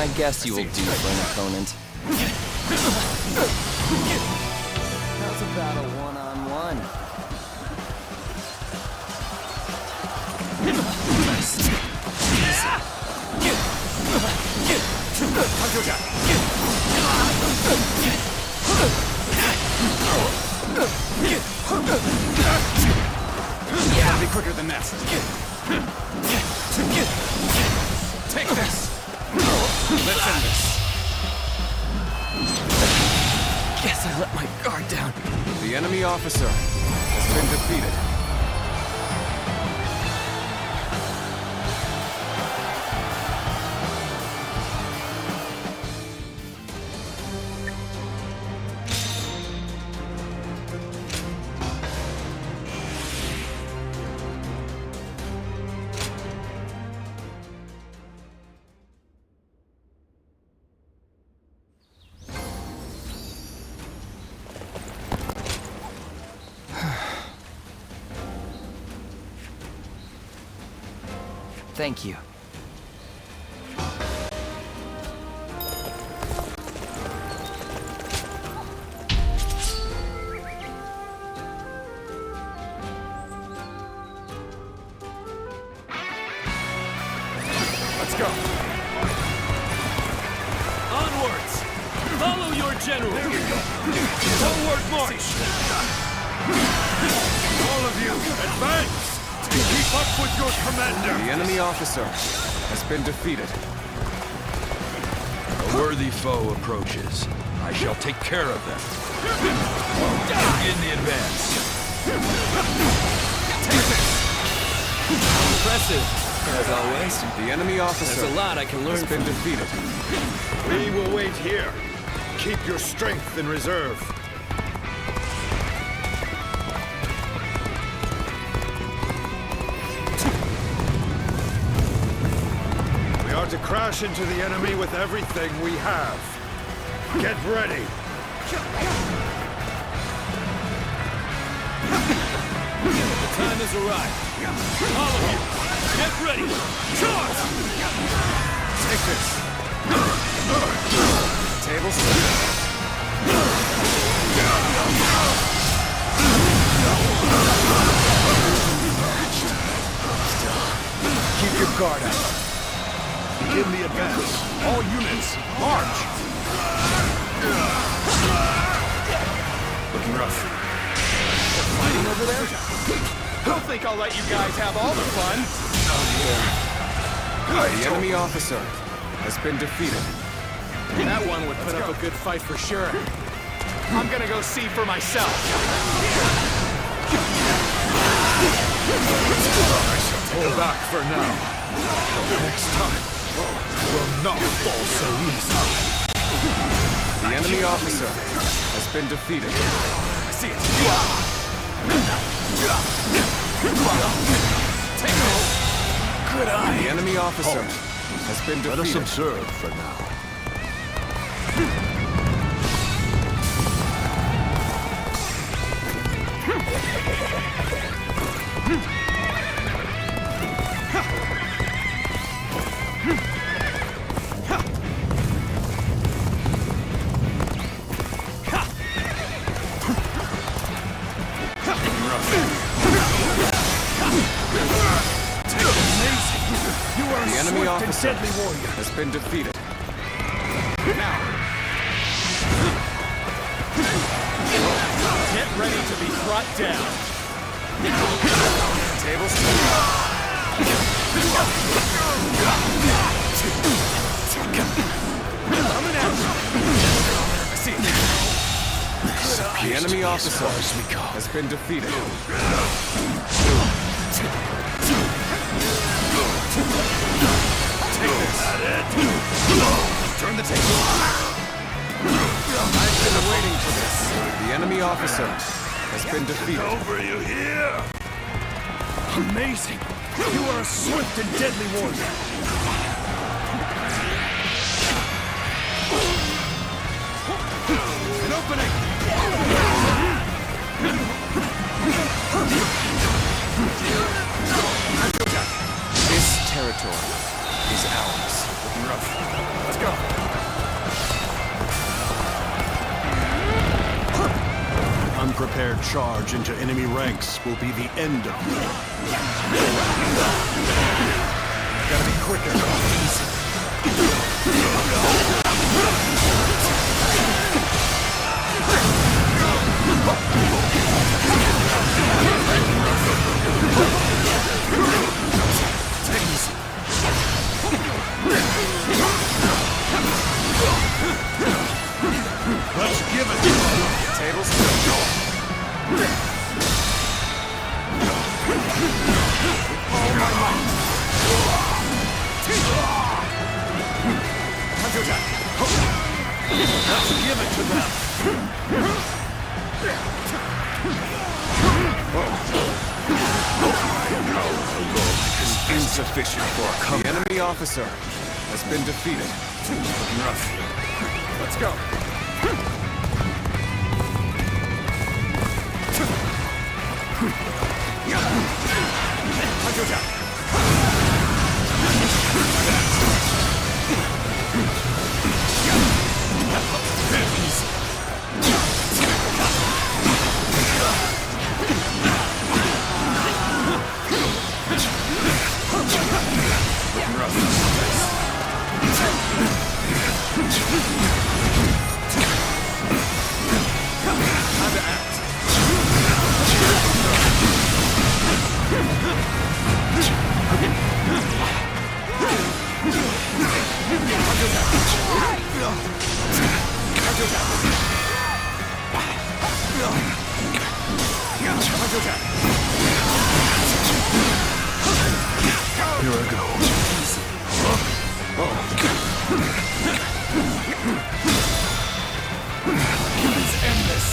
I guess you will do for an opponent. How's about a one-on-one? Gotta be quicker than that. Take this. Let's end this. Guess I let my guard down. The enemy officer has been defeated. Thank you. Let's go. Onwards! Follow your general! Forward march! All of you, advance! Keep up with your commander! The enemy officer has been defeated. A worthy foe approaches. I shall take care of them. In the advance. Take this! Impressive, as always. The enemy officer There's a lot I can learn has been from. defeated. We will wait here. Keep your strength in reserve. We are to crash into the enemy with everything we have. Get ready. The time has arrived. All of you, get ready! Charge! Take this. Tables. Keep your guard up. Begin the advance. All units, march! Looking rough. Fighting over there? Don't think I'll let you guys have all the fun. The enemy officer has been defeated. That one would put up a good fight for sure. I'm gonna go see for myself. Hold back for now. Next time, will not fall so easy. The enemy officer has been defeated. I see it. Take it. Good eye. The enemy officer has been defeated. Let us observe for now. The enemy officer has been defeated. Now. Get ready to be brought down. Tables. Coming out. I see it. The enemy officer has been defeated. Take this. Turn the table. I've been waiting for this. The enemy officer has been defeated. Over you here! Amazing. You are a swift and deadly warrior. An opening. This territory is ours. Looking rough. Let's go. Unprepared charge into enemy ranks will be the end of me. Gotta be quicker. Take it easy. Let's give it. Tables. All my might. Hunter attack. Let's give it to them. Insufficient for a comeback. The enemy officer has been defeated. Looking rough. Let's go. Hunter attack. Easy. Looking rough. Time to act. Here I go. Let's end this.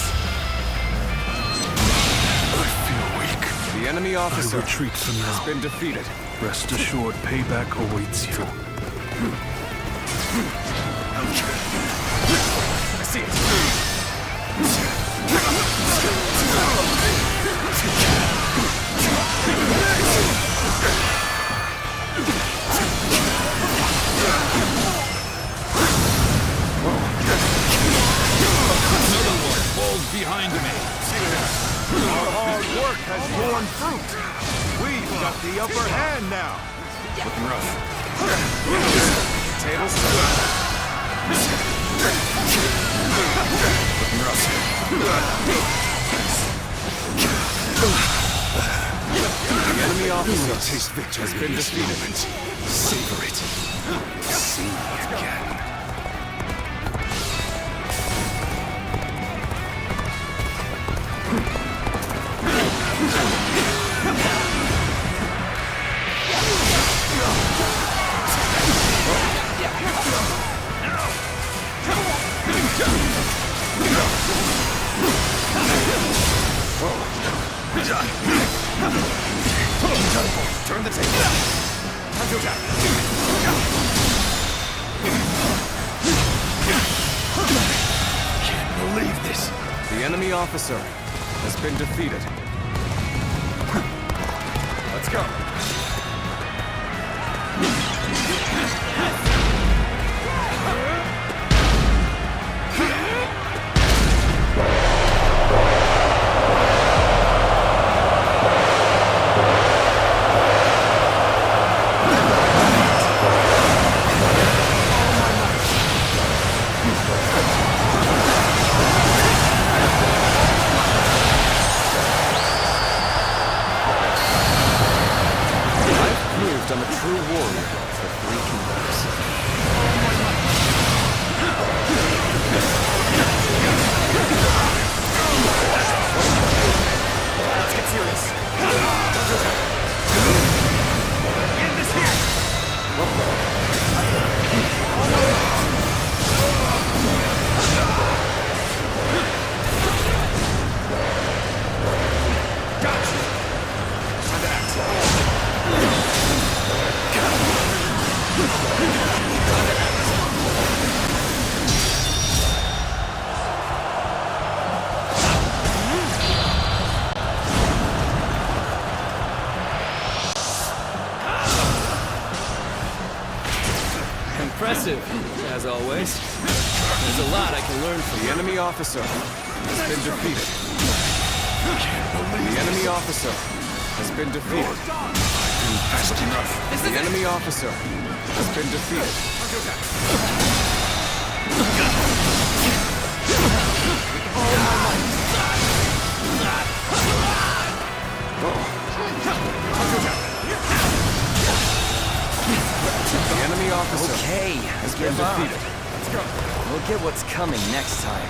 I feel weak. The enemy I officer retreat for has now. been defeated. Rest assured, payback awaits you. I see it. Another one falls behind me. Our hard work has borne fruit. We've got the upper hand now. Looking rough. Tables. Looking rough. The enemy officer has been defeated. Savor it. See me again. Turn the table. Time to attack. Can't believe this. The enemy officer has been defeated. Let's go. I'm a true warrior for three kingdoms. Let's get serious. End this here. Gotcha. Time to act. Impressive, as always. There's a lot I can learn from The you. enemy officer has been defeated. The enemy officer has been defeated. The enemy officer has been defeated. The enemy officer Okay, has been give up. defeated. We'll get what's coming next time.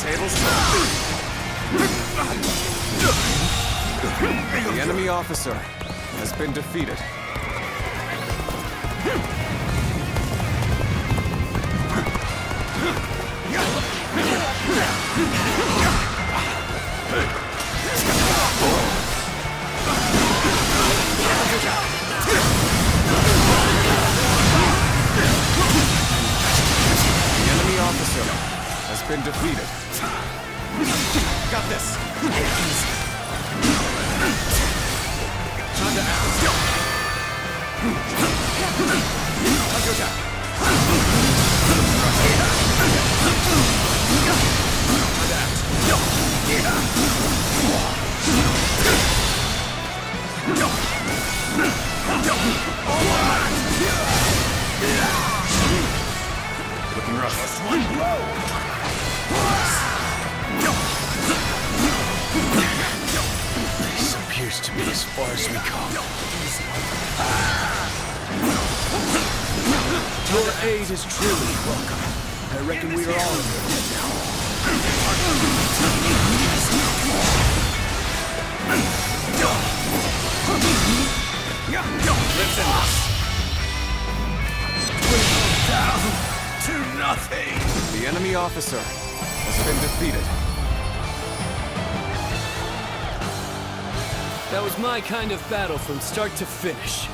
Tables turn. The enemy officer has been defeated. The enemy officer has been defeated. Got this. Time to act. Looking rough. This appears to be as far as we come. Your aid is truly welcome. I reckon we are all in your debt now. Listen. Down to nothing. The enemy officer has been defeated. That was my kind of battle from start to finish.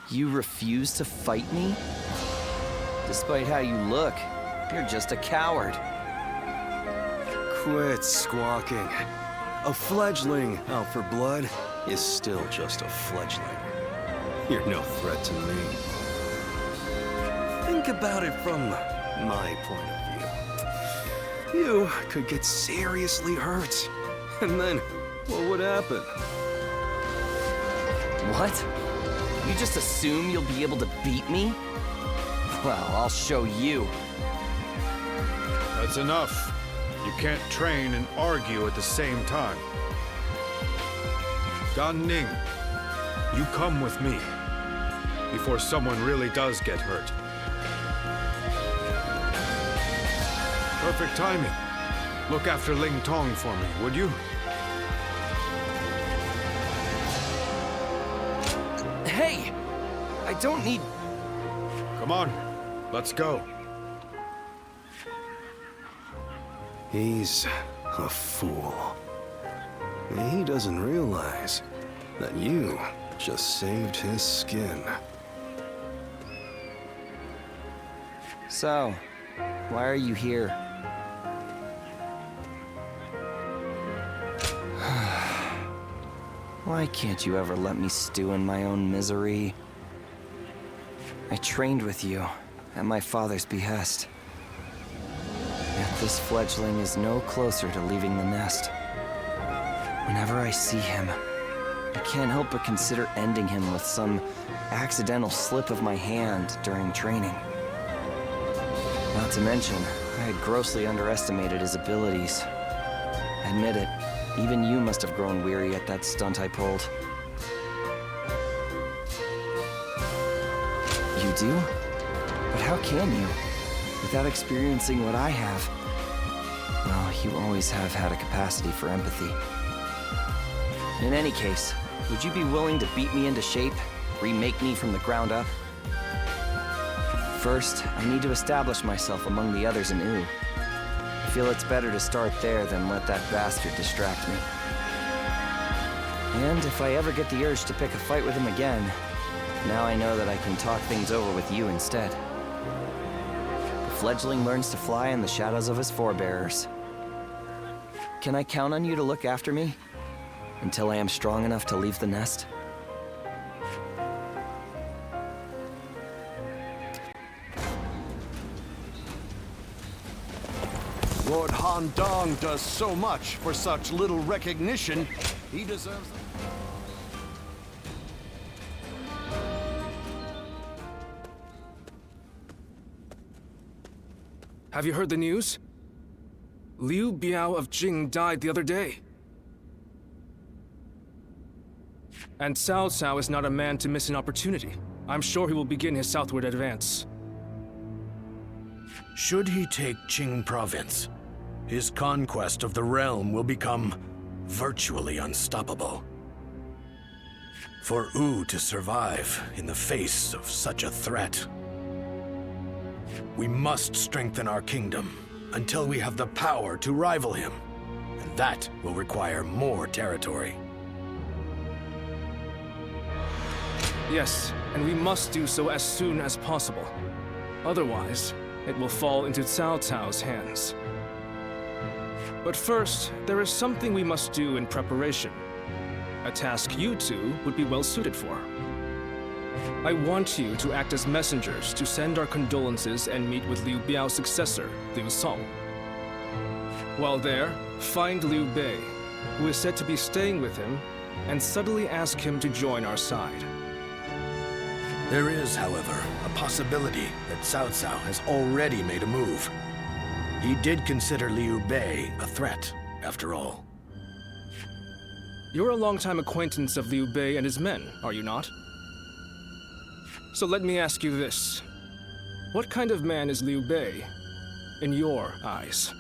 You refuse to fight me? Despite how you look, you're just a coward. Quit squawking. A fledgling out for blood is still just a fledgling. You're no threat to me. Think about it from my point of view. You could get seriously hurt. And then, what would happen? What? You just assume you'll be able to beat me? Well, I'll show you. That's enough. You can't train and argue at the same time. Gan Ning, you come with me before someone really does get hurt. Perfect timing. Look after Ling Tong for me, would you? Hey! I don't need... Come on, let's go. He's a fool. He doesn't realize that you just saved his skin. So, why are you here? Why can't you ever let me stew in my own misery? I trained with you, at my father's behest. Yet this fledgling is no closer to leaving the nest. Whenever I see him, I can't help but consider ending him with some accidental slip of my hand during training. Not to mention, I had grossly underestimated his abilities. Admit it, even you must have grown weary at that stunt I pulled. You do? But how can you? Without experiencing what I have. Well, you always have had a capacity for empathy. In any case, would you be willing to beat me into shape? Remake me from the ground up? First, I need to establish myself among the others in Wu. I feel it's better to start there than let that bastard distract me. And if I ever get the urge to pick a fight with him again, now I know that I can talk things over with you instead. The fledgling learns to fly in the shadows of his forebears. Can I count on you to look after me? Until I am strong enough to leave the nest? Lord Han Dong does so much for such little recognition. He deserves... Have you heard the news? Liu Biao of Jing died the other day. And Cao Cao is not a man to miss an opportunity. I'm sure he will begin his southward advance. Should he take Qing province, his conquest of the realm will become virtually unstoppable. For Wu to survive in the face of such a threat, we must strengthen our kingdom until we have the power to rival him, and that will require more territory. Yes, and we must do so as soon as possible. Otherwise, it will fall into Cao Cao's hands. But first, there is something we must do in preparation. A task you two would be well suited for. I want you to act as messengers to send our condolences and meet with Liu Biao's successor, Liu Song. While there, find Liu Bei, who is said to be staying with him, and subtly ask him to join our side. There is, however, a possibility that Cao Cao has already made a move. He did consider Liu Bei a threat, after all. You're a longtime acquaintance of Liu Bei and his men, are you not? So let me ask you this. What kind of man is Liu Bei, in your eyes?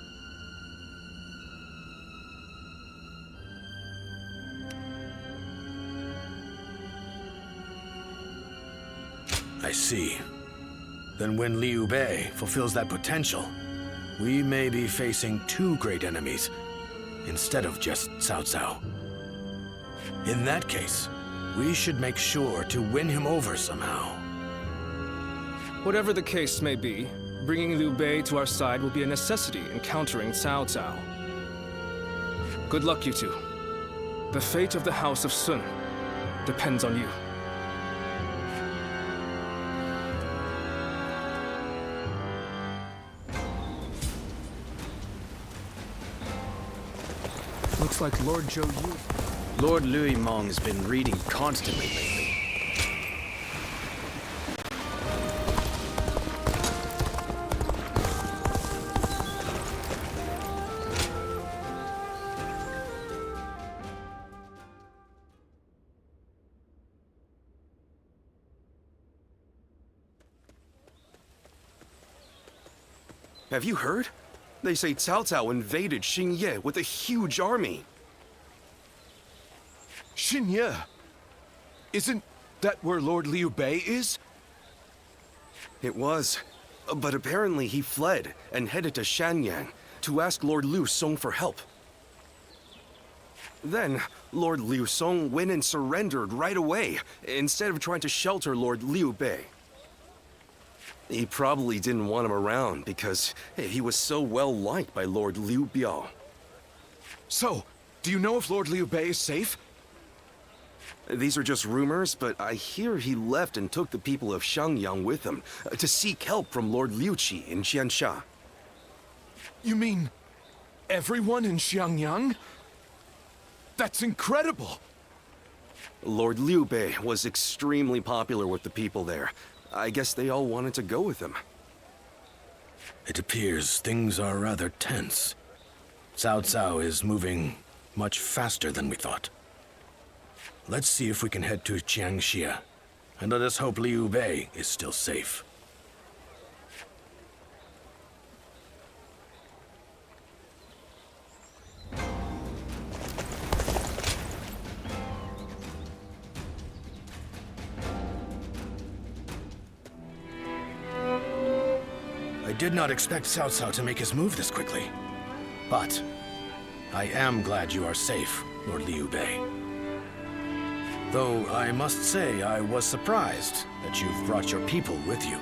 I see. Then when Liu Bei fulfills that potential, we may be facing two great enemies, instead of just Cao Cao. In that case, we should make sure to win him over somehow. Whatever the case may be, bringing Liu Bei to our side will be a necessity in countering Cao Cao. Good luck, you two. The fate of the House of Sun depends on you. Looks like Lord Zhou Yu. Lord Louis Mong has been reading constantly lately. Have you heard? They say Cao Cao invaded Xingye with a huge army. Xingye? Isn't that where Lord Liu Bei is? It was. But apparently he fled and headed to Shanyang to ask Lord Liu Song for help. Then, Lord Liu Song went and surrendered right away, instead of trying to shelter Lord Liu Bei. He probably didn't want him around because hey, he was so well liked by Lord Liu Biao. So, do you know if Lord Liu Bei is safe? These are just rumors, but I hear he left and took the people of Xiangyang with him to seek help from Lord Liu Qi in Qiansha. You mean everyone in Xiangyang? That's incredible! Lord Liu Bei was extremely popular with the people there. I guess they all wanted to go with him. It appears things are rather tense. Cao Cao is moving much faster than we thought. Let's see if we can head to Jiangxia, and let us hope Liu Bei is still safe. I did not expect Cao Cao to make his move this quickly. But I am glad you are safe, Lord Liu Bei. Though I must say I was surprised that you've brought your people with you.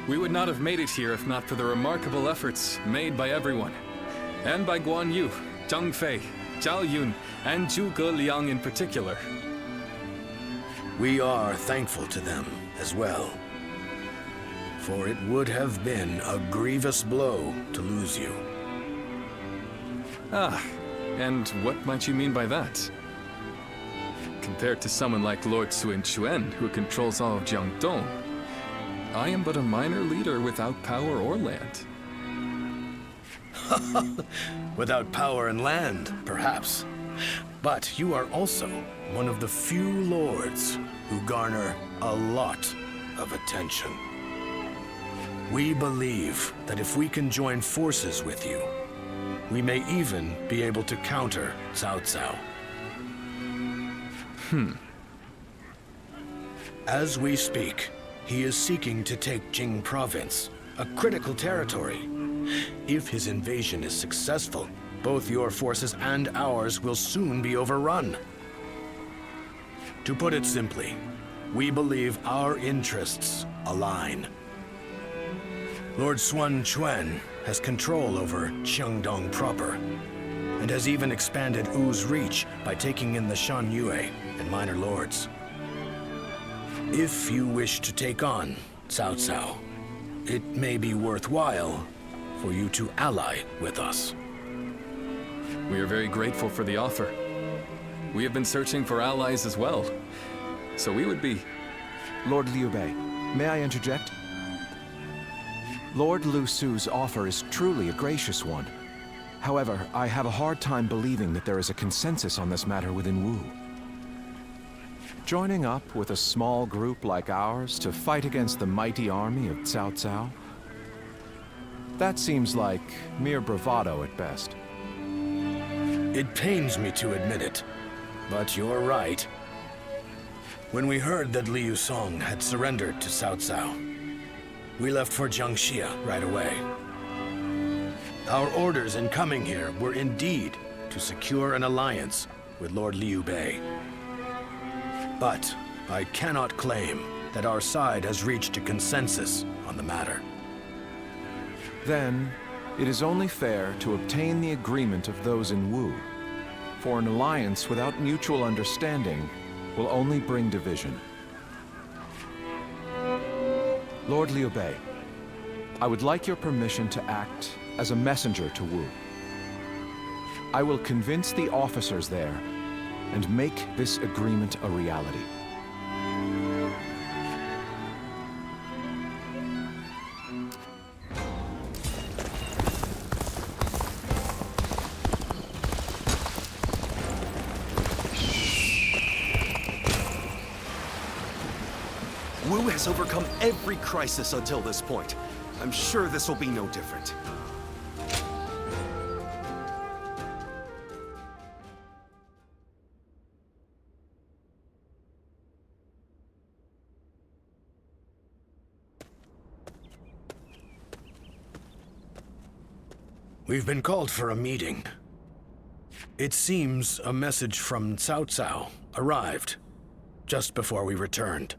We would not have made it here if not for the remarkable efforts made by everyone. And by Guan Yu, Zhang Fei, Zhao Yun, and Zhuge Liang in particular. We are thankful to them as well. For it would have been a grievous blow to lose you. Ah, and what might you mean by that? Compared to someone like Lord Sun Quan, who controls all of Jiangdong, I am but a minor leader without power or land. Without power and land, perhaps. But you are also one of the few lords who garner a lot of attention. We believe that if we can join forces with you, we may even be able to counter Cao Cao. As we speak, he is seeking to take Jing Province, a critical territory. If his invasion is successful, both your forces and ours will soon be overrun. To put it simply, we believe our interests align. Lord Sun Quan has control over Qiangdong proper, and has even expanded Wu's reach by taking in the Shan Yue and minor lords. If you wish to take on Cao Cao, it may be worthwhile for you to ally with us. We are very grateful for the offer. We have been searching for allies as well, so we would be... Lord Liu Bei, may I interject? Lord Lu Su's offer is truly a gracious one. However, I have a hard time believing that there is a consensus on this matter within Wu. Joining up with a small group like ours to fight against the mighty army of Cao Cao? That seems like mere bravado at best. It pains me to admit it, but you're right. When we heard that Liu Song had surrendered to Cao Cao, we left for Jiangxia right away. Our orders in coming here were indeed to secure an alliance with Lord Liu Bei. But I cannot claim that our side has reached a consensus on the matter. Then, it is only fair to obtain the agreement of those in Wu. For an alliance without mutual understanding will only bring division. Lord Liu Bei, I would like your permission to act as a messenger to Wu. I will convince the officers there and make this agreement a reality. Wu has overcome every crisis until this point. I'm sure this will be no different. We've been called for a meeting. It seems a message from Cao Cao arrived just before we returned.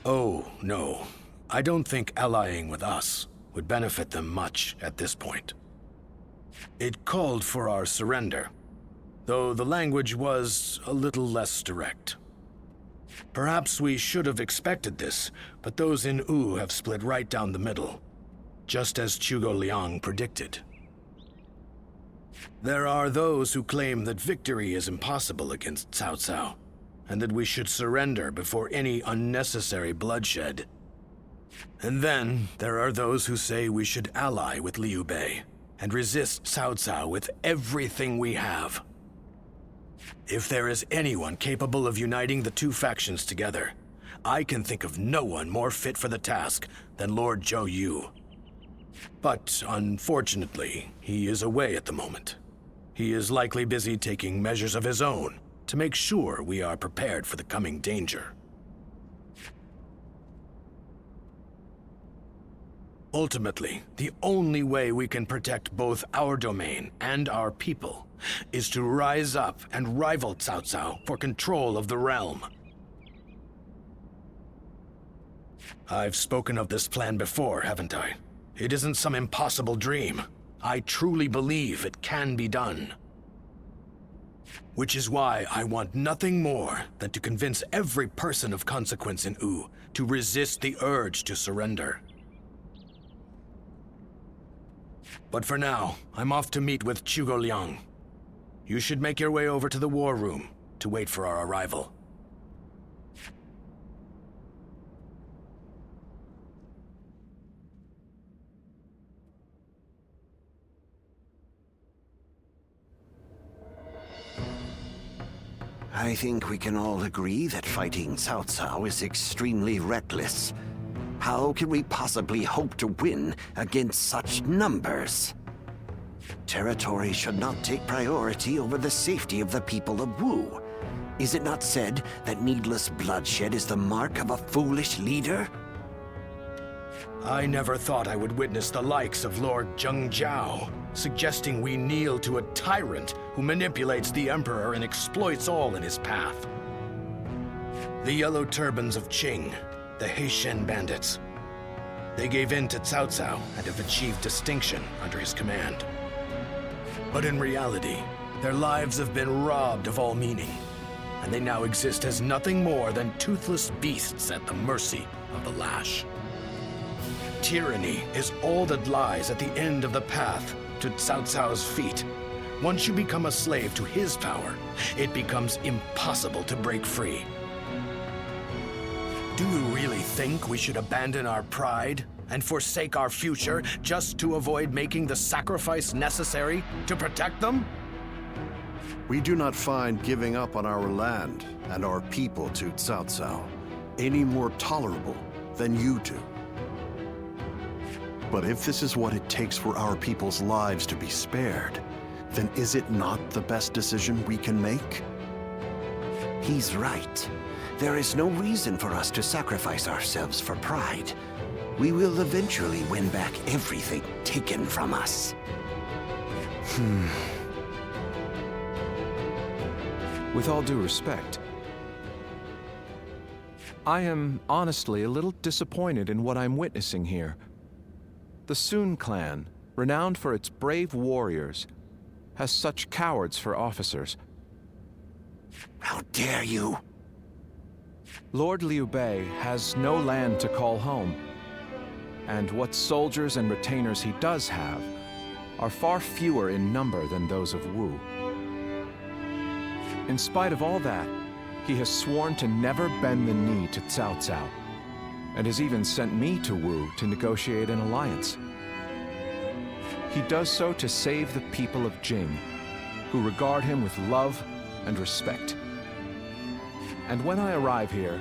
Oh, no. I don't think allying with us would benefit them much at this point. It called for our surrender, though the language was a little less direct. Perhaps we should have expected this, but those in Wu have split right down the middle, just as Zhuge Liang predicted. There are those who claim that victory is impossible against Cao Cao, and that we should surrender before any unnecessary bloodshed. And then there are those who say we should ally with Liu Bei and resist Cao Cao with everything we have. If there is anyone capable of uniting the two factions together, I can think of no one more fit for the task than Lord Zhou Yu. But unfortunately, he is away at the moment. He is likely busy taking measures of his own to make sure we are prepared for the coming danger. Ultimately, the only way we can protect both our domain and our people is to rise up and rival Cao Cao for control of the realm. I've spoken of this plan before, haven't I? It isn't some impossible dream. I truly believe it can be done. Which is why I want nothing more than to convince every person of consequence in Wu to resist the urge to surrender. But for now, I'm off to meet with Zhuge Liang. You should make your way over to the war room to wait for our arrival. I think we can all agree that fighting Cao Cao is extremely reckless. How can we possibly hope to win against such numbers? Territory should not take priority over the safety of the people of Wu. Is it not said that needless bloodshed is the mark of a foolish leader? I never thought I would witness the likes of Lord Zheng Jiao, suggesting we kneel to a tyrant who manipulates the Emperor and exploits all in his path. The Yellow Turbans of Qing, the Heishen bandits. They gave in to Cao Cao and have achieved distinction under his command. But in reality, their lives have been robbed of all meaning, and they now exist as nothing more than toothless beasts at the mercy of the lash. Tyranny is all that lies at the end of the path to Cao Cao's feet. Once you become a slave to his power, it becomes impossible to break free. Do you really think we should abandon our pride and forsake our future just to avoid making the sacrifice necessary to protect them? We do not find giving up on our land and our people to Cao Cao any more tolerable than you do. But if this is what it takes for our people's lives to be spared, then is it not the best decision we can make? He's right. There is no reason for us to sacrifice ourselves for pride. We will eventually win back everything taken from us. With all due respect, I am honestly a little disappointed in what I'm witnessing here. The Sun clan, renowned for its brave warriors, has such cowards for officers. How dare you! Lord Liu Bei has no land to call home, and what soldiers and retainers he does have are far fewer in number than those of Wu. In spite of all that, he has sworn to never bend the knee to Cao Cao, and has even sent me to Wu to negotiate an alliance. He does so to save the people of Jing, who regard him with love and respect. And when I arrive here,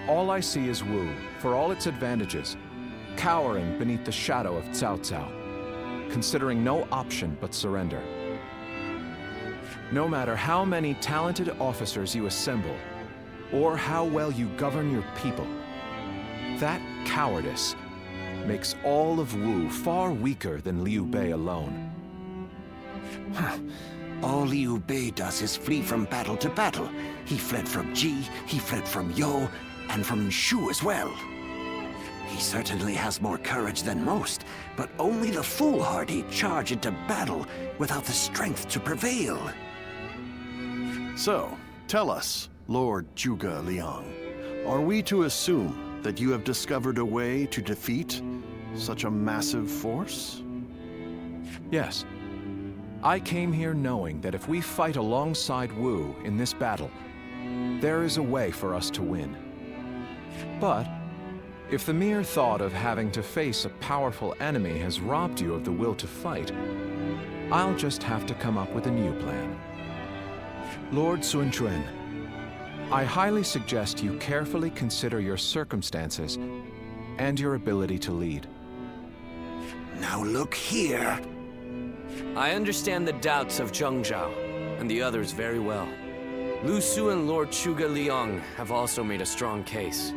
all I see is Wu, for all its advantages, cowering beneath the shadow of Cao Cao, considering no option but surrender. No matter how many talented officers you assemble, or how well you govern your people, that cowardice makes all of Wu far weaker than Liu Bei alone. All Liu Bei does is flee from battle to battle. He fled from Ji, he fled from Yo, and from Shu as well. He certainly has more courage than most, but only the foolhardy charge into battle without the strength to prevail. So, tell us, Lord Zhuge Liang, are we to assume that you have discovered a way to defeat such a massive force? Yes. I came here knowing that if we fight alongside Wu in this battle, there is a way for us to win. But if the mere thought of having to face a powerful enemy has robbed you of the will to fight, I'll just have to come up with a new plan. Lord Sun Quan, I highly suggest you carefully consider your circumstances and your ability to lead. Now look here. I understand the doubts of Zheng Zhao and the others very well. Lu Su and Lord Zhuge Liang have also made a strong case.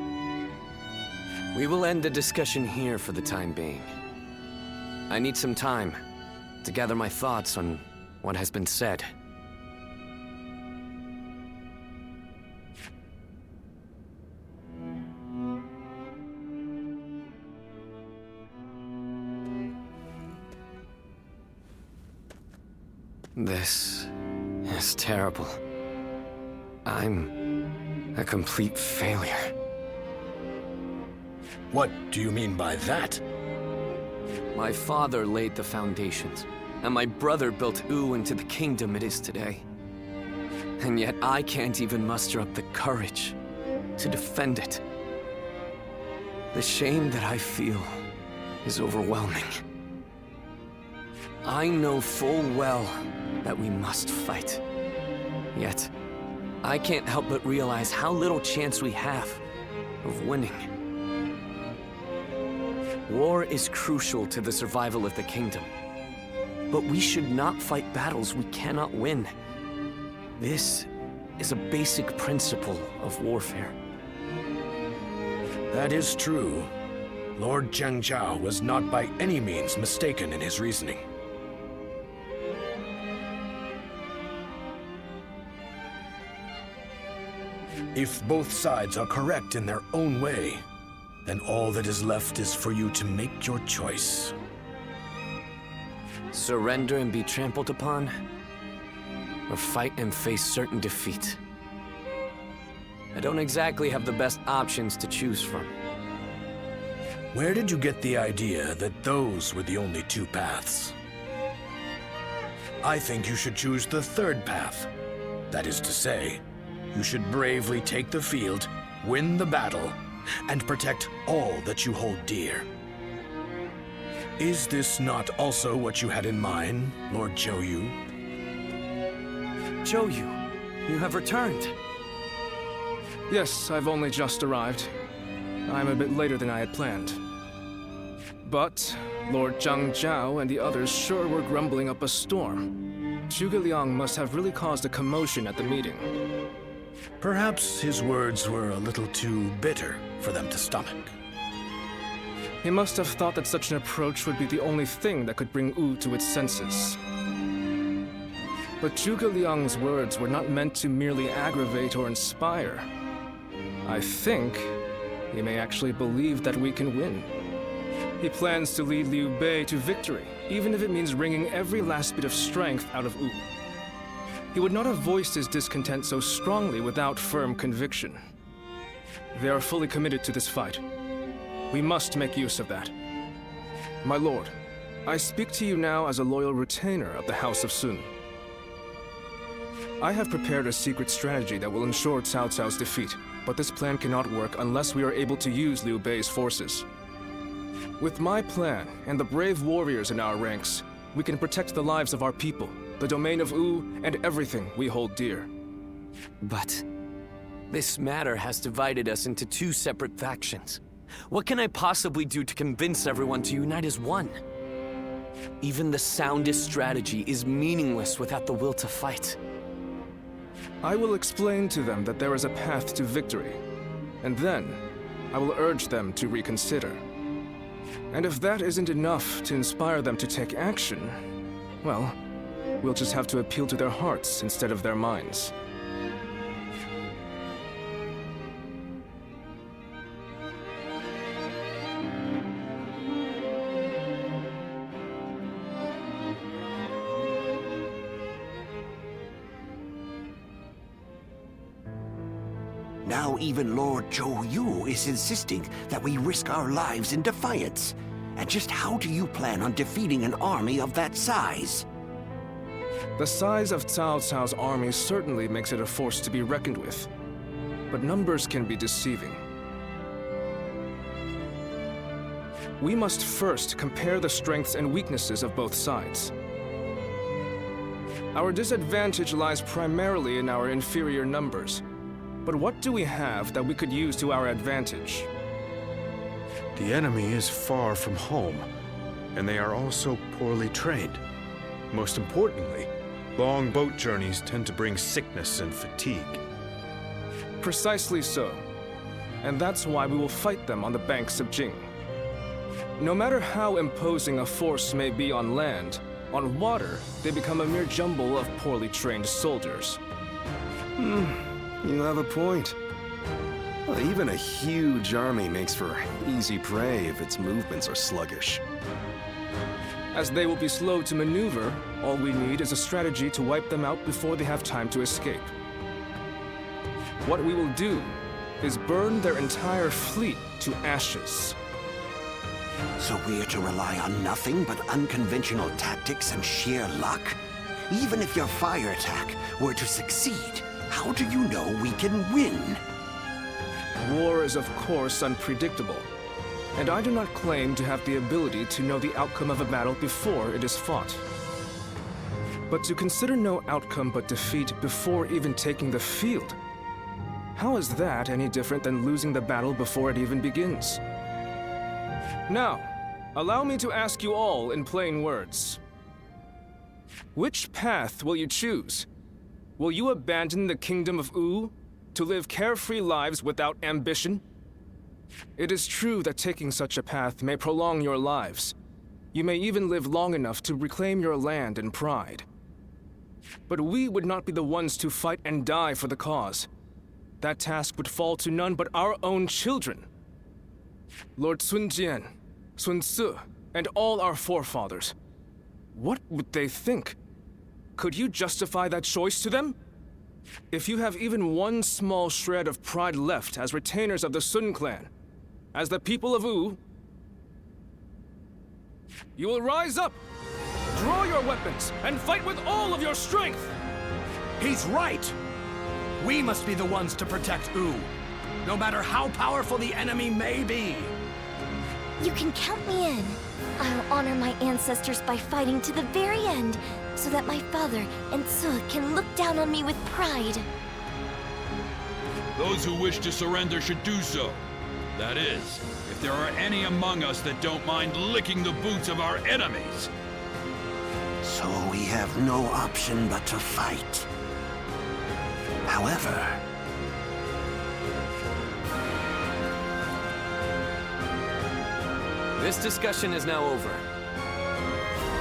We will end the discussion here for the time being. I need some time to gather my thoughts on what has been said. This is terrible. I'm a complete failure. What do you mean by that? My father laid the foundations, and my brother built Wu into the kingdom it is today. And yet I can't even muster up the courage to defend it. The shame that I feel is overwhelming. I know full well that we must fight. Yet, I can't help but realize how little chance we have of winning. War is crucial to the survival of the kingdom. But we should not fight battles we cannot win. This is a basic principle of warfare. That is true. Lord Zheng Zhao was not by any means mistaken in his reasoning. If both sides are correct in their own way, then all that is left is for you to make your choice. Surrender and be trampled upon, or fight and face certain defeat. I don't exactly have the best options to choose from. Where did you get the idea that those were the only two paths? I think you should choose the third path. That is to say, you should bravely take the field, win the battle, and protect all that you hold dear. Is this not also what you had in mind, Lord Zhou Yu? Zhou Yu, you have returned. Yes, I've only just arrived. I'm a bit later than I had planned. But Lord Zhang Zhao and the others sure were grumbling up a storm. Zhuge Liang must have really caused a commotion at the meeting. Perhaps his words were a little too bitter for them to stomach. He must have thought that such an approach would be the only thing that could bring Wu to its senses. But Zhuge Liang's words were not meant to merely aggravate or inspire. I think he may actually believe that we can win. He plans to lead Liu Bei to victory, even if it means wringing every last bit of strength out of Wu. He would not have voiced his discontent so strongly without firm conviction. They are fully committed to this fight. We must make use of that. My lord, I speak to you now as a loyal retainer of the House of Sun. I have prepared a secret strategy that will ensure Cao Cao's defeat, but this plan cannot work unless we are able to use Liu Bei's forces. With my plan and the brave warriors in our ranks, we can protect the lives of our people, the domain of Wu, and everything we hold dear. But this matter has divided us into two separate factions. What can I possibly do to convince everyone to unite as one? Even the soundest strategy is meaningless without the will to fight. I will explain to them that there is a path to victory, and then I will urge them to reconsider. And if that isn't enough to inspire them to take action, well, we'll just have to appeal to their hearts instead of their minds. Now even Lord Zhou Yu is insisting that we risk our lives in defiance. And just how do you plan on defeating an army of that size? The size of Cao Cao's army certainly makes it a force to be reckoned with. But numbers can be deceiving. We must first compare the strengths and weaknesses of both sides. Our disadvantage lies primarily in our inferior numbers. But what do we have that we could use to our advantage? The enemy is far from home, and they are also poorly trained. Most importantly, long boat journeys tend to bring sickness and fatigue. Precisely so. And that's why we will fight them on the banks of Jing. No matter how imposing a force may be on land, on water, they become a mere jumble of poorly trained soldiers. You have a point. Well, even a huge army makes for easy prey if its movements are sluggish. As they will be slow to maneuver, all we need is a strategy to wipe them out before they have time to escape. What we will do is burn their entire fleet to ashes. So we're to rely on nothing but unconventional tactics and sheer luck? Even if your fire attack were to succeed, how do you know we can win? War is of course unpredictable, and I do not claim to have the ability to know the outcome of a battle before it is fought. But to consider no outcome but defeat before even taking the field, how is that any different than losing the battle before it even begins? Now, allow me to ask you all in plain words. Which path will you choose? Will you abandon the kingdom of Wu to live carefree lives without ambition? It is true that taking such a path may prolong your lives. You may even live long enough to reclaim your land and pride. But we would not be the ones to fight and die for the cause. That task would fall to none but our own children. Lord Sun Jian, Sun Ce, and all our forefathers. What would they think? Could you justify that choice to them? If you have even one small shred of pride left as retainers of the Sun clan, as the people of Wu, you will rise up, draw your weapons, and fight with all of your strength! He's right! We must be the ones to protect Wu, no matter how powerful the enemy may be. You can count me in. I'll honor my ancestors by fighting to the very end, so that my father and Ce can look down on me with pride. Those who wish to surrender should do so. That is, if there are any among us that don't mind licking the boots of our enemies. So we have no option but to fight. However, This discussion is now over.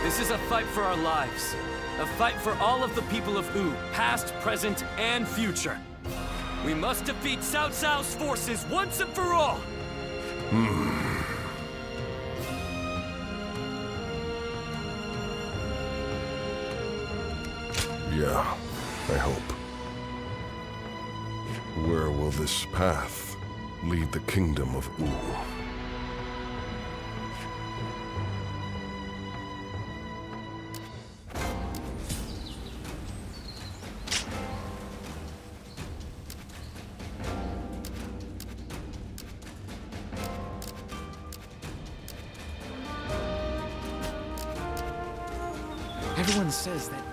This is a fight for our lives. A fight for all of the people of Wu, past, present, and future. We must defeat Cao Cao's forces once and for all! Yeah, I hope. Where will this path lead the kingdom of Wu? Everyone says that.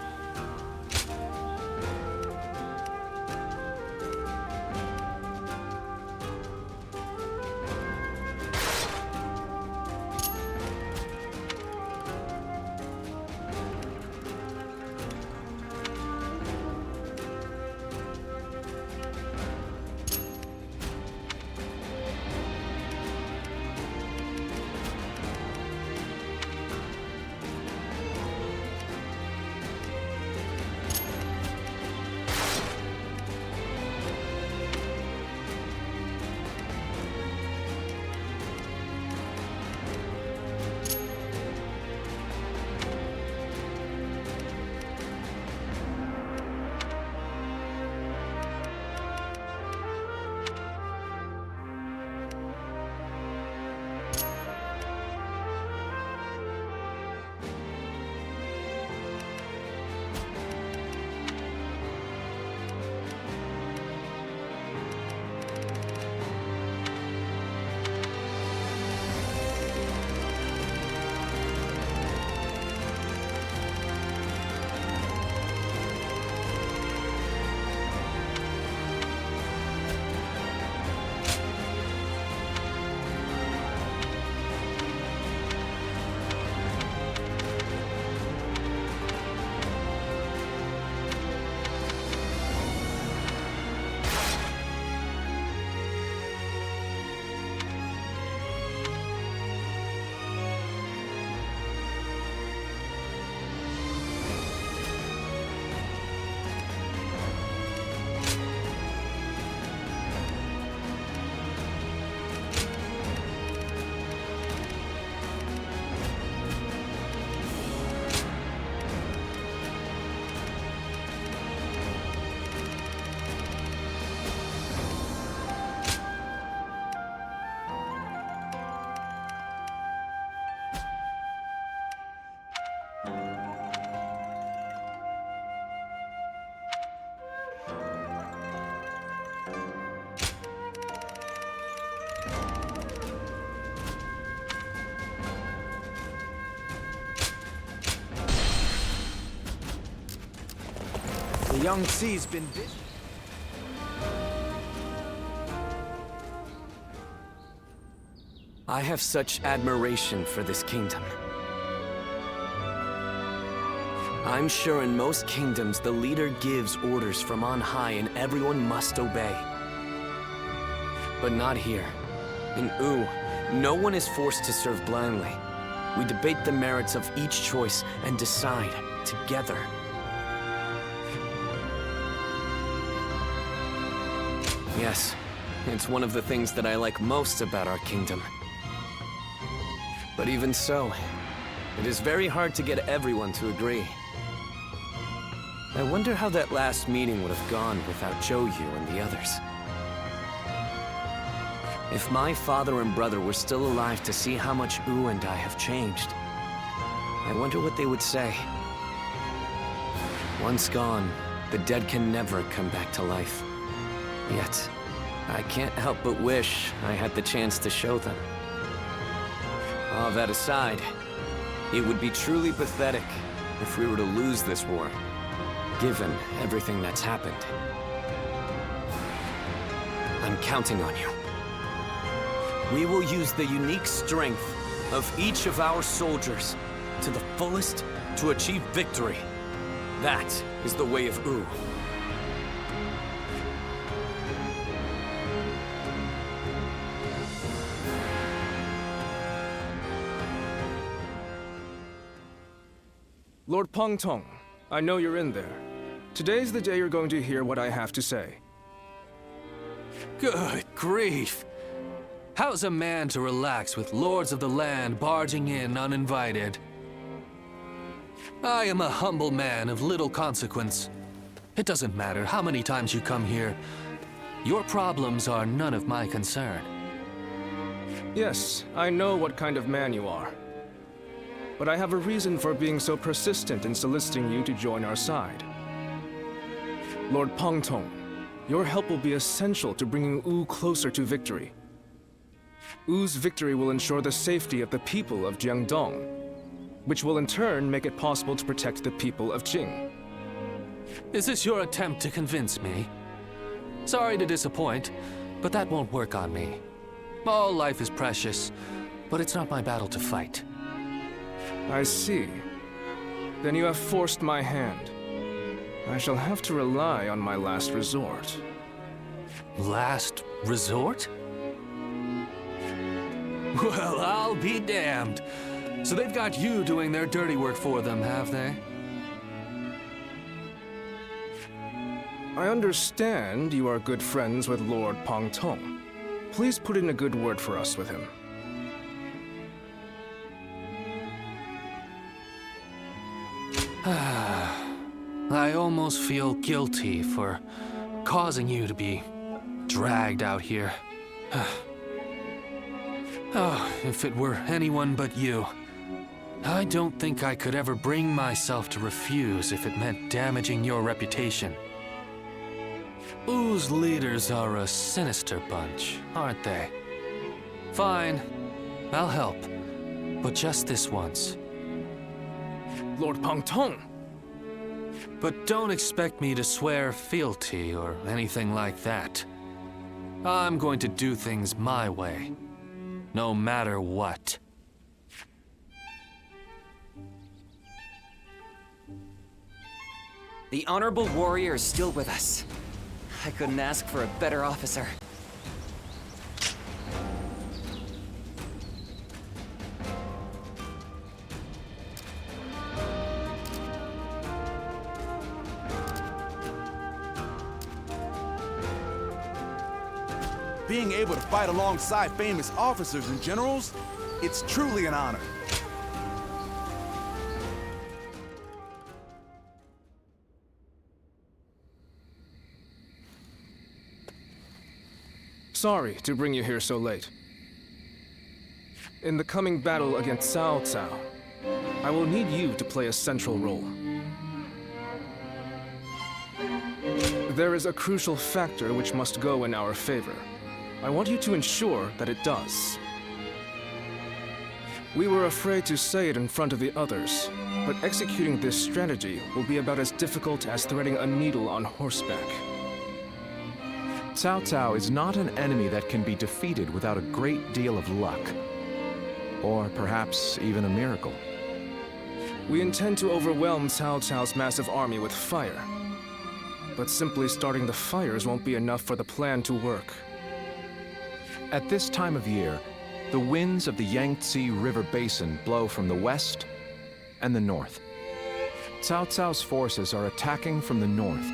The young Xi's been busy. I have such admiration for this kingdom. I'm sure in most kingdoms the leader gives orders from on high and everyone must obey. But not here. In Wu, no one is forced to serve blindly. We debate the merits of each choice and decide together. Yes, it's one of the things that I like most about our kingdom. But even so, it is very hard to get everyone to agree. I wonder how that last meeting would have gone without Zhou Yu and the others. If my father and brother were still alive to see how much Wu and I have changed, I wonder what they would say. Once gone, the dead can never come back to life. Yet, I can't help but wish I had the chance to show them. All that aside, it would be truly pathetic if we were to lose this war, given everything that's happened. I'm counting on you. We will use the unique strength of each of our soldiers to the fullest to achieve victory. That is the way of Wu. Lord Peng Tong, I know you're in there. Today's the day you're going to hear what I have to say. Good grief! How's a man to relax with lords of the land barging in uninvited? I am a humble man of little consequence. It doesn't matter how many times you come here. Your problems are none of my concern. Yes, I know what kind of man you are. But I have a reason for being so persistent in soliciting you to join our side. Lord Peng Tong, your help will be essential to bringing Wu closer to victory. Wu's victory will ensure the safety of the people of Jiangdong, which will in turn make it possible to protect the people of Jing. Is this your attempt to convince me? Sorry to disappoint, but that won't work on me. All life is precious, but it's not my battle to fight. I see. Then you have forced my hand. I shall have to rely on my last resort. Last resort? Well, I'll be damned. So they've got you doing their dirty work for them, have they? I understand you are good friends with Lord Peng Tong. Please put in a good word for us with him. I almost feel guilty for causing you to be dragged out here. Oh, if it were anyone but you. I don't think I could ever bring myself to refuse if it meant damaging your reputation. Wu's leaders are a sinister bunch, aren't they? Fine, I'll help. But just this once. Lord Peng Tong! But don't expect me to swear fealty or anything like that. I'm going to do things my way, no matter what. The honorable warrior is still with us. I couldn't ask for a better officer. Being able to fight alongside famous officers and generals, it's truly an honor. Sorry to bring you here so late. In the coming battle against Cao Cao, I will need you to play a central role. There is a crucial factor which must go in our favor. I want you to ensure that it does. We were afraid to say it in front of the others, but executing this strategy will be about as difficult as threading a needle on horseback. Cao Cao is not an enemy that can be defeated without a great deal of luck. Or perhaps even a miracle. We intend to overwhelm Cao Cao's massive army with fire. But simply starting the fires won't be enough for the plan to work. At this time of year, the winds of the Yangtze River Basin blow from the west and the north. Cao Cao's forces are attacking from the north,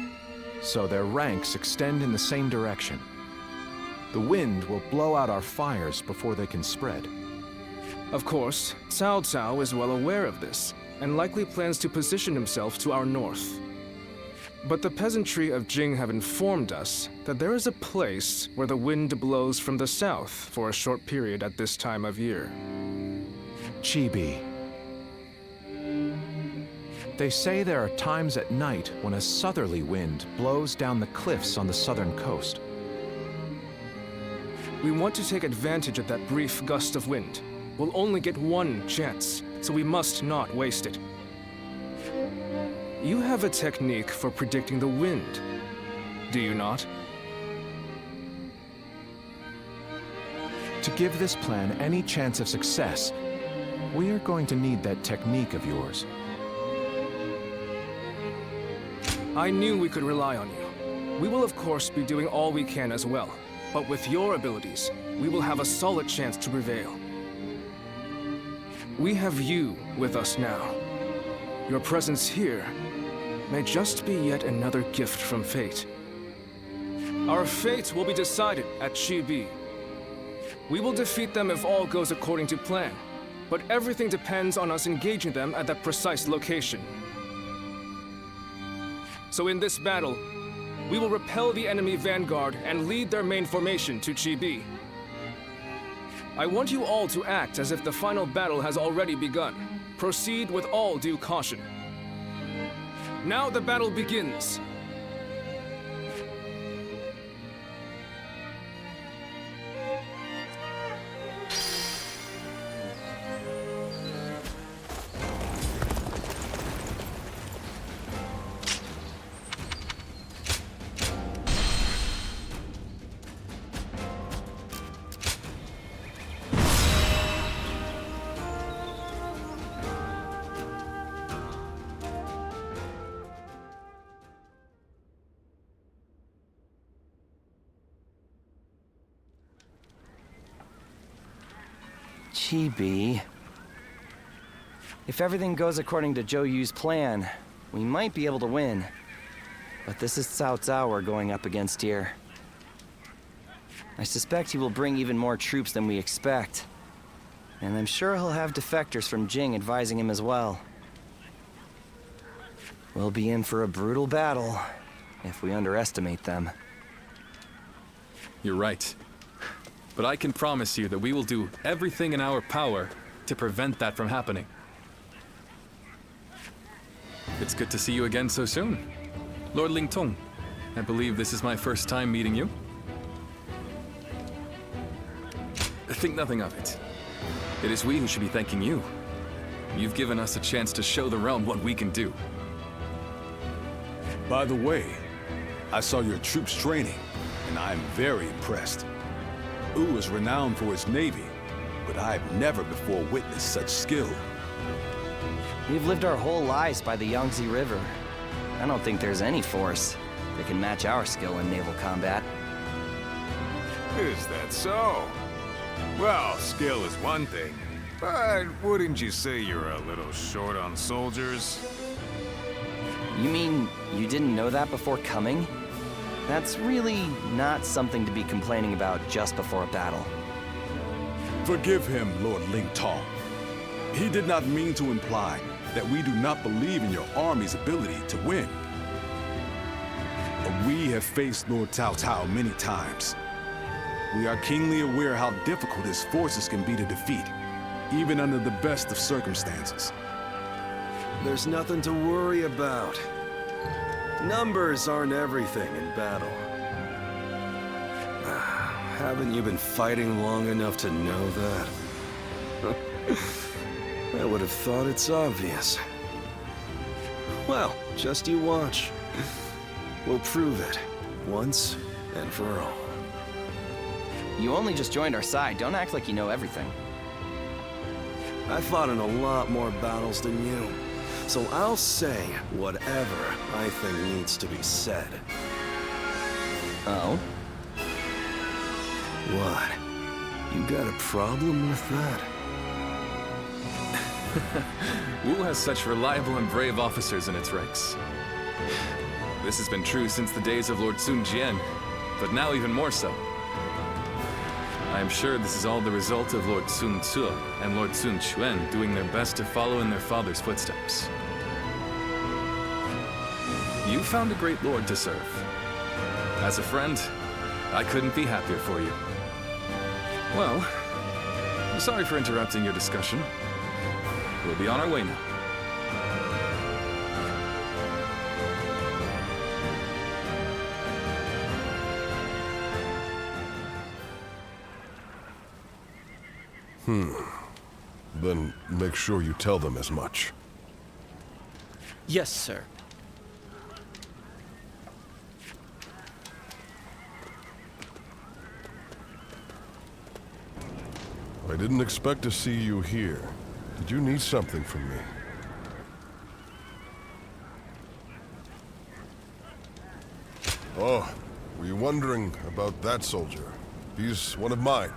so their ranks extend in the same direction. The wind will blow out our fires before they can spread. Of course, Cao Cao is well aware of this, and likely plans to position himself to our north. But the peasantry of Jing have informed us that there is a place where the wind blows from the south for a short period at this time of year. Chibi. They say there are times at night when a southerly wind blows down the cliffs on the southern coast. We want to take advantage of that brief gust of wind. We'll only get one chance, so we must not waste it. You have a technique for predicting the wind, do you not? To give this plan any chance of success, we are going to need that technique of yours. I knew we could rely on you. We will of course be doing all we can as well, but with your abilities, we will have a solid chance to prevail. We have you with us now. Your presence here may just be yet another gift from fate. Our fate will be decided at Chibi. We will defeat them if all goes according to plan, but everything depends on us engaging them at that precise location. So in this battle, we will repel the enemy vanguard and lead their main formation to Chibi. I want you all to act as if the final battle has already begun. Proceed with all due caution. Now the battle begins. Chibi. If everything goes according to Zhou Yu's plan, we might be able to win. But this is Cao Cao we're going up against here. I suspect he will bring even more troops than we expect. And I'm sure he'll have defectors from Jing advising him as well. We'll be in for a brutal battle if we underestimate them. You're right. But I can promise you that we will do everything in our power to prevent that from happening. It's good to see you again so soon. Lord Lingtong, I believe this is my first time meeting you. Think nothing of it. It is we who should be thanking you. You've given us a chance to show the realm what we can do. By the way, I saw your troops training, and I'm very impressed. Wu is renowned for its navy, but I've never before witnessed such skill. We've lived our whole lives by the Yangtze River. I don't think there's any force that can match our skill in naval combat. Is that so? Well, skill is one thing, but wouldn't you say you're a little short on soldiers? You mean you didn't know that before coming? That's really not something to be complaining about just before a battle. Forgive him, Lord Lingtong. He did not mean to imply that we do not believe in your army's ability to win. But we have faced Lord Cao Cao many times. We are keenly aware how difficult his forces can be to defeat, even under the best of circumstances. There's nothing to worry about. Numbers aren't everything in battle. Haven't you been fighting long enough to know that? I would have thought it's obvious. Well, just you watch. We'll prove it, once and for all. You only just joined our side. Don't act like you know everything. I fought in a lot more battles than you, so I'll say whatever I think needs to be said. Oh? What? You got a problem with that? Wu has such reliable and brave officers in its ranks. This has been true since the days of Lord Sun Jian, but now even more so. I am sure this is all the result of Lord Sun Ce and Lord Sun Quan doing their best to follow in their father's footsteps. You found a great lord to serve. As a friend, I couldn't be happier for you. Well, I'm sorry for interrupting your discussion. We'll be on our way now. Then make sure you tell them as much. Yes, sir. I didn't expect to see you here. Did you need something from me? Oh, were you wondering about that soldier? He's one of mine.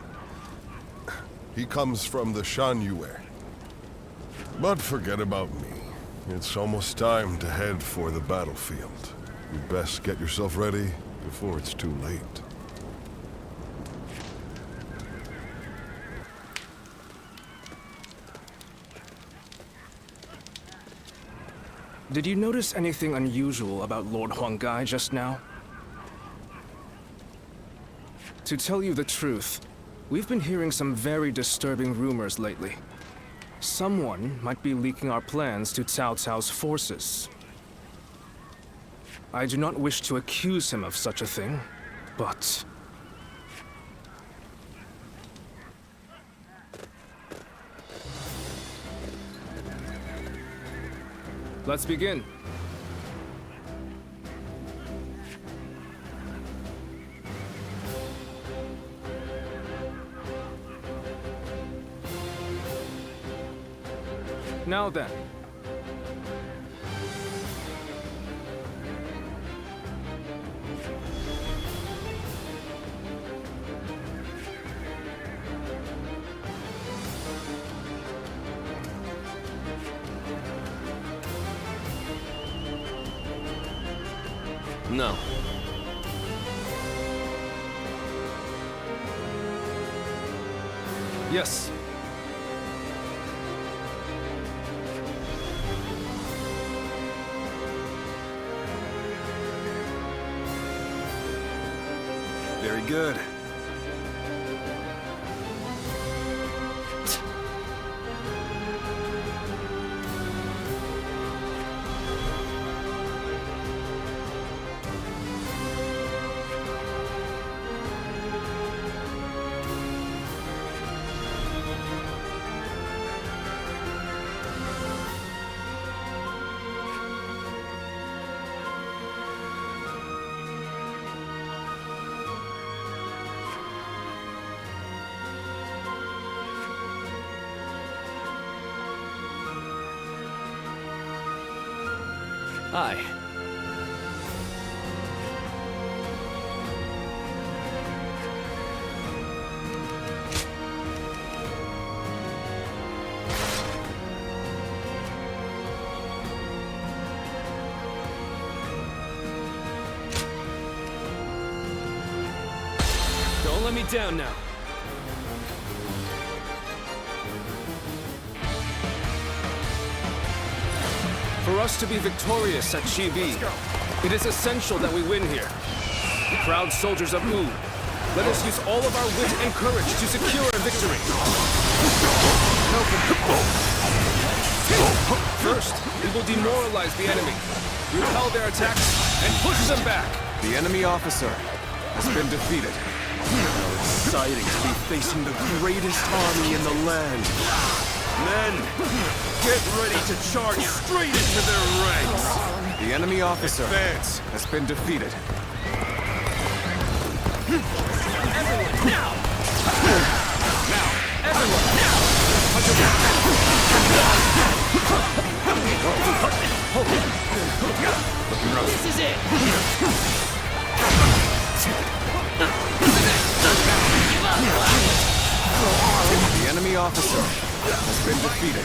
He comes from the Shan Yue. But forget about me. It's almost time to head for the battlefield. You'd best get yourself ready before it's too late. Did you notice anything unusual about Lord Huanggai just now? To tell you the truth, we've been hearing some very disturbing rumors lately. Someone might be leaking our plans to Cao Cao's forces. I do not wish to accuse him of such a thing, but... Let's begin. Now then. No. Yes. Very good. Aye. Don't let me down now. For us to be victorious at Chibi, it is essential that we win here. Proud soldiers of Wu, let us use all of our wit and courage to secure a victory. First, we will demoralize the enemy, repel their attacks, and push them back. The enemy officer has been defeated. How exciting to be facing the greatest army in the land. Men, get ready to charge straight into their ranks! enemy officer has been defeated. Everyone, now! Now, everyone, now! This is it! The enemy officer has been defeated.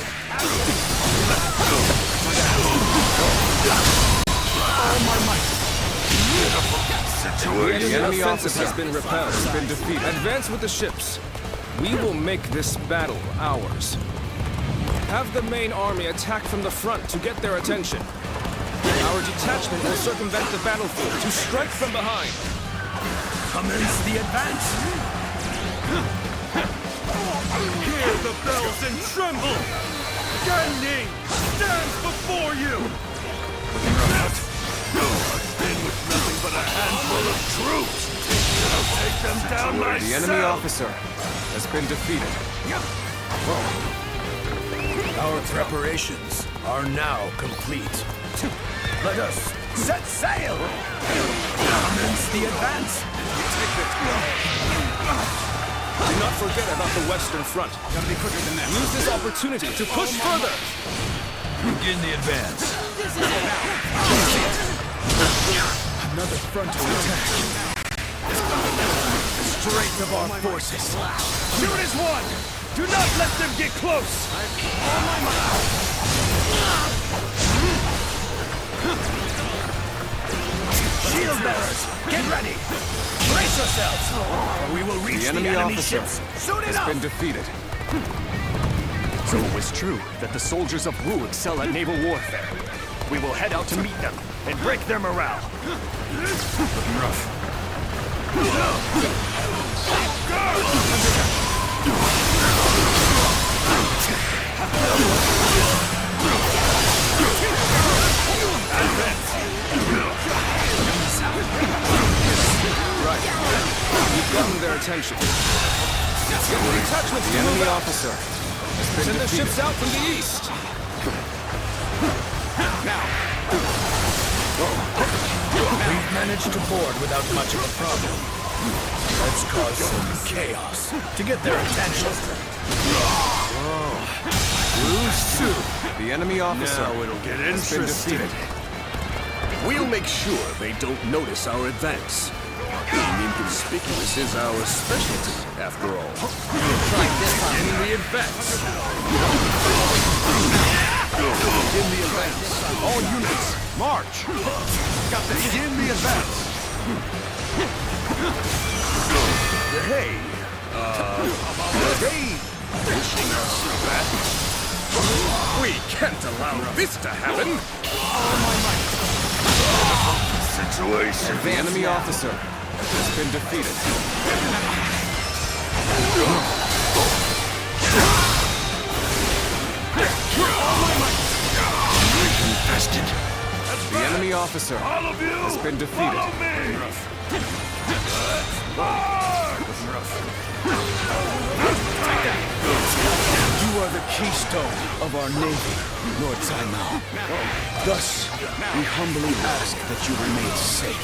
The enemy offensive has been repelled. Has been defeated. Advance with the ships. We will make this battle ours. Have the main army attack from the front to get their attention. Our detachment will circumvent the battlefield to strike from behind. Commence the advance! Hear the bells and tremble! Ganning stands before you! I've been with nothing but a handful of troops! I'll take them down myself! The enemy officer has been defeated. Our preparations are now complete. Let us set sail! Commence the advance! Do not forget about the Western Front. Gotta be quicker than that. Use this opportunity to push further. Begin the advance. This is it now. Another frontal attack. The strength of our forces. Shoot as one! Do not let them get close! Shield bearers, get ready! Brace yourselves! Or we will reach The enemy officer ships soon has enough! been defeated. So it was true that the soldiers of Wu excel at naval warfare. We will head out to meet them and break their morale. Looking rough. Right. You've gotten their attention. Get the detachment to The move enemy out. officer has been Send the defeated. ships out from the east. Now. We've managed to board without much of a problem. Let's cause some chaos to get their attention. The enemy officer Now it'll get has been interesting. defeated. We'll make sure they don't notice our advance. Being inconspicuous is our specialty, after all. Try this on In the advance. In the advance. All units, march! Got this. Begin the advance. Hey, they wishing us that? We can't allow this to happen. Situation. The enemy officer has been defeated. The enemy officer has been defeated. You are the keystone of our navy, Lord Zaimao. Thus, we humbly ask that you remain safe.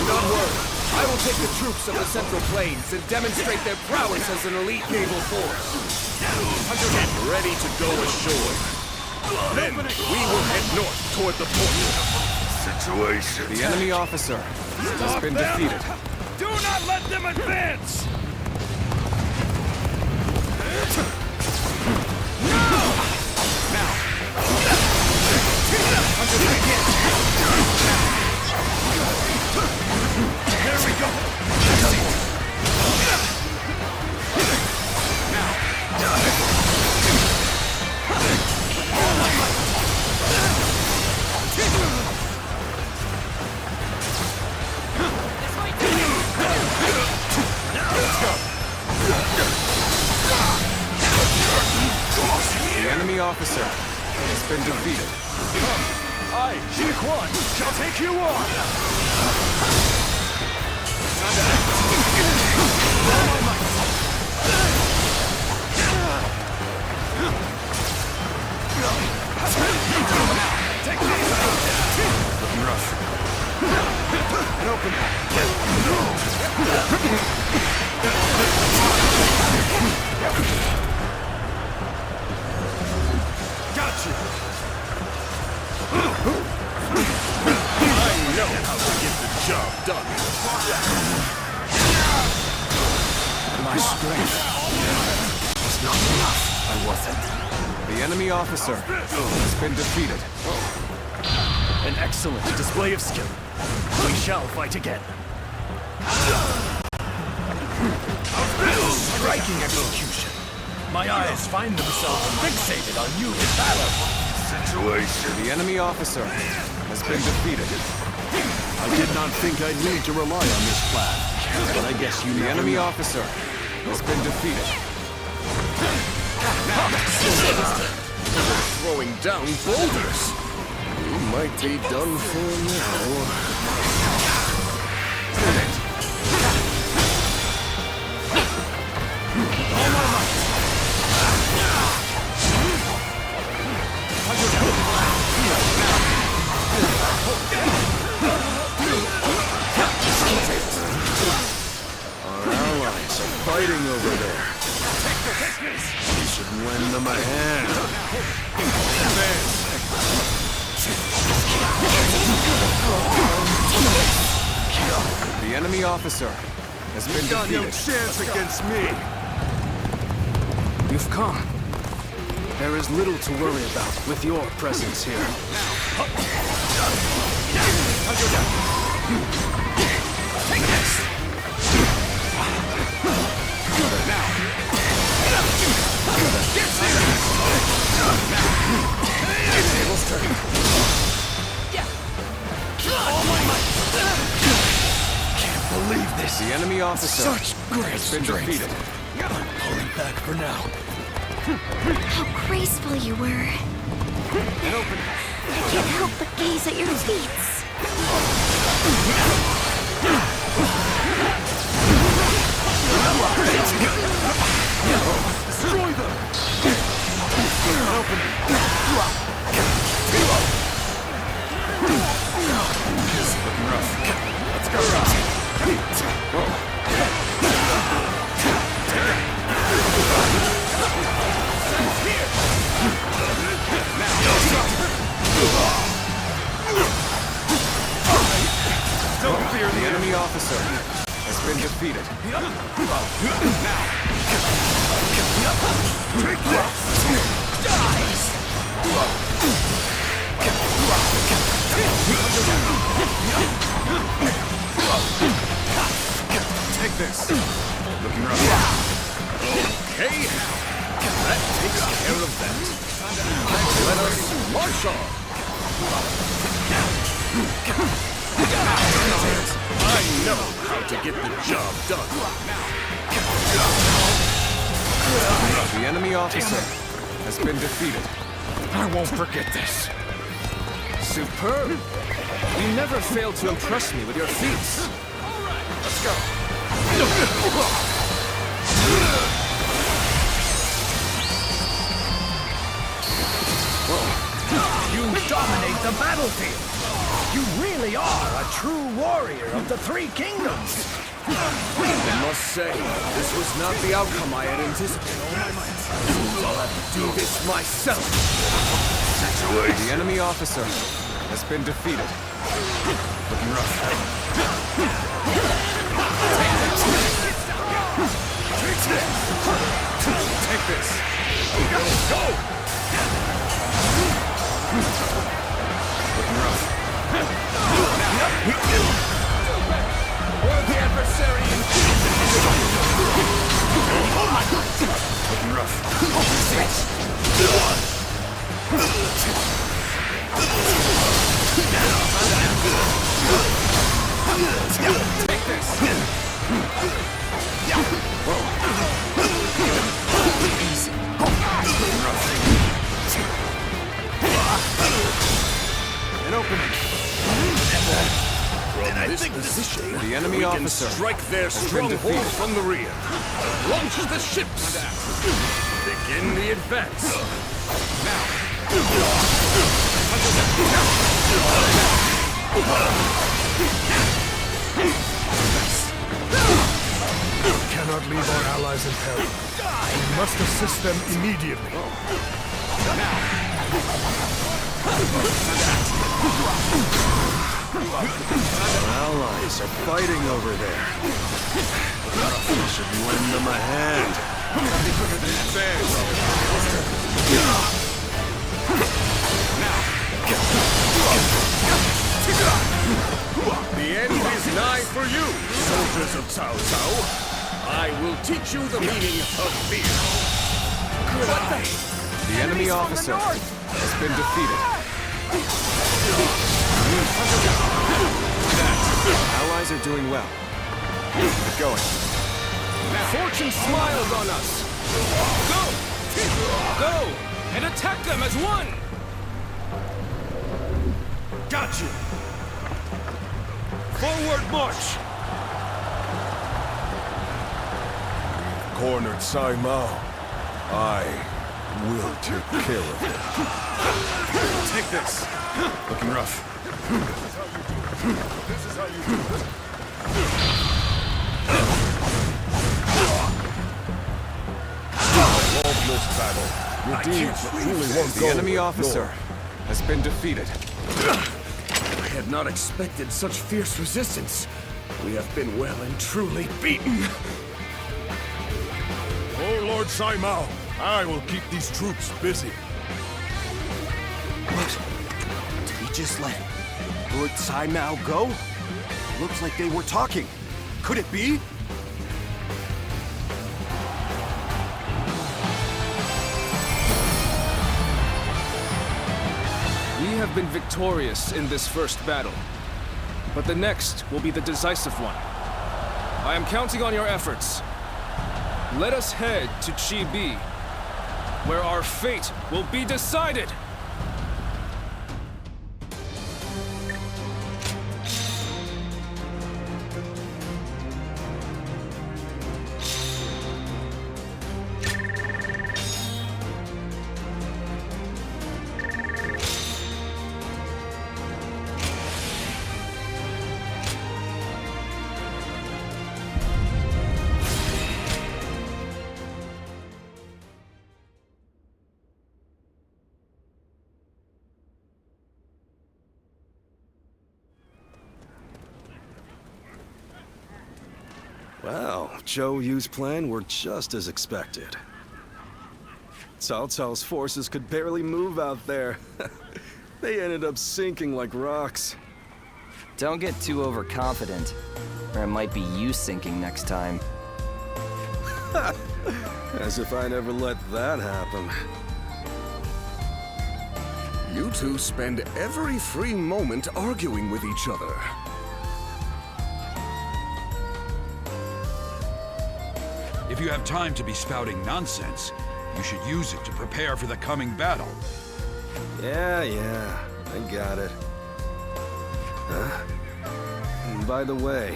Don't worry. I will take the troops of the Central Plains and demonstrate their prowess as an elite naval force. Get ready to go ashore. Then we will head north toward the port. Situation. The enemy officer has been defeated. Do not let them advance! There we go! The enemy officer has been defeated. I, Ji Quan, shall take you on! Take these out! job done. My strength was not enough. I wasn't. The enemy officer has been defeated. An excellent display of skill. We shall fight again. Striking execution. My eyes find themselves fixated on you in battle. The enemy officer has been defeated. I did not think I'd need to rely on this plan, but I guess you The never enemy know. officer has been defeated. Throwing down boulders. You might be done for now. Our allies are fighting over there. We should lend them a hand. The enemy officer has been got no defeated. chance against me. You've come. There is little to worry about with your presence here. Take this. Table's turning. All my might. Can't believe this. The enemy officer Such great has been strength. defeated. Pulling back for now. How graceful you were. I can't help but gaze at your feats. Destroy them. Let's Don't fear the enemy officer has been defeated. take this. Looking rough. Okay. That takes care of that. Let us march on. I know how to get the job done. The enemy officer has been defeated. I won't forget this. Superb. You never fail to impress me with your feats. Let's go. You dominate the battlefield. You really are a true warrior of the Three Kingdoms. I must say, this was not the outcome I had anticipated. I'll have to do this myself. The enemy officer has been defeated. Looking rough. Take this. Go! Looking rough. The adversary looking rough. Take this. Easy. Looking rough. An opening. From this position, The enemy we can officer strike their has been stronghold defeated. from the rear. Launch the ships. Begin the advance. We cannot leave our allies in peril. We must assist them immediately. Our allies are fighting over there. Nothing should lend them a hand. Nothing quicker than advance. The end is nigh for you, soldiers of Cao Cao. I will teach you the meaning of fear. The enemy officer has been defeated. Allies are doing well. Keep going. Fortune smiles on us! Go! Go! And attack them as one! Got you! Forward march! Cornered Sai Mao. I will take care of it. Take this. Looking rough. This is how you do it. Lawless battle. Your deeds truly won't go. The enemy officer has been defeated. I had not expected such fierce resistance. We have been well and truly beaten. Oh, Lord Sai Mao, I will keep these troops busy. What? Did he just let Lord Sai Mao go? Looks like they were talking. Could it be? We have been victorious in this first battle, but the next will be the decisive one. I am counting on your efforts. Let us head to Chibi, where our fate will be decided! Well, Zhou Yu's plan were just as expected. Cao Cao's forces could barely move out there. They ended up sinking like rocks. Don't get too overconfident, or it might be you sinking next time. As if I never let that happen. You two spend every free moment arguing with each other. If you have time to be spouting nonsense, you should use it to prepare for the coming battle. Yeah, I got it. Huh? And by the way,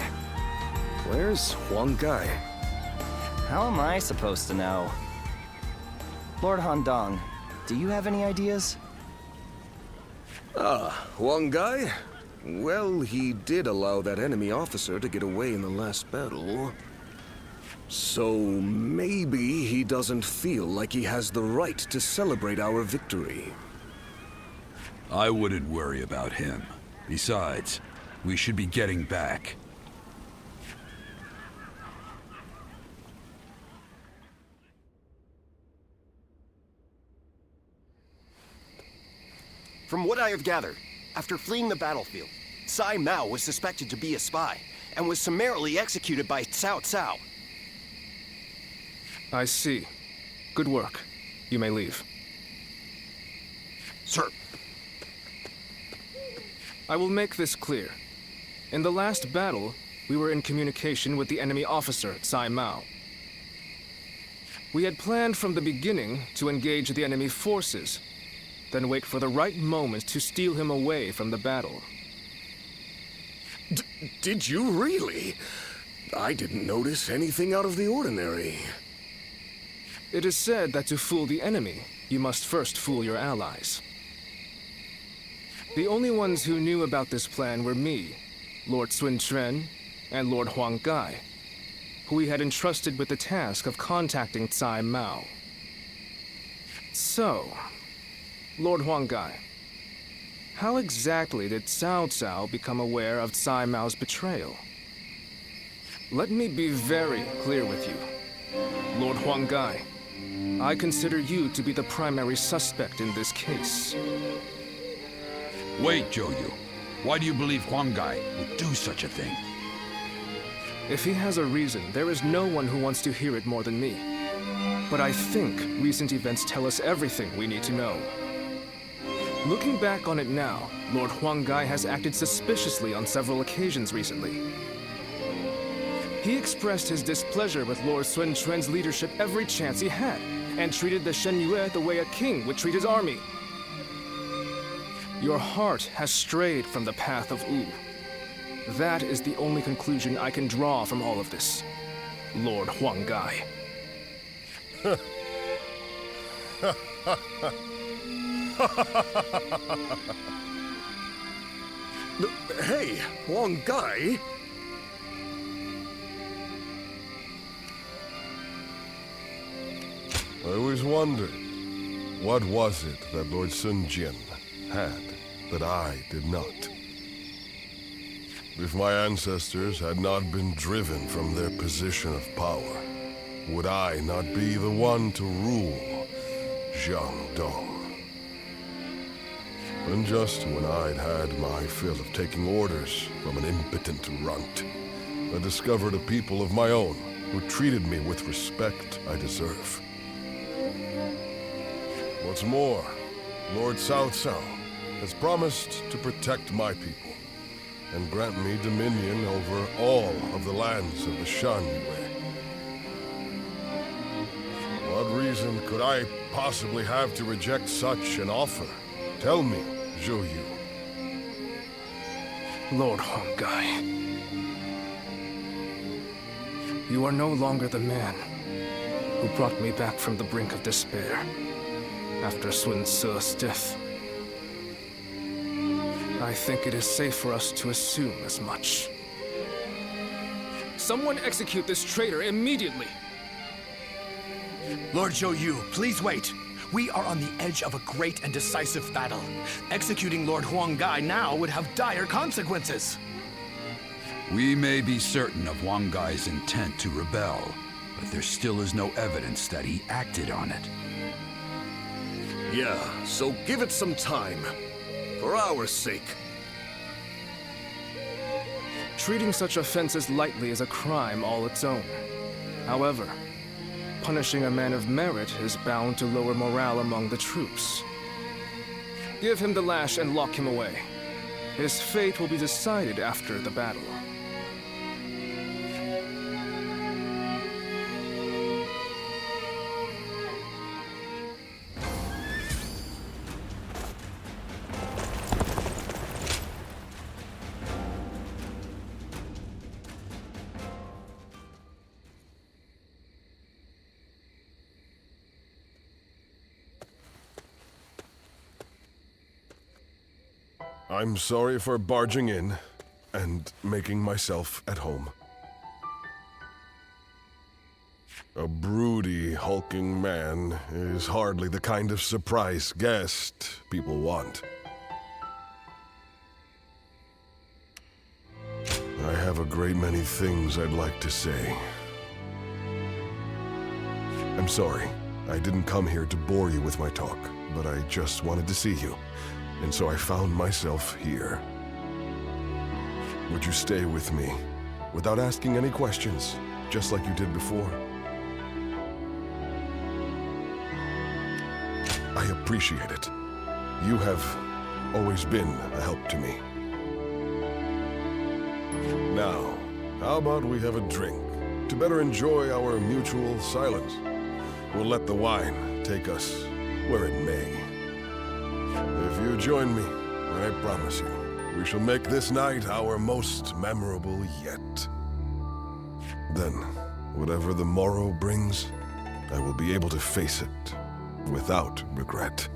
where's Huang Gai? How am I supposed to know? Lord Handong, do you have any ideas? Huang Gai? Well, he did allow that enemy officer to get away in the last battle. So maybe he doesn't feel like he has the right to celebrate our victory. I wouldn't worry about him. Besides, we should be getting back. From what I have gathered, after fleeing the battlefield, Sai Mao was suspected to be a spy and was summarily executed by Cao Cao. I see. Good work. You may leave. Sir. I will make this clear. In the last battle, we were in communication with the enemy officer, Sai Mao. We had planned from the beginning to engage the enemy forces, then wait for the right moment to steal him away from the battle. Did you really? I didn't notice anything out of the ordinary. It is said that to fool the enemy, you must first fool your allies. The only ones who knew about this plan were me, Lord Sun Quan, and Lord Huang Gai, who we had entrusted with the task of contacting Sai Mao. So, Lord Huang Gai, How exactly did Cao Cao become aware of Cai Mao's betrayal? Let me be very clear with you. Lord Huanggai, I consider you to be the primary suspect in this case. Wait, Zhou. Why do you believe Huanggai would do such a thing? If he has a reason, there is no one who wants to hear it more than me. But I think recent events tell us everything we need to know. Looking back on it now, Lord Huanggai has acted suspiciously on several occasions recently. He expressed his displeasure with Lord Sun Quan's leadership every chance he had, and treated the Shen Yue the way a king would treat his army. Your heart has strayed from the path of Wu. That is the only conclusion I can draw from all of this, Lord Huanggai. Hey, Huanggai? I always wondered, what was it that Lord Sun Jian had that I did not? If my ancestors had not been driven from their position of power, would I not be the one to rule Jiangdong? And just when I'd had my fill of taking orders from an impotent runt, I discovered a people of my own who treated me with respect I deserve. What's more, Lord Cao Cao has promised to protect my people and grant me dominion over all of the lands of the Shan Yue. What reason could I possibly have to reject such an offer? Tell me, Zhou Yu. Lord Huanggai, you are no longer the man who brought me back from the brink of despair after Sun Ce's death. I think it is safe for us to assume as much. Someone execute this traitor immediately! Lord Zhou Yu, please wait. We are on the edge of a great and decisive battle. Executing Lord Huanggai now would have dire consequences. We may be certain of Huanggai's intent to rebel, but there still is no evidence that he acted on it. Yeah, so give it some time. For our sake. Treating such offenses lightly is a crime all its own. However, punishing a man of merit is bound to lower morale among the troops. Give him the lash and lock him away. His fate will be decided after the battle. I'm sorry for barging in and making myself at home. A broody, hulking man is hardly the kind of surprise guest people want. I have a great many things I'd like to say. I'm sorry, I didn't come here to bore you with my talk, but I just wanted to see you. And so I found myself here. Would you stay with me, without asking any questions, just like you did before? I appreciate it. You have always been a help to me. Now, how about we have a drink, to better enjoy our mutual silence? We'll let the wine take us where it may. If you join me, I promise you, we shall make this night our most memorable yet. Then, whatever the morrow brings, I will be able to face it without regret.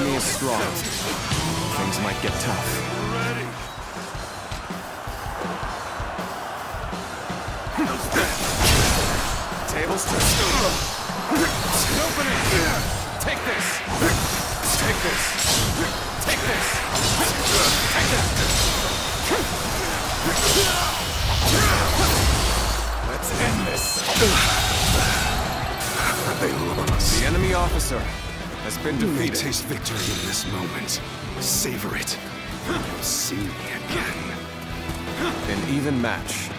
enemy is strong. Things might get tough. Tables turn. Open it! Take this! Take this! Take this! Take this! Let's end this! They lost. The enemy officer has been You may defeated. taste victory in this moment. Savor it. You'll see me again. An even match.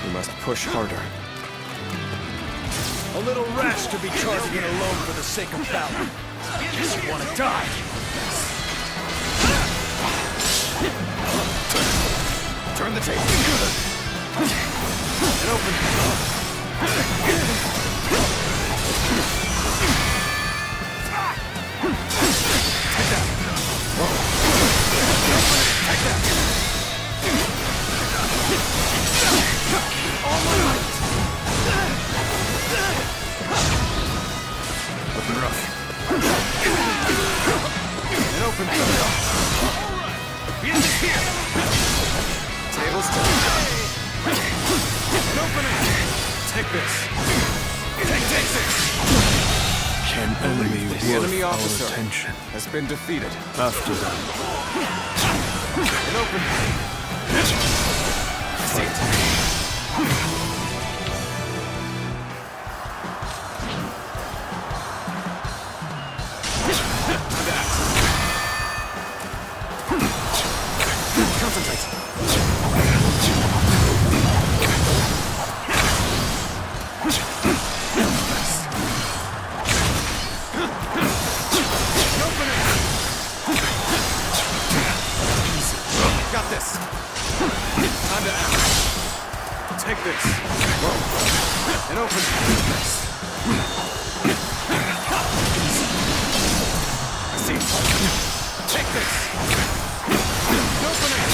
We must push harder. A little rash to be charging it alone for the sake of valor. Guess you want to die. Turn the table. And open. Take that. Take that. All my might. Looking rough. And open. End it here. Tables turn. And open it. Take this. Take this. Can enemy the enemy our officer attention. has been defeated. After them. And open. Fight. Concentrate. Got this. Time to act. Take this. And open. I see. Take this. And open it.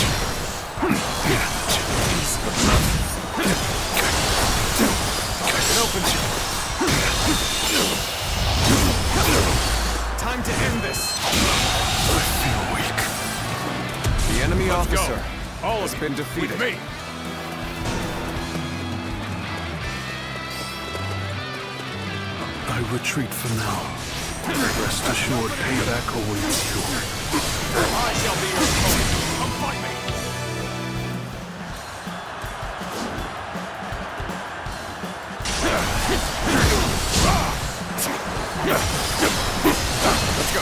And open. Time to end this. I feel weak. The enemy Let's officer go. All has been defeated. With me. I retreat for now. Rest assured, payback awaits you. I shall be your opponent. Come fight me. Let's go.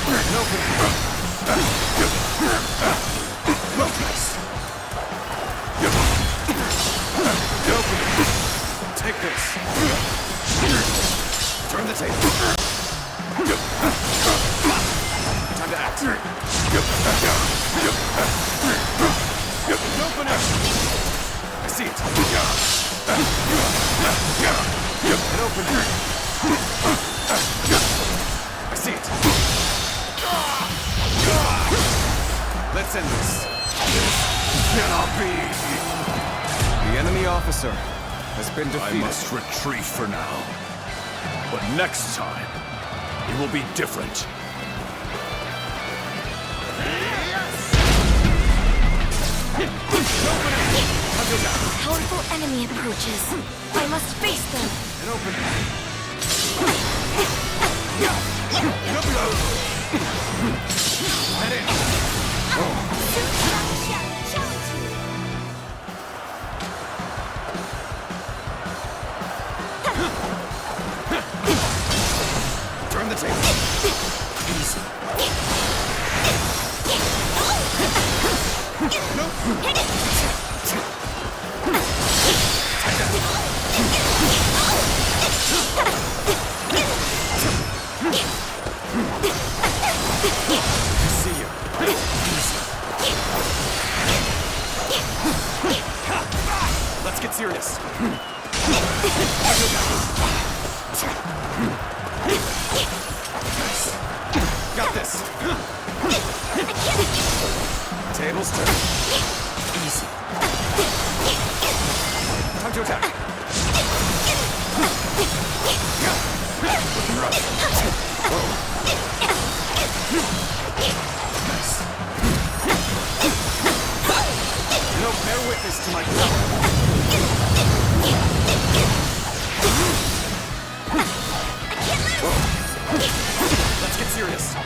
And open. Nice. And open. Take this. Turn the table. Time to act. Open it. I see it. And open it. I see it. Let's end this. Cannot be. The enemy officer has been defeated. I must retreat for now. But next time, it will be different. A powerful enemy approaches. I must face them. And open. Head in. Turn the table. Easy. Nope. See you. Let's get serious. Got this. Tables turn. Easy. Time to attack. Let's get serious. An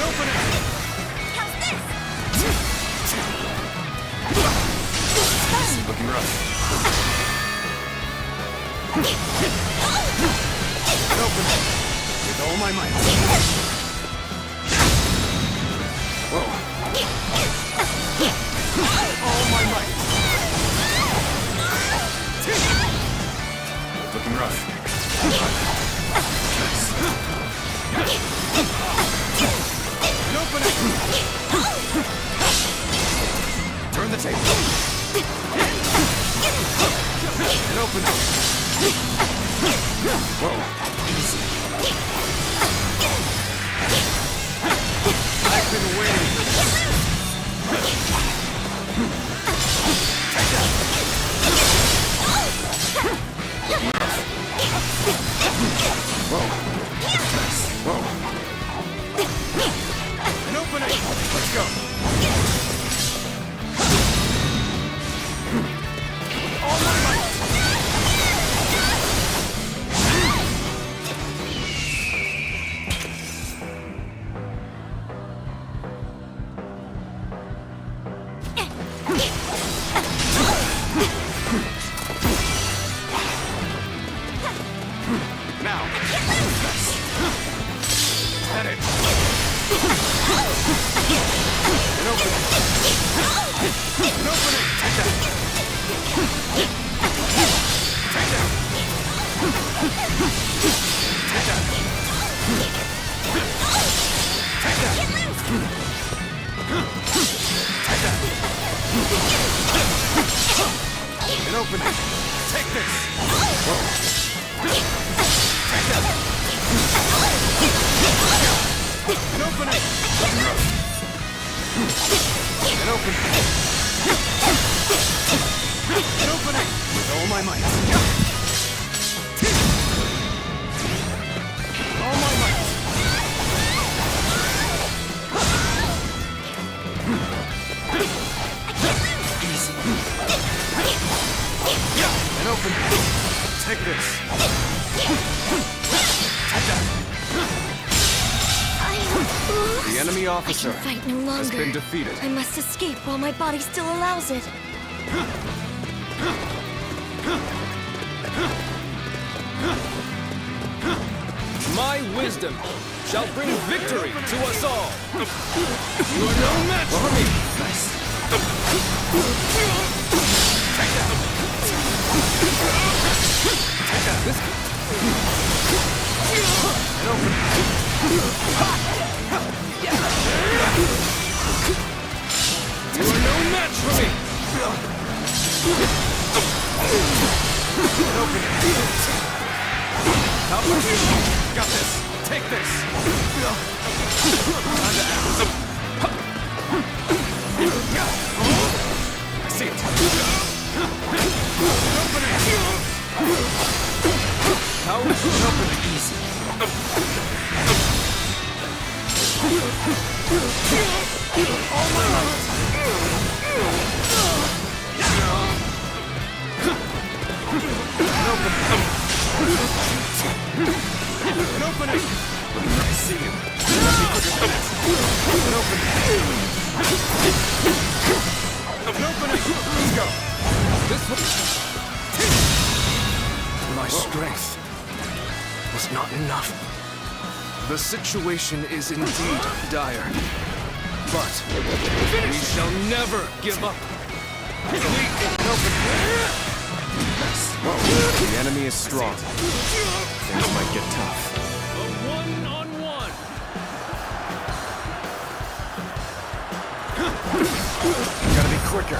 opening! How's this? This is looking rough. An opening! With all my might. Whoa. All my might. Looking rough. An opening! Turn the table. An opening. Whoa. Easy. I've been waiting for this. Take that. Whoa. Nice. Whoa. An opening. Let's go. All my might. Now. Head it. An opening. An opening. Take that. Take that. Take that. Take that. Take that. An opening. Take this. Whoa. Take that. An opening. An opening. An opening. With all my might. All my might. Easy. An opening. Take this. Take that. The enemy officer I can fight no longer. has been defeated. I must escape while my body still allows it. My wisdom shall bring victory to us all. You are no match for me. Nice. Take that. Take that. This An opening. You are no match for me. An opening. Top of you. Got this. Take this. Time to act. I see it. An opening. How An opening. Easy. All my might. An opening. An opening. I see you. An opening. An opening. Let's go. this was... My strength was not enough. The situation is indeed dire. But we shall never give up. The enemy is strong. Things might get tough. A one-on-one. Gotta be quicker.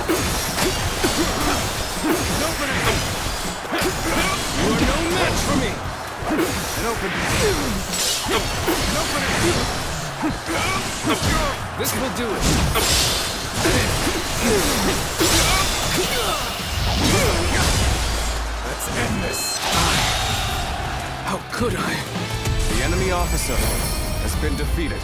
You are no match for me. An opening. An opening. This will do it. Let's end this. How could I? The enemy officer has been defeated.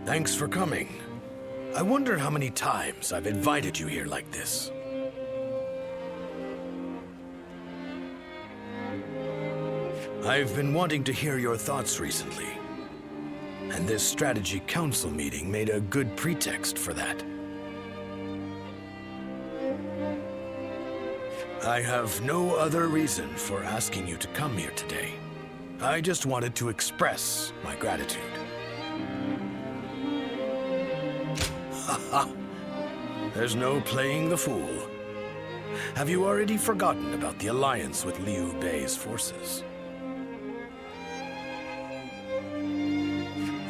Thanks for coming. I wonder how many times I've invited you here like this. I've been wanting to hear your thoughts recently, and this strategy council meeting made a good pretext for that. I have no other reason for asking you to come here today. I just wanted to express my gratitude. Haha! There's no playing the fool. Have you already forgotten about the alliance with Liu Bei's forces?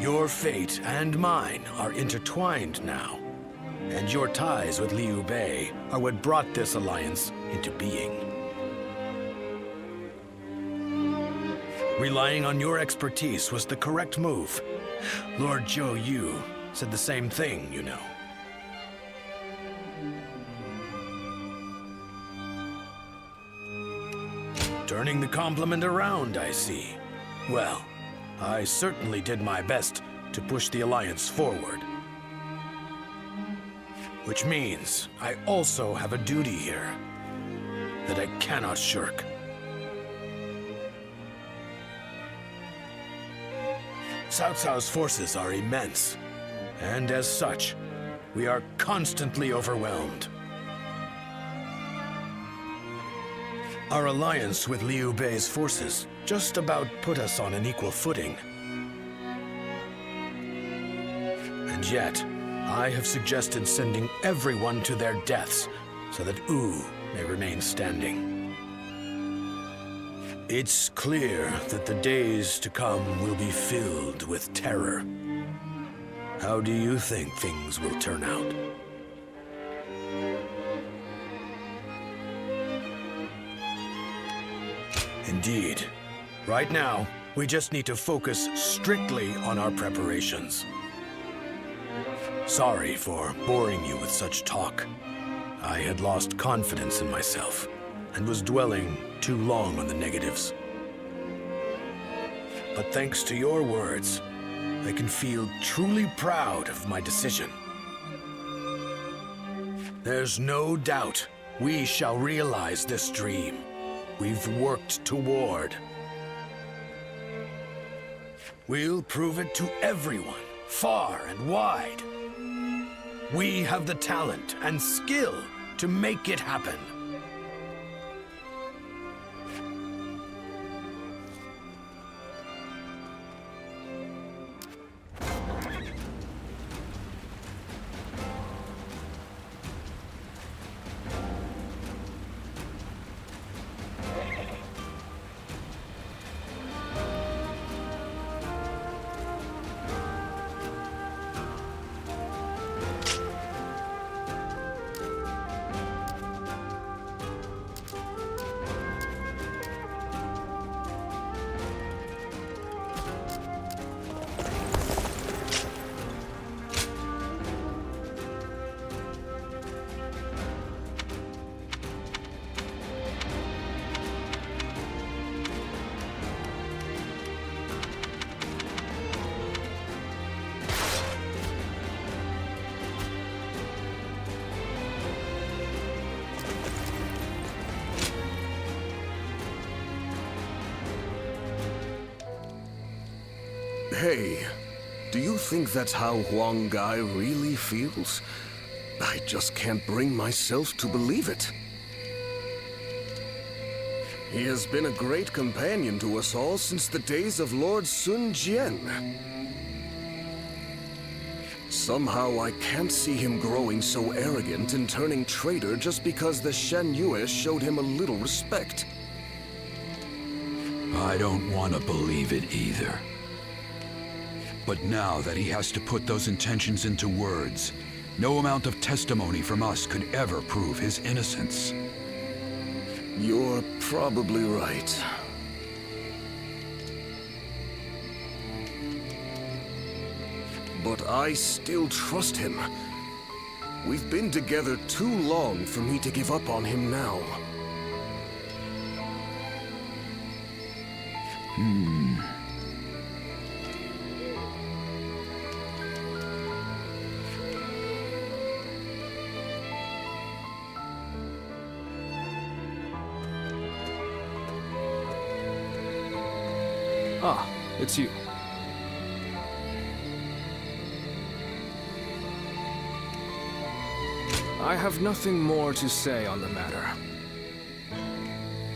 Your fate and mine are intertwined now, and your ties with Liu Bei are what brought this alliance into being. Relying on your expertise was the correct move. Lord Zhou Yu said the same thing, you know. Turning the compliment around, I see. Well, I certainly did my best to push the Alliance forward. Which means I also have a duty here that I cannot shirk. Cao Cao's forces are immense, and as such, we are constantly overwhelmed. Our alliance with Liu Bei's forces just about put us on an equal footing. And yet, I have suggested sending everyone to their deaths so that Wu may remain standing. It's clear that the days to come will be filled with terror. How do you think things will turn out? Indeed. Right now, we just need to focus strictly on our preparations. Sorry for boring you with such talk. I had lost confidence in myself and was dwelling too long on the negatives. But thanks to your words, I can feel truly proud of my decision. There's no doubt we shall realize this dream we've worked toward. We'll prove it to everyone, far and wide. We have the talent and skill to make it happen. Hey, do you think that's how Huang Gai really feels? I just can't bring myself to believe it. He has been a great companion to us all since the days of Lord Sun Jian. Somehow I can't see him growing so arrogant and turning traitor just because the Shen Yue showed him a little respect. I don't want to believe it either. But now that he has to put those intentions into words, no amount of testimony from us could ever prove his innocence. You're probably right. But I still trust him. We've been together too long for me to give up on him now. Ah, it's you. I have nothing more to say on the matter.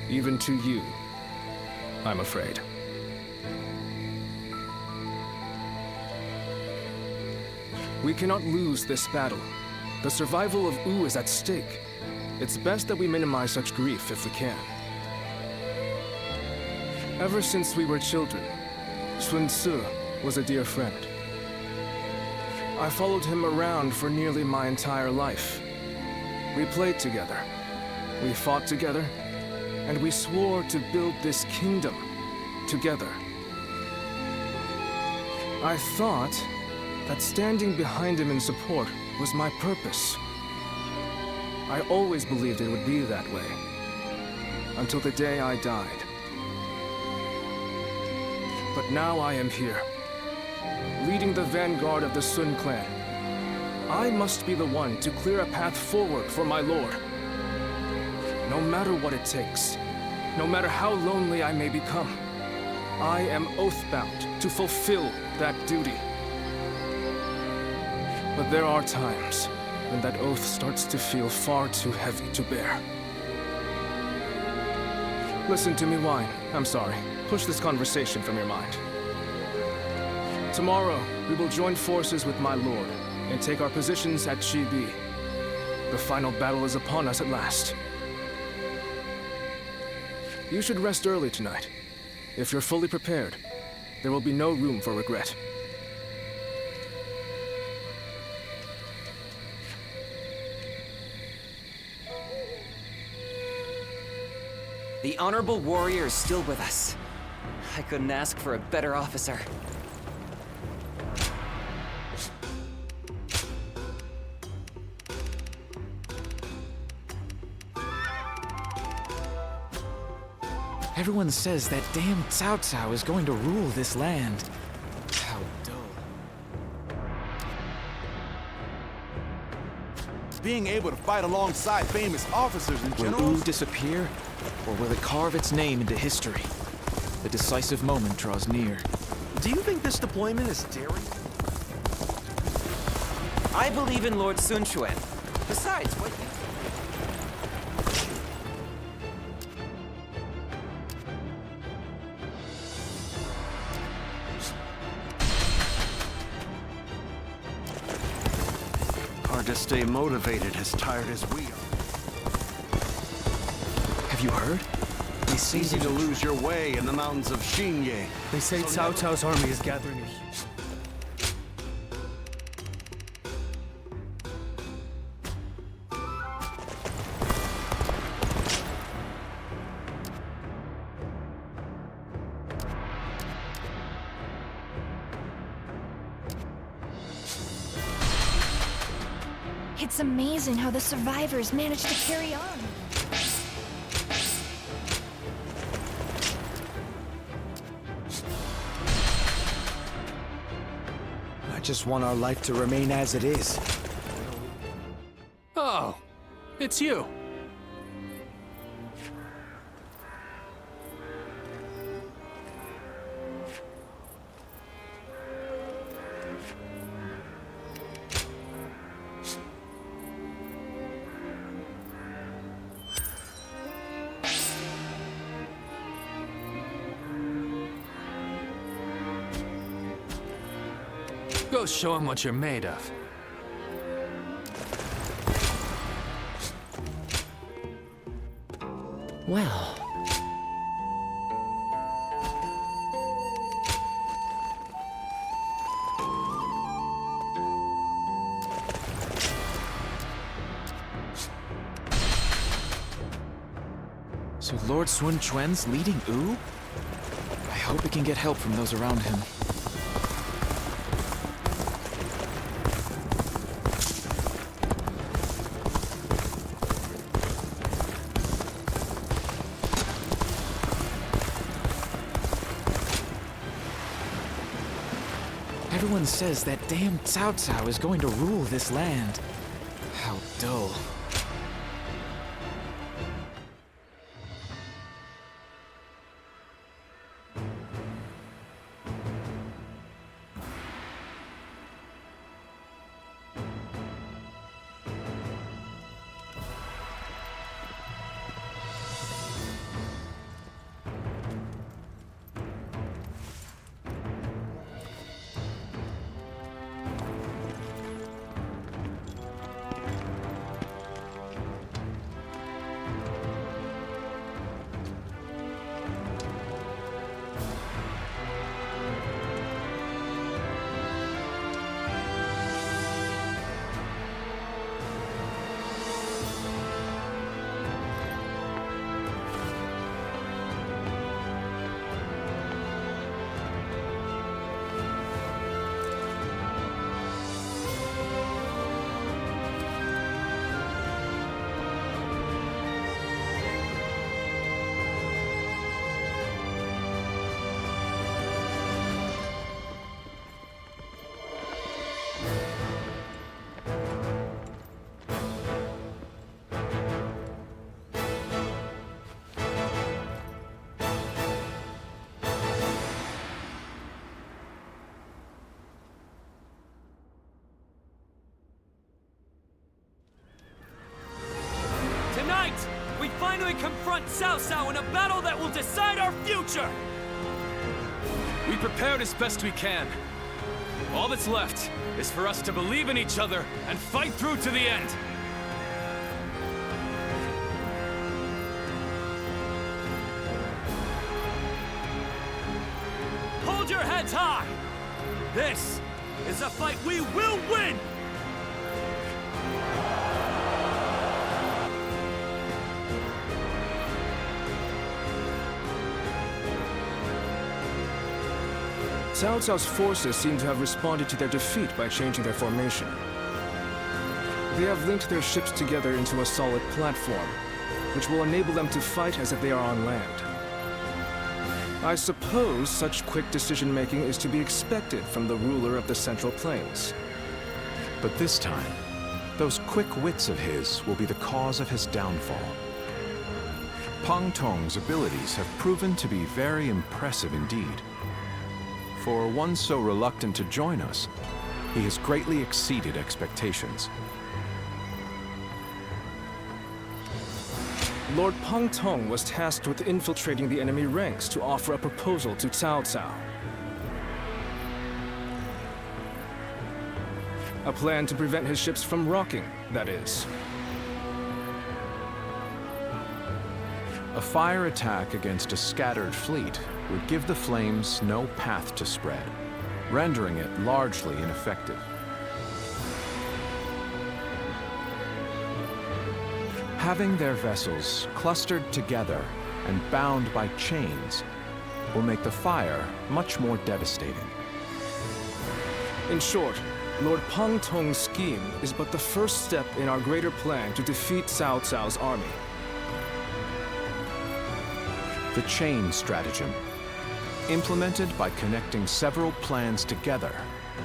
Even to you, I'm afraid. We cannot lose this battle. The survival of Wu is at stake. It's best that we minimize such grief if we can. Ever since we were children, Sun Ce was a dear friend. I followed him around for nearly my entire life. We played together, we fought together, and we swore to build this kingdom together. I thought that standing behind him in support was my purpose. I always believed it would be that way, until the day I died. But now I am here, leading the vanguard of the Sun clan. I must be the one to clear a path forward for my lord. No matter what it takes, no matter how lonely I may become, I am oath-bound to fulfill that duty. But there are times when that oath starts to feel far too heavy to bear. Listen to me whine. I'm sorry. Push this conversation from your mind. Tomorrow, we will join forces with my lord and take our positions at Chibi. The final battle is upon us at last. You should rest early tonight. If you're fully prepared, there will be no room for regret. The honorable warrior is still with us. I couldn't ask for a better officer. Everyone says that damn Cao Cao is going to rule this land. How dull. Being able to fight alongside famous officers and Will generals... Wu disappear, or will it carve its name into history? The decisive moment draws near. Do you think this deployment is daring? I believe in Lord Sun Quan. Besides, what... Hard to stay motivated as tired as we are. Have you heard? They It's easy to lose your way in the mountains of Xinye. They say Cao Cao's army is gathering a... It's amazing how the survivors managed to carry on. I just want our life to remain as it is. Oh, it's you. Go show him what you're made of. Well... So Lord Sun Quan's leading Wu? I hope he can get help from those around him. Everyone says that damn Cao Cao is going to rule this land. How dull. finally confront Cao Cao in a battle that will decide our future! We prepared as best we can. All that's left is for us to believe in each other and fight through to the end. Hold your heads high! This is a fight we will win! Cao Cao's forces seem to have responded to their defeat by changing their formation. They have linked their ships together into a solid platform, which will enable them to fight as if they are on land. I suppose such quick decision-making is to be expected from the ruler of the Central Plains. But this time, those quick wits of his will be the cause of his downfall. Pang Tong's abilities have proven to be very impressive indeed. For one so reluctant to join us, he has greatly exceeded expectations. Lord Pang Tong was tasked with infiltrating the enemy ranks to offer a proposal to Cao Cao. A plan to prevent his ships from rocking, that is. A fire attack against a scattered fleet would give the flames no path to spread, rendering it largely ineffective. Having their vessels clustered together and bound by chains will make the fire much more devastating. In short, Lord Pang Tong's scheme is but the first step in our greater plan to defeat Cao Cao's army. The chain stratagem, implemented by connecting several plans together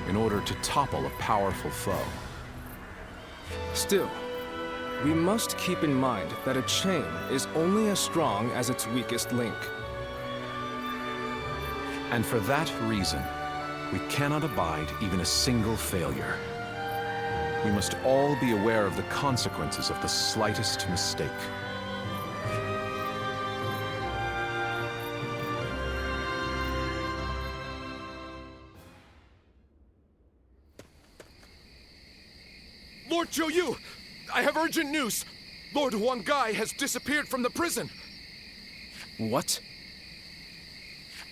in order to topple a powerful foe. Still, we must keep in mind that a chain is only as strong as its weakest link. And for that reason, we cannot abide even a single failure. We must all be aware of the consequences of the slightest mistake. Lord Zhou Yu, I have urgent news. Lord Huang Gai has disappeared from the prison. What?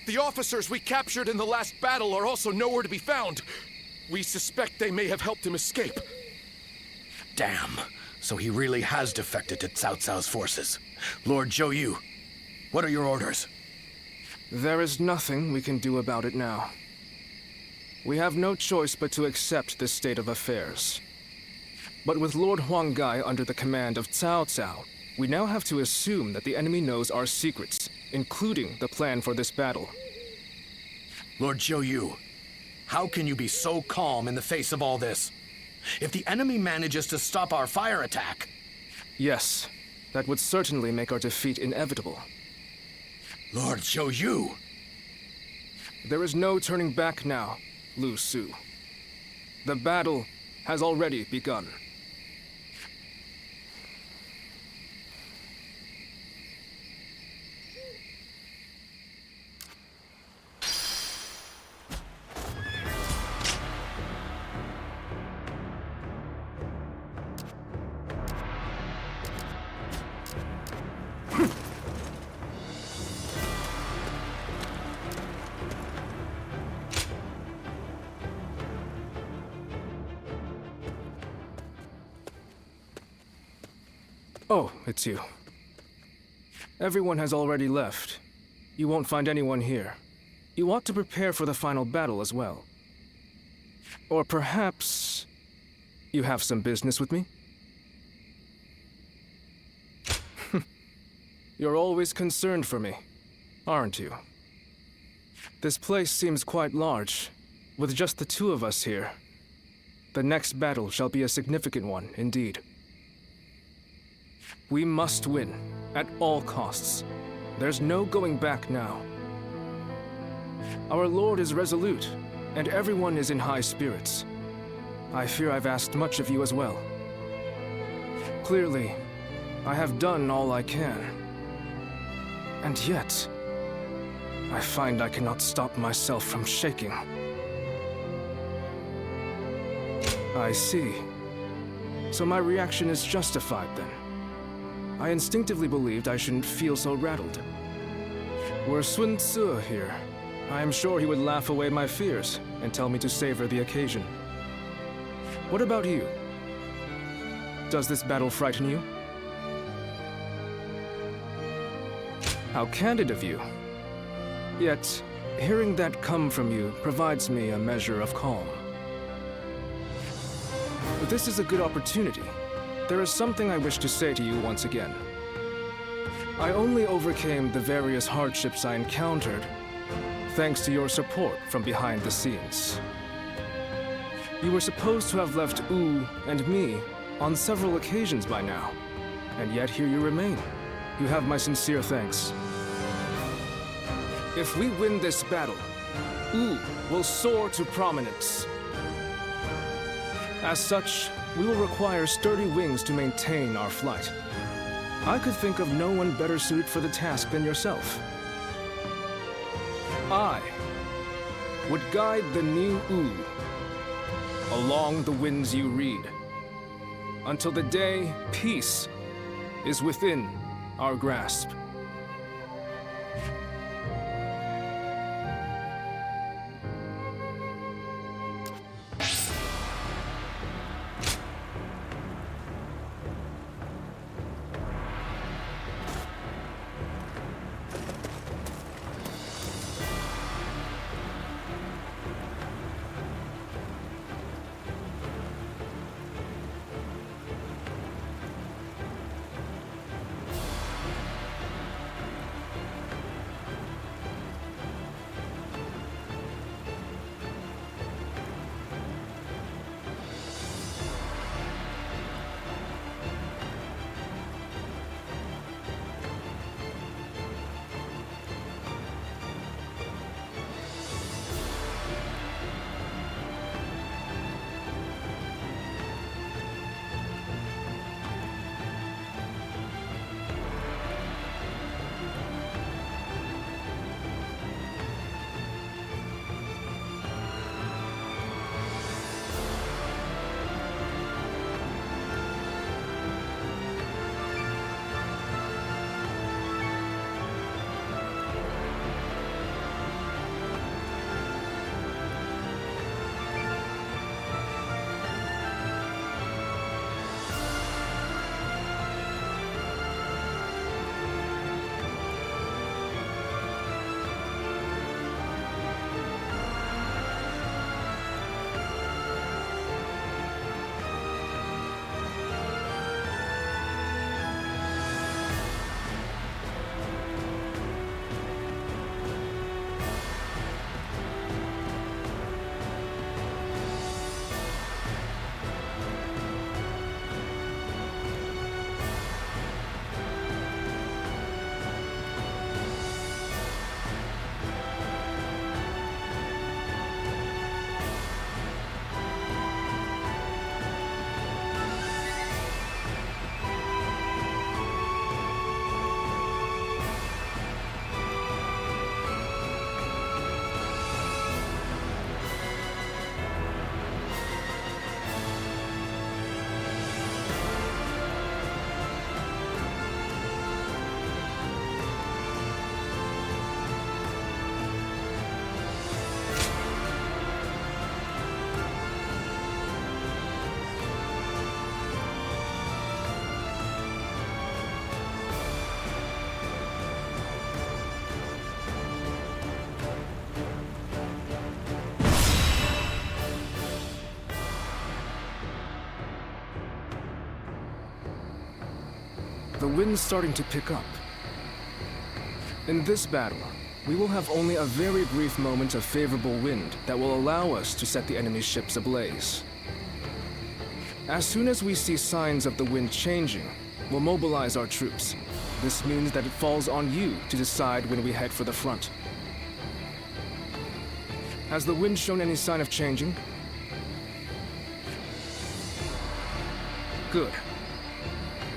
The officers we captured in the last battle are also nowhere to be found. We suspect they may have helped him escape. Damn. So he really has defected to Cao Cao's forces. Lord Zhou Yu, what are your orders? There is nothing we can do about it now. We have no choice but to accept this state of affairs. But with Lord Huang Gai under the command of Cao Cao, we now have to assume that the enemy knows our secrets, including the plan for this battle. Lord Zhou Yu, how can you be so calm in the face of all this? If the enemy manages to stop our fire attack... Yes, that would certainly make our defeat inevitable. Lord Zhou Yu! There is no turning back now, Lu Su. The battle has already begun. Oh, it's you. Everyone has already left. You won't find anyone here. You ought to prepare for the final battle as well. Or perhaps... you have some business with me? You're always concerned for me, aren't you? This place seems quite large. With just the two of us here, the next battle shall be a significant one indeed. We must win, at all costs. There's no going back now. Our lord is resolute, and everyone is in high spirits. I fear I've asked much of you as well. Clearly, I have done all I can. And yet, I find I cannot stop myself from shaking. I see. So my reaction is justified then. I instinctively believed I shouldn't feel so rattled. Were Sun Tzu here, I am sure he would laugh away my fears and tell me to savor the occasion. What about you? Does this battle frighten you? How candid of you. Yet, hearing that come from you provides me a measure of calm. But this is a good opportunity. There is something I wish to say to you once again. I only overcame the various hardships I encountered thanks to your support from behind the scenes. You were supposed to have left Wu and me on several occasions by now, and yet here you remain. You have my sincere thanks. If we win this battle, Wu will soar to prominence. As such, we will require sturdy wings to maintain our flight. I could think of no one better suited for the task than yourself. I would guide the new Wu along the winds you read, until the day peace is within our grasp. The wind's starting to pick up. In this battle, we will have only a very brief moment of favorable wind that will allow us to set the enemy's ships ablaze. As soon as we see signs of the wind changing, we'll mobilize our troops. This means that it falls on you to decide when we head for the front. Has the wind shown any sign of changing? Good.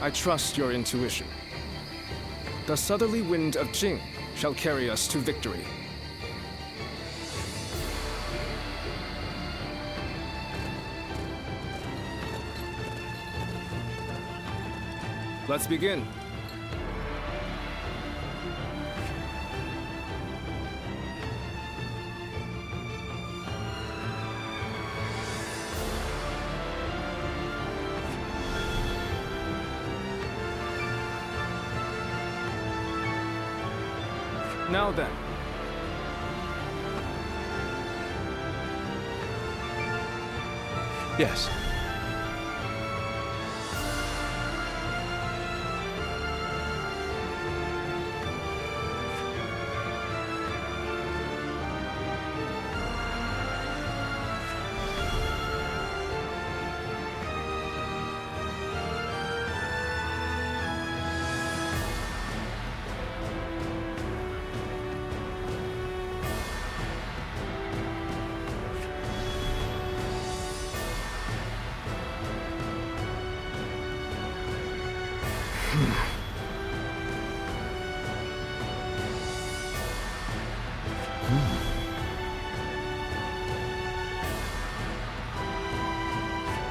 I trust your intuition. The southerly wind of Jing shall carry us to victory. Let's begin. Now then. Yes.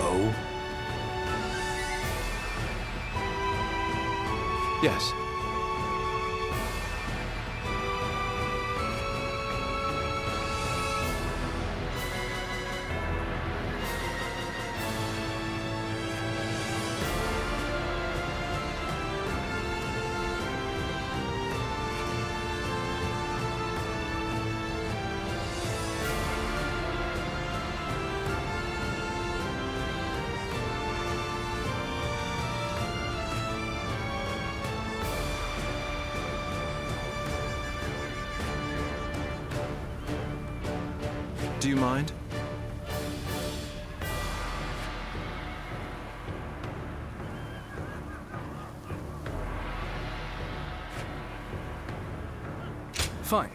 Oh? Yes. Do you mind? Fine.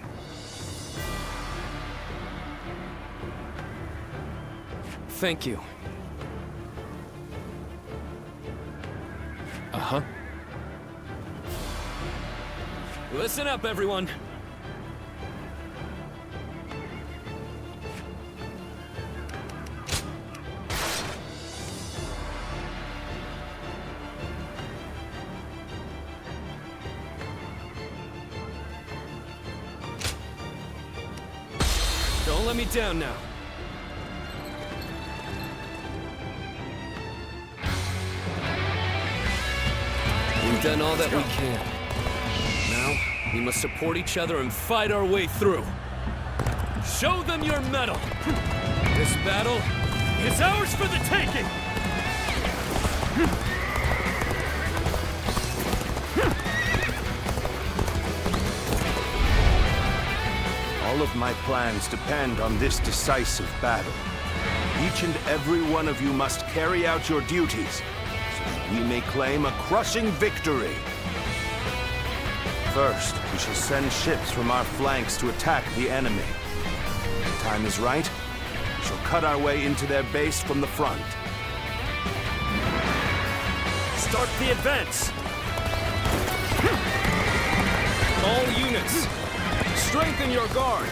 Thank you. Uh-huh. Listen up, everyone. Don't let me down now. We've done all that we can. Now, we must support each other and fight our way through. Show them your mettle! This battle is ours for the taking! All of my plans depend on this decisive battle. Each and every one of you must carry out your duties, so that we may claim a crushing victory. First, we shall send ships from our flanks to attack the enemy. When the time is right, we shall cut our way into their base from the front. Start the advance! All units, strengthen your guard!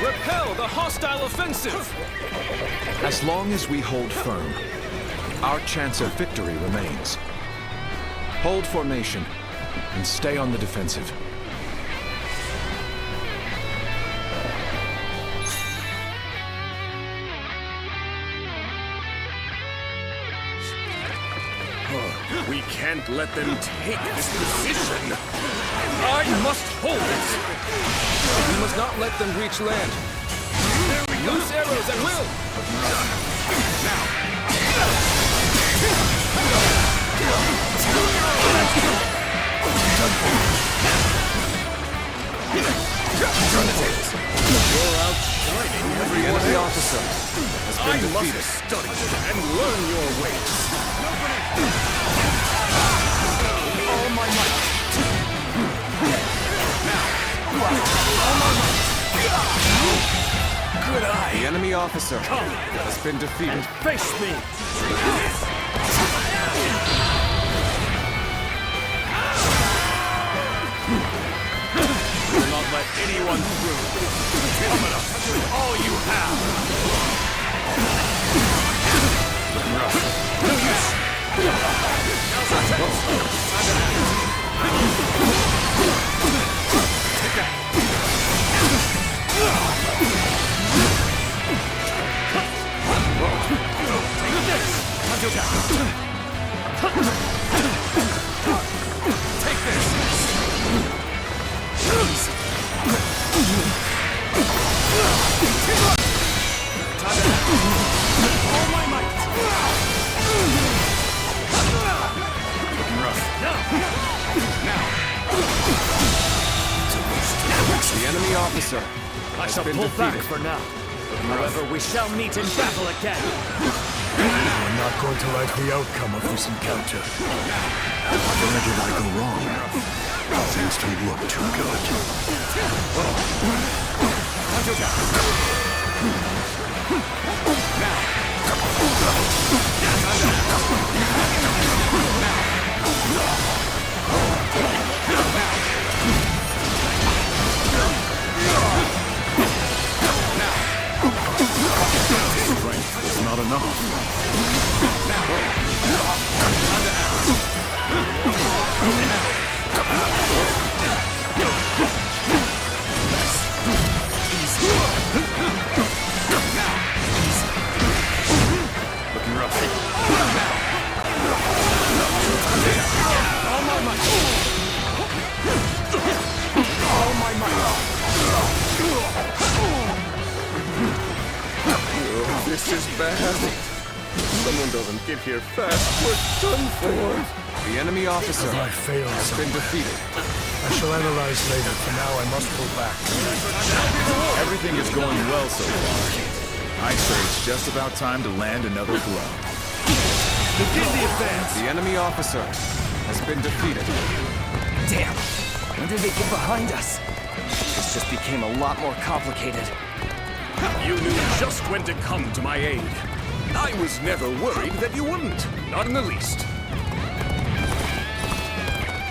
Repel the hostile offensive! As long as we hold firm, our chance of victory remains. Hold formation and stay on the defensive. We can't let them take this position. I must hold it! We must not let them reach land. Loose arrows at will! You're outshining every enemy officer. I must study and learn your ways. All my might. Good eye. The enemy officer has been defeated. Face me. anyone through. I'm gonna put all you have. Looking rough. No use. Now's our chance. Time to act. Take that. Take this. Time to attack. Take this. All my might! Looking rough. Now! The enemy officer I has shall been pull back defeated. for now. However, we shall meet in battle again. We're not going to like the outcome of this encounter. Where did I go wrong? Things don't look too good. Strength is not enough. Looking rough. All my might! All my might! Oh, this is bad. Someone doesn't get here fast. We're done for. The enemy officer I failed has been defeated. I shall analyze later. For now, I must go back. Everything is going well so far. I'd say it's just about time to land another blow. Begin the advance! The enemy officer has been defeated. Damn! When did they get behind us? This just became a lot more complicated. You knew just when to come to my aid. I was never worried that you wouldn't. Not in the least.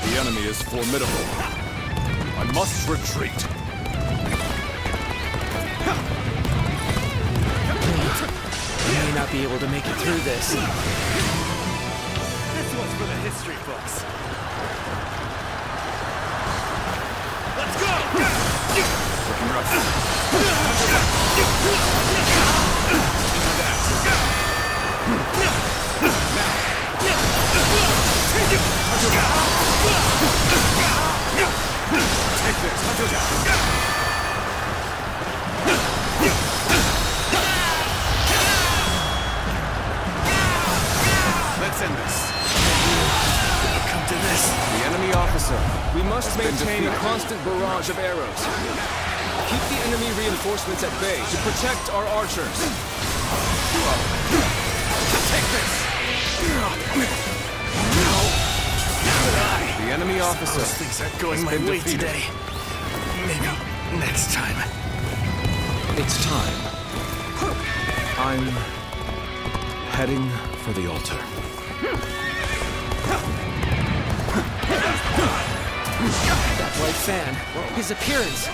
The enemy is formidable. I must retreat. We may not be able to make it through this. This one's for the history books. Let's go! Looking rough. Take this. Let's end this. Come to this. The enemy officer. We must has been maintain a defeated. constant barrage of arrows. Keep the enemy reinforcements at bay to protect our archers. Take this. The enemy officer Things aren't going has my been way defeated. today. Maybe next time. It's time. I'm heading for the altar. That white fan, his appearance,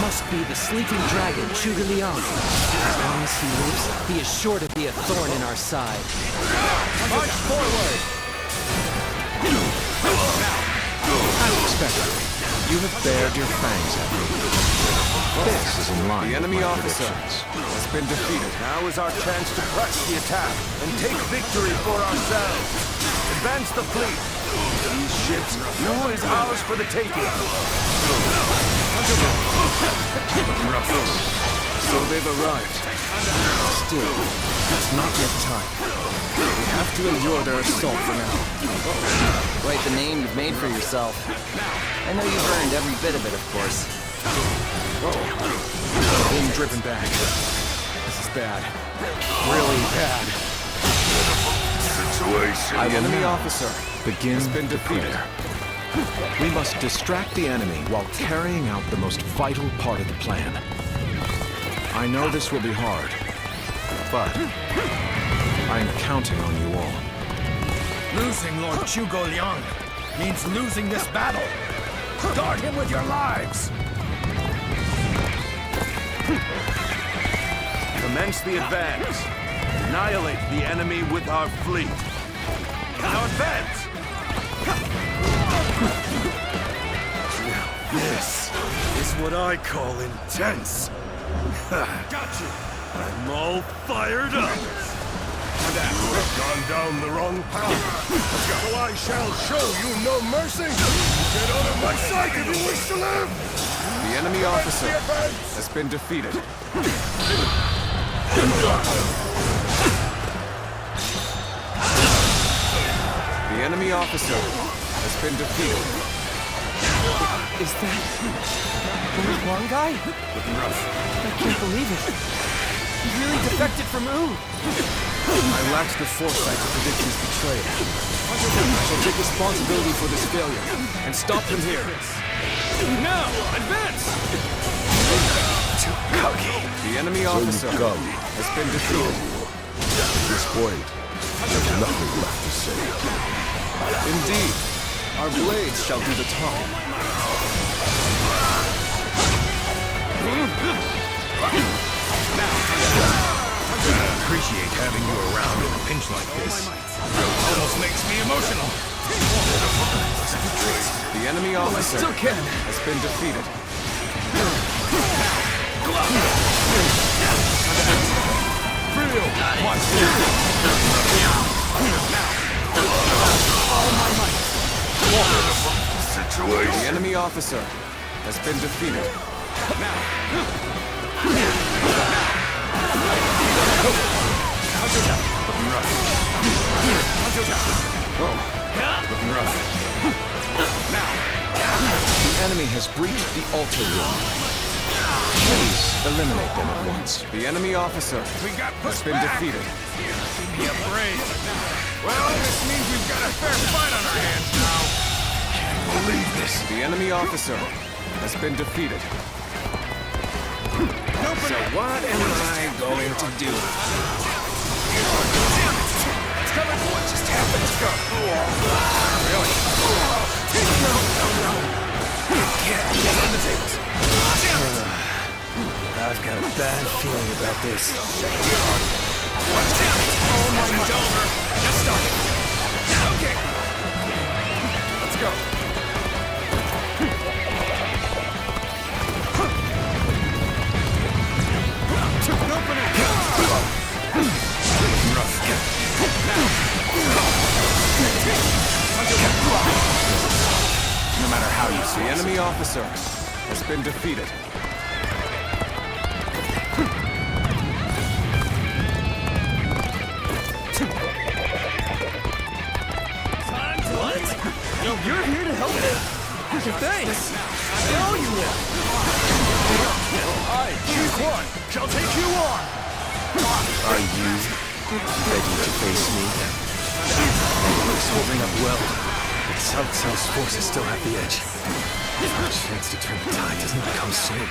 must be the sleeping dragon, Zhuge Liang. As long as he lives, he is sure to be a thorn in our side. March forward! As expected, you have bared your fangs at me. This is in line The enemy with my officer predictions. has been defeated. Now is our chance to press the attack and take victory for ourselves. Advance the fleet. These ships know is ours for the taking. So they've arrived. Still, it's not yet time. We have to endure their assault for now. Quite the name you've made for yourself. I know you've earned every bit of it, of course. Being driven back. This is bad. Really bad. I will enemy officer begins been defeated. We must distract the enemy while carrying out the most vital part of the plan. I know this will be hard, but I'm counting on you all. Losing Lord Zhuge Liang means losing this battle. Guard him with your lives. Commence the advance. Annihilate the enemy with our fleet. Now advance! This is what I call intense. Gotcha! I'm all fired up. You have gone down the wrong path. So I shall show you no mercy. Get out of my sight if you wish to live. The enemy officer has been defeated. The enemy officer has been defeated. Is that the Huang guy? Looking rough. I can't believe it. He really defected from Wu. I lacked the foresight to predict his betrayal. I shall take responsibility for this failure and stop them here. Now, advance! The enemy officer has been defeated. At this point, there's nothing left to say. Indeed, our blades shall do the talking. I appreciate having you around in a pinch like this. Almost makes me emotional. The enemy officer has been defeated. The enemy officer has been defeated. Looking rough. Looking rough. The enemy has breached the altar room. Please eliminate them at once. The enemy officer has been defeated. Be brave. Well, this means we've got a fair fight on our hands now. Can't believe this. The enemy officer has been defeated. So what am I going to do? Tell us what just happened. Let's go. Really? Get on the tables. I've got a bad feeling about this. Oh my God. It's over. Just start it. Okay. Let's go. No matter how you see, the enemy officer has been defeated. What? You're here to help me? Thanks. I know you will. I, King Quan, shall take you on. Are you ready to face me? Looks holding up well, but Cao Cao's forces still have the edge. Our chance to turn the tide doesn't come soon.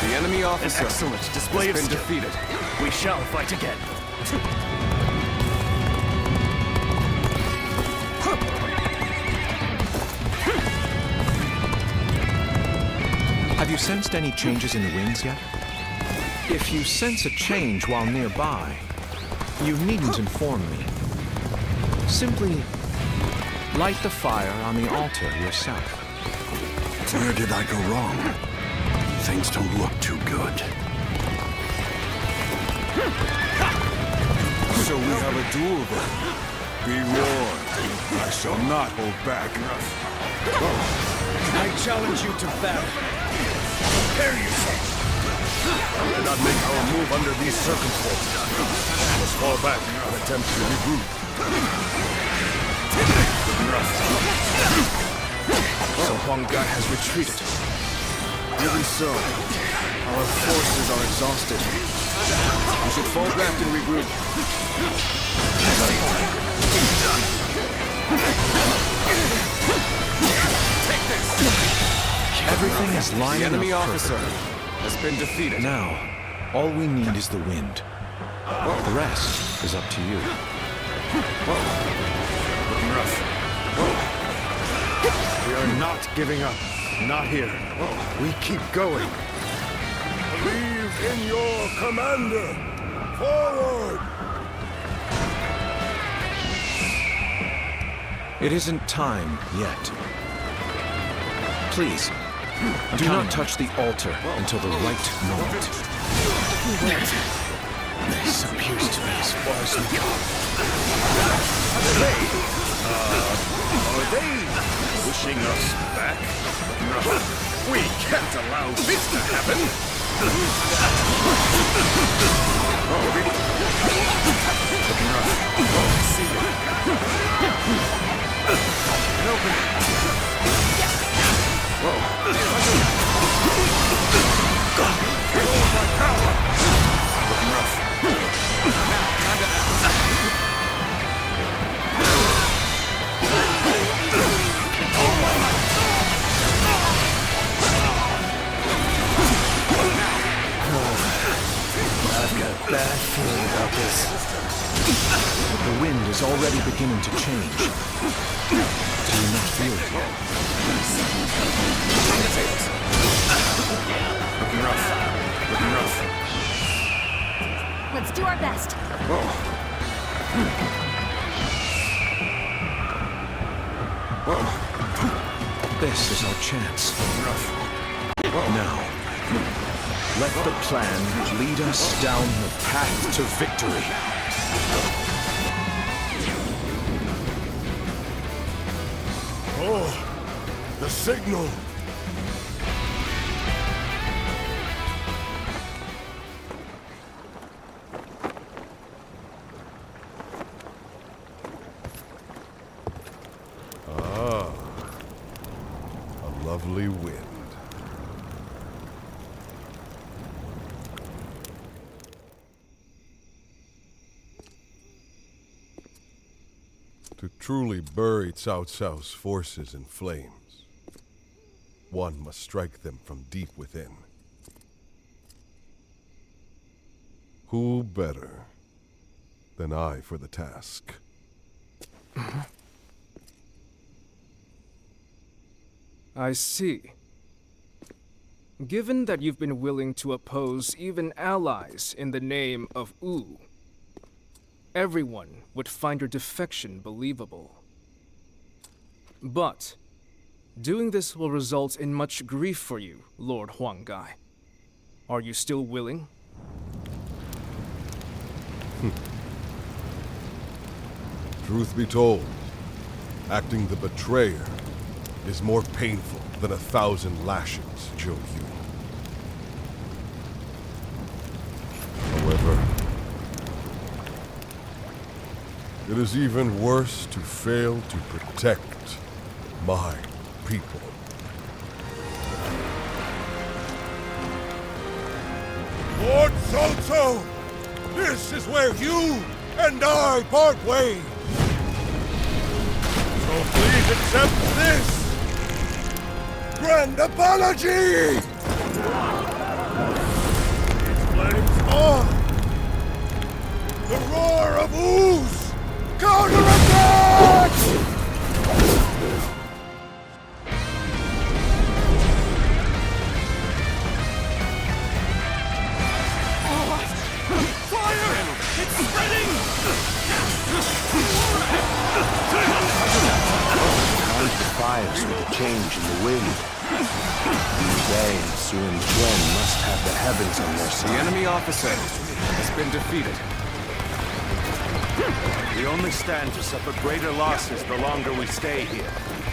The enemy officer excellent display has of been skill. defeated. We shall fight again. Have you sensed any changes in the winds yet? If you sense a change while nearby, you needn't inform me. Simply light the fire on the altar yourself. Where did I go wrong? Things don't look too good. So we have a duel then. Be warned. I shall not hold back. I challenge you to battle. Prepare yourself. We cannot make our move under these circumstances. We must fall back and attempt to regroup. So Huang Gai has retreated. Even so, our forces are exhausted. We should fall back and regroup. Take this! Everything is lining up. The enemy officer has been defeated. Now, all we need is the wind. The rest is up to you. Looking rough. We are not giving up. Not here. We keep going. Believe in your commander! Forward! It isn't time yet. Please, do not touch the altar until the right moment. This appears to be as far as we go. Are they pushing us back? We can't allow this to happen! I've got a bad feeling about this. The wind is already beginning to change. Do you not feel it? Looking rough. Looking rough. Let's do our best. This is our chance. Now, let the plan lead us down the path to victory. Oh, the signal! Ah, a lovely wind. To truly bury Cao Cao's forces in flames, one must strike them from deep within. Who better than I for the task? I see. Given that you've been willing to oppose even allies in the name of Wu, everyone would find your defection believable. But doing this will result in much grief for you, Lord Huang Gai. Are you still willing? Truth be told, acting the betrayer is more painful than 1,000 lashings, Zhou Yu. However, it is even worse to fail to protect my people. Lord Cao Cao, this is where you and I part ways. So please accept this grand apology! Its flames on! The roar of ooze! Counterattack! Fire! It's spreading! Time defies with the change in the wind. Liu Bei and Sun Quan must have the heavens on their side. The enemy officer has been defeated. We only stand to suffer greater losses the longer we stay here.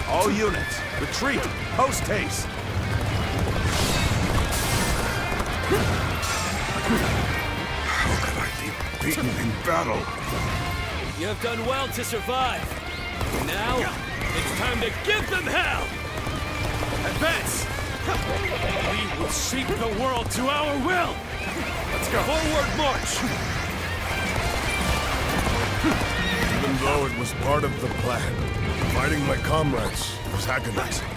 All units, retreat, post haste! How could I be beaten in battle? You have done well to survive. Now, it's time to give them hell! Advance! We will shape the world to our will! Let's go. Forward march! Even though it was part of the plan, fighting my comrades was agonizing.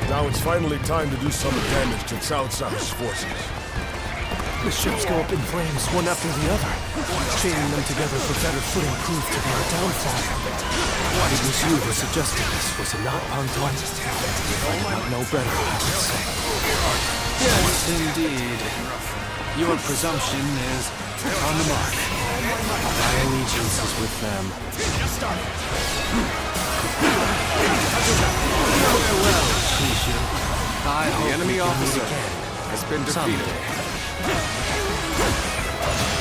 Now it's finally time to do some damage to Cao Cao's forces. The ships go up in flames, one after the other. Chaining them together for better footing proved to be our downfall. It was you who suggested this, was it not, Antoine? I did not know better, I would say. Yes, indeed. Your presumption is on the mark. My allegiance is with them. Farewell, Shishu. I hope the enemy officer has been defeated.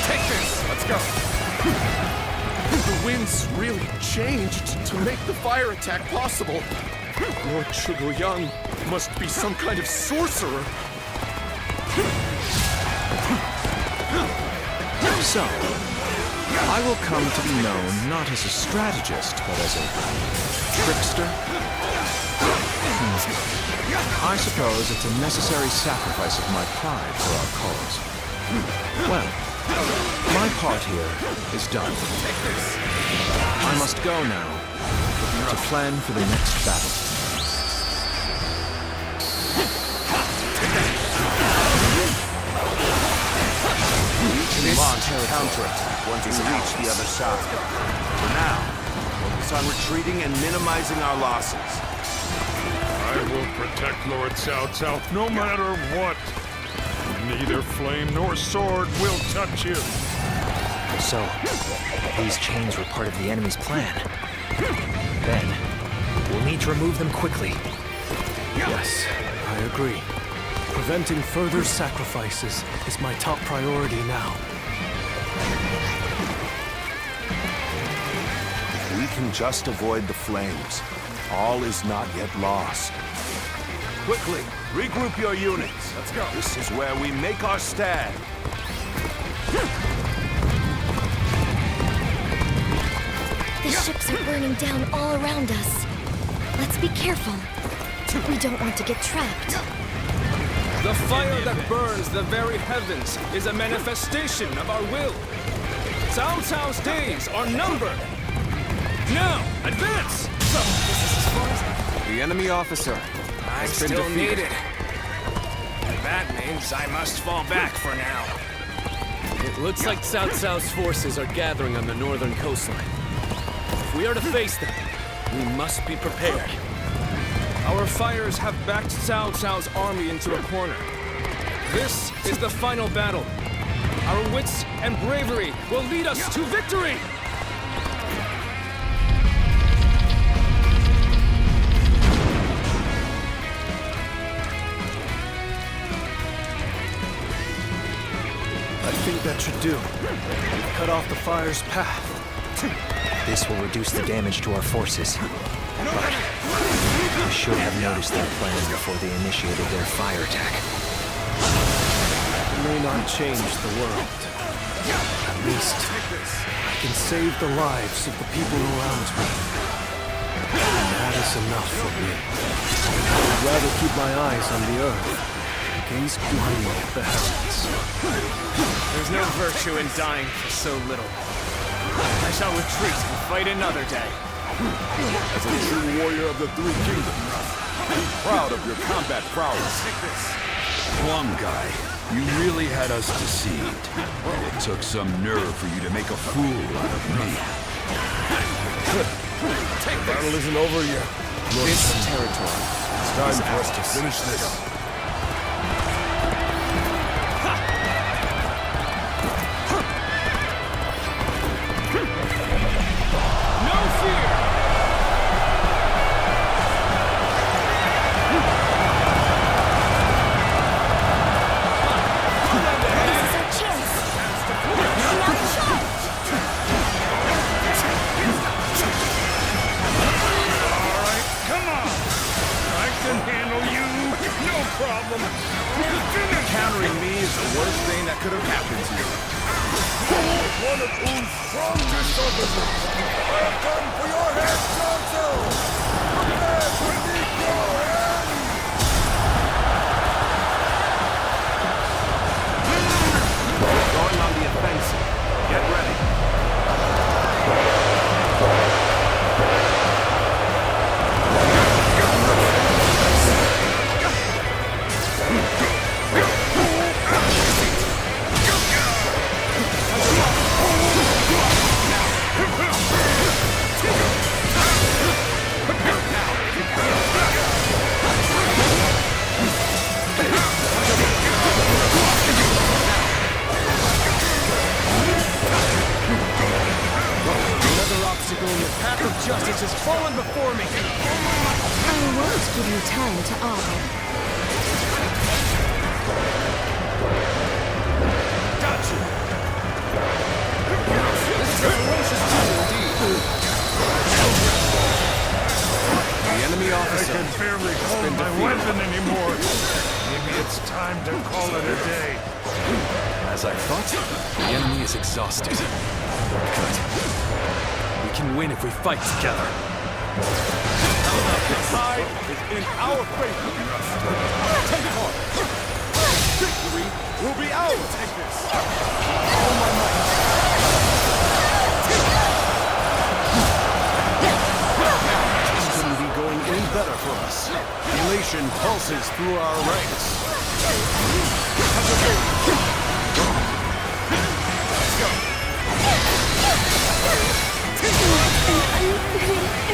Take this! Let's go! The winds really changed to make the fire attack possible. Lord Zhuge must be some kind of sorcerer. So, I will come to be known not as a strategist, but as a trickster? I suppose it's a necessary sacrifice of my pride for our cause. Well, my part here is done. I must go now to plan for the next battle. We must counterattack once we reach the other side. For now, focus on retreating and minimizing our losses. I will protect Lord Cao Cao no matter what. Neither flame nor sword will touch you. So, these chains were part of the enemy's plan. Then, we'll need to remove them quickly. Yes, I agree. Preventing further sacrifices is my top priority now. If we can just avoid the flames, all is not yet lost. Quickly, regroup your units. Let's go. This is where we make our stand. The ships are burning down all around us. Let's be careful. We don't want to get trapped. The fire that burns the very heavens is a manifestation of our will. Cao Cao's days are numbered. Now, advance! So, this is as far as... The enemy officer I has been still defeated. need it. That means I must fall back for now. It looks like Cao Cao's forces are gathering on the northern coastline. If we are to face them, we must be prepared. Our fires have backed Cao Cao's army into a corner. This is the final battle. Our wits and bravery will lead us to victory! I think that should do. We've cut off the fire's path. This will reduce the damage to our forces. But I should have noticed their plan before they initiated their fire attack. It may not change the world. At least, I can save the lives of the people around me. And that is enough for me. I'd rather keep my eyes on the earth, gaze blindly at the heavens. There's no virtue in dying for so little. I shall retreat and fight another day. As a true warrior of the Three Kingdoms, be proud of your combat prowess. Huang Gai, you really had us deceived. It took some nerve for you to make a fool out of me. The battle isn't over yet. This territory It's time for us to finish this. problem. Countering me is the worst thing that could have happened to you. One of whose strongest officers. I have come for your head, Council! Prepare to meet your end! Going on the offensive. Get ready. Another obstacle in the path of justice has fallen before me. I won't give you time to augur. Got you! This is a ferocious battle indeed. The enemy officer I can barely hold my weapon anymore. Maybe it's time to call it a day. As I thought, the enemy is exhausted. Good. We can win if we fight together. The tide is in our favor. Take heart. Victory will be ours. Take this. All my might. This couldn't be going any better for us. Elation pulses through our ranks.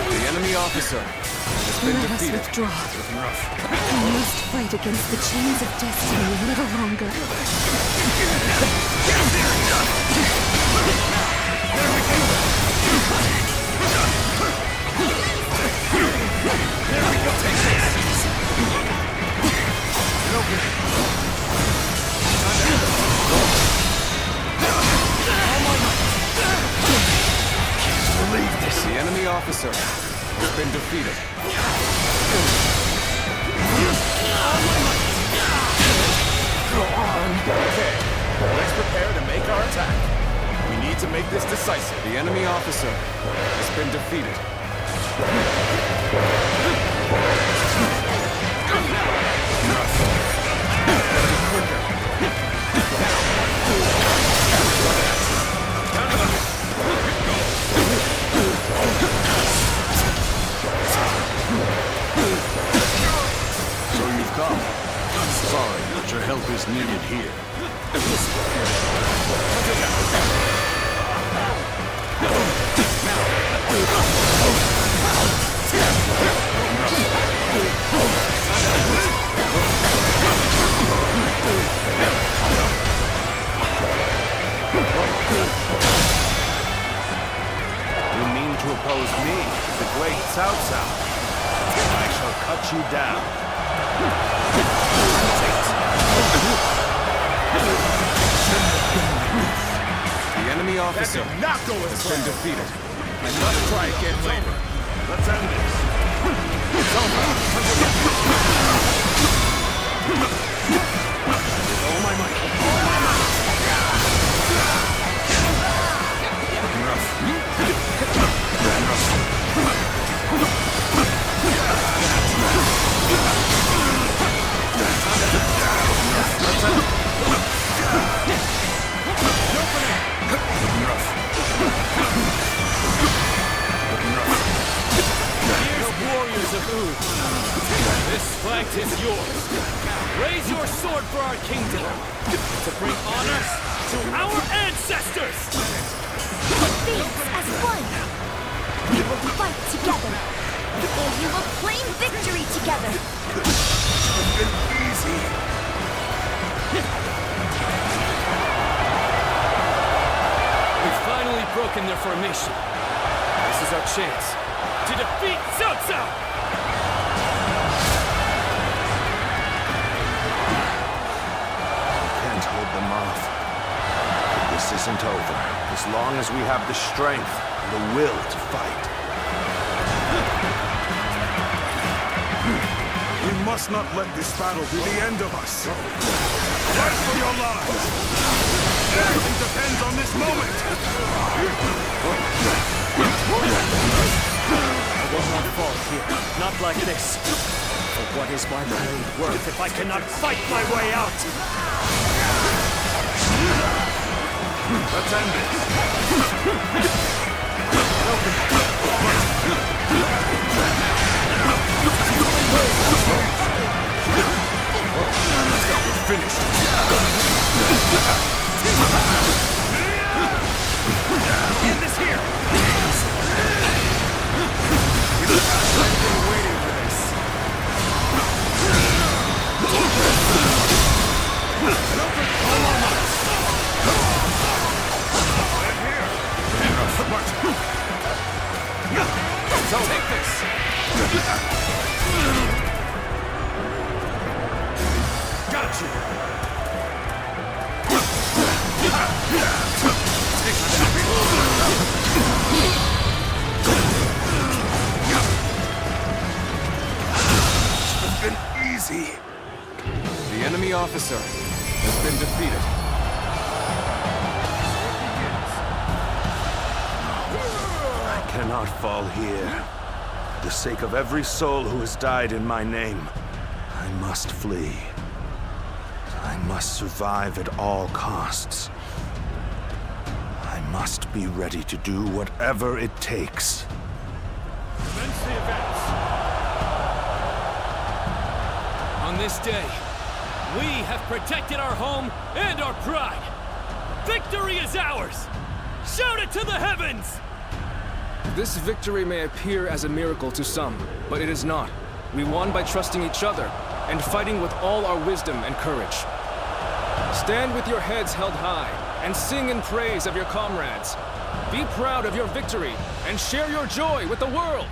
The enemy officer has been Let us defeated. withdraw. I must fight against the chains of destiny a little longer. Believe this. The enemy officer has been defeated. Okay, let's prepare to make our attack. We need to make this decisive. The enemy officer has been defeated. So you've come. Sorry, but your help is needed here. You mean to oppose me, the great Cao Cao? I shall cut you down. The enemy officer That did not go as has been defeated. Let's try again later. Let's end this. It's over. With all my might. Warriors of Ood, this fight is yours. Raise your sword for our kingdom, to bring honor to our ancestors! Phoenix as one! We will fight together, and we will claim victory together! It's been easy. We've finally broken their formation. This is our chance to defeat Cao Cao! Can't hold them off. But this isn't over, as long as we have the strength and the will to fight. We must not let this battle be the end of us. Fight for your lives! Everything depends on this moment! I will not fall here. Not like this. For what is my blade worth if I cannot fight my way out? Let's end this. We're finished. End this here. I've been waiting for this. So take this. Got you. Take that. It's been easy. The enemy officer has been defeated. I cannot fall here. For the sake of every soul who has died in my name, I must flee. I must survive at all costs. I must be ready to do whatever it takes. Commence the events. On this day, we have protected our home and our pride. Victory is ours! Shout it to the heavens! This victory may appear as a miracle to some, but it is not. We won by trusting each other and fighting with all our wisdom and courage. Stand with your heads held high and sing in praise of your comrades. Be proud of your victory and share your joy with the world.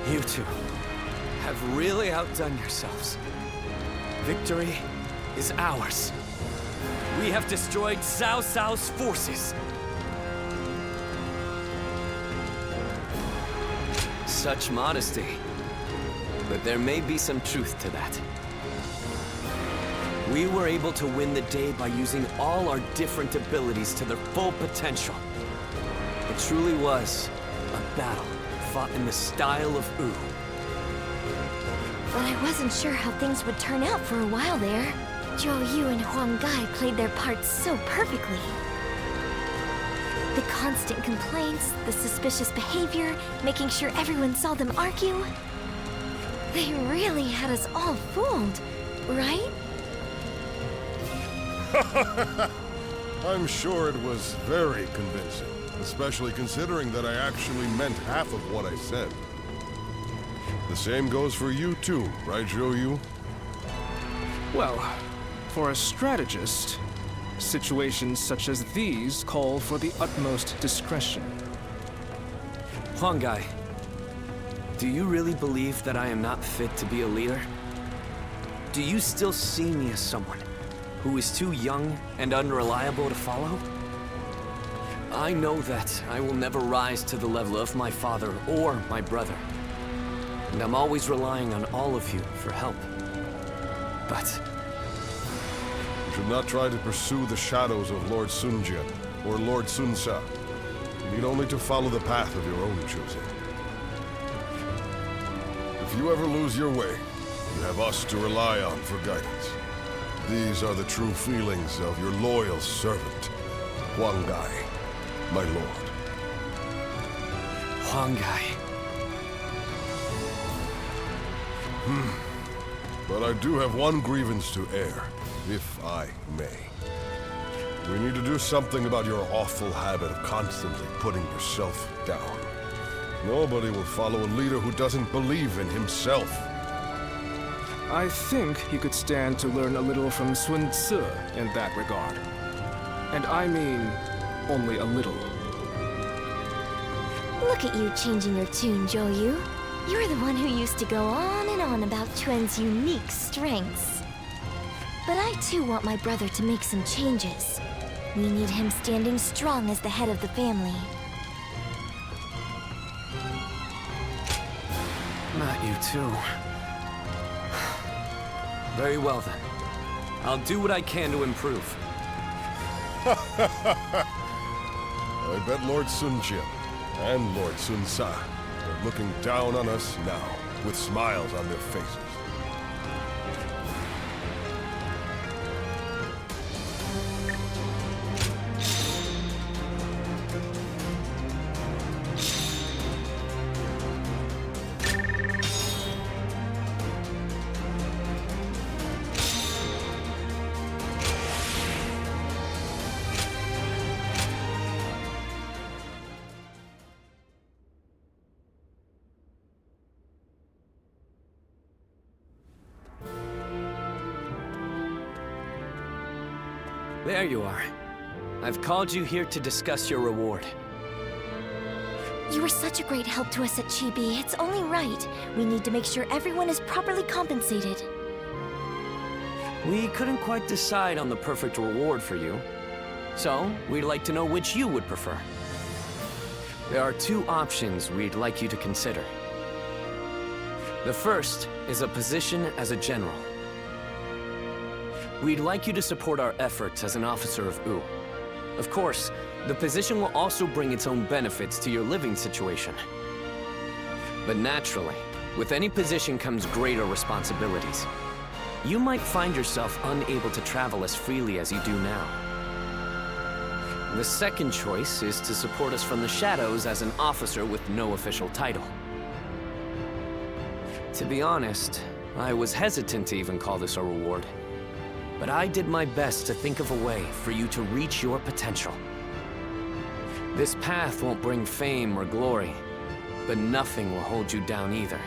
You two have really outdone yourselves. Victory is ours. We have destroyed Cao Cao's forces. Such modesty. But there may be some truth to that. We were able to win the day by using all our different abilities to their full potential. It truly was a battle fought in the style of Wu. But I wasn't sure how things would turn out for a while there. Zhou Yu and Huang Gai played their parts so perfectly. The constant complaints, the suspicious behavior, making sure everyone saw them argue. They really had us all fooled, right? I'm sure it was very convincing, especially considering that I actually meant half of what I said. The same goes for you too, right, Zhou Yu? Well, for a strategist, situations such as these call for the utmost discretion. Huang Gai, do you really believe that I am not fit to be a leader? Do you still see me as someone who is too young and unreliable to follow? I know that I will never rise to the level of my father or my brother. And I'm always relying on all of you for help. But You should not try to pursue the shadows of Lord Sun Jian or Lord Sun Sa. You need only to follow the path of your own choosing. If you ever lose your way, you have us to rely on for guidance. These are the true feelings of your loyal servant, Huang Gai, my lord. Huang Gai. But I do have one grievance to air, if I may. We need to do something about your awful habit of constantly putting yourself down. Nobody will follow a leader who doesn't believe in himself. I think you could stand to learn a little from Sun Tzu in that regard. And I mean, only a little. Look at you changing your tune, Zhou Yu. You're the one who used to go on and on about Quen's unique strengths. But I too want my brother to make some changes. We need him standing strong as the head of the family. Not you too. Very well then. I'll do what I can to improve. I bet Lord Sun Jian and Lord Sun Sa are looking down on us now, with smiles on their faces. There you are. I've called you here to discuss your reward. You were such a great help to us at Chibi. It's only right. We need to make sure everyone is properly compensated. We couldn't quite decide on the perfect reward for you. So, we'd like to know which you would prefer. There are two options we'd like you to consider. The first is a position as a general. We'd like you to support our efforts as an officer of U. Of course, the position will also bring its own benefits to your living situation. But naturally, with any position comes greater responsibilities. You might find yourself unable to travel as freely as you do now. The second choice is to support us from the shadows as an officer with no official title. To be honest, I was hesitant to even call this a reward. But I did my best to think of a way for you to reach your potential. This path won't bring fame or glory, but nothing will hold you down either.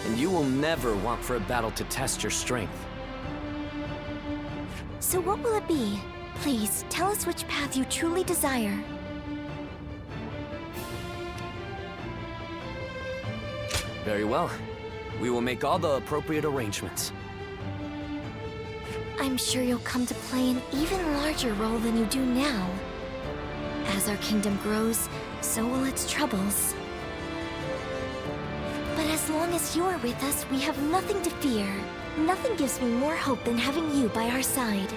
And you will never want for a battle to test your strength. So what will it be? Please, tell us which path you truly desire. Very well. We will make all the appropriate arrangements. I'm sure you'll come to play an even larger role than you do now. As our kingdom grows, so will its troubles. But as long as you're with us, we have nothing to fear. Nothing gives me more hope than having you by our side.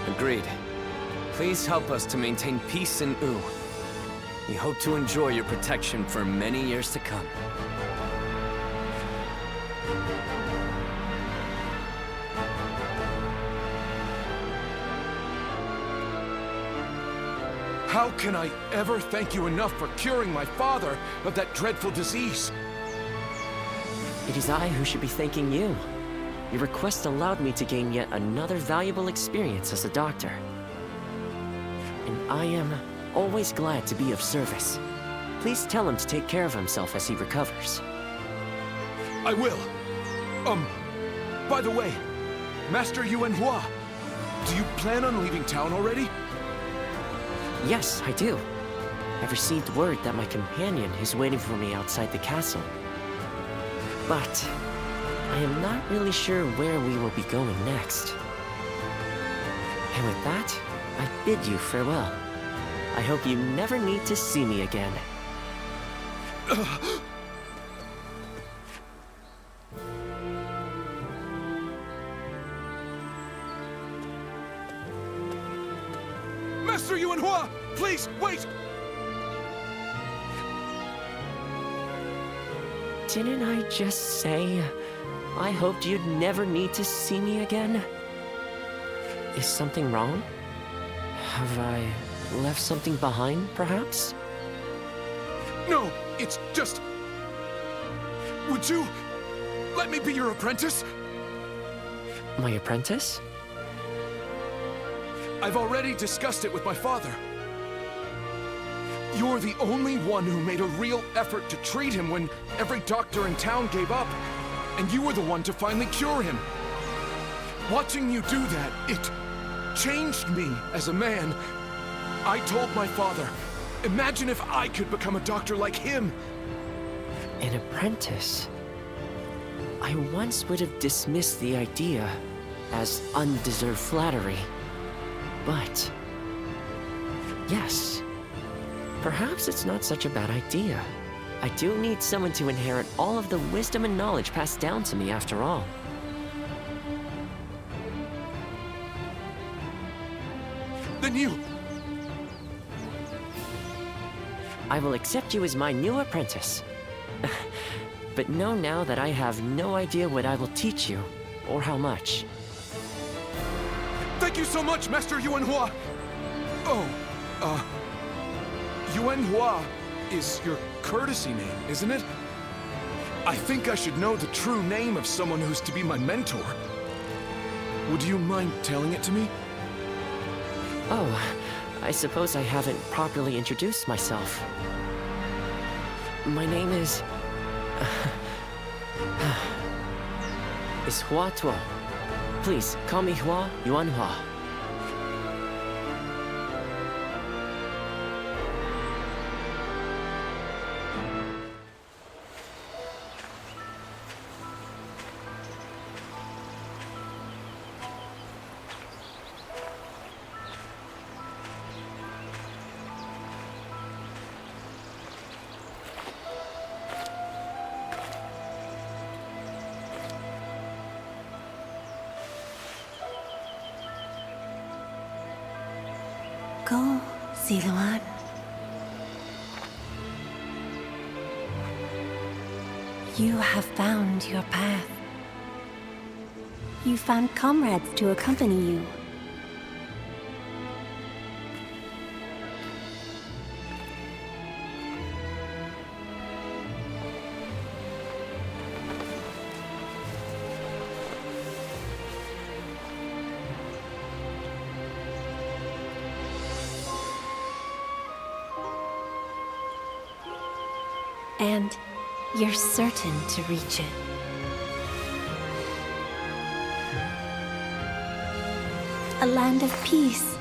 Agreed. Please help us to maintain peace in U. We hope to enjoy your protection for many years to come. How can I ever thank you enough for curing my father of that dreadful disease? It is I who should be thanking you. Your request allowed me to gain yet another valuable experience as a doctor. And I am always glad to be of service. Please tell him to take care of himself as he recovers. I will. By the way, Master Yuanhua, do you plan on leaving town already? Yes, I do. I've received word that my companion is waiting for me outside the castle. But I am not really sure where we will be going next. And with that, I bid you farewell. I hope you never need to see me again. Master Yuanhua! Please, wait! Didn't I just say I hoped you'd never need to see me again? Is something wrong? Have I left something behind, perhaps? No, it's just... Would you let me be your apprentice? My apprentice? I've already discussed it with my father. You're the only one who made a real effort to treat him when every doctor in town gave up, and you were the one to finally cure him. Watching you do that, it changed me as a man. I told my father, imagine if I could become a doctor like him. An apprentice? I once would have dismissed the idea as undeserved flattery. But yes, perhaps it's not such a bad idea. I do need someone to inherit all of the wisdom and knowledge passed down to me after all. Then you... I will accept you as my new apprentice. But know now that I have no idea what I will teach you, or how much. Thank you so much, Master Yuanhua! Yuanhua is your courtesy name, isn't it? I think I should know the true name of someone who's to be my mentor. Would you mind telling it to me? Oh, I suppose I haven't properly introduced myself. My name is Hua Tuo. Please, call me Hua Yuanhua. Go, Ziluan. You have found your path. You found comrades to accompany you. And you're certain to reach it. A land of peace.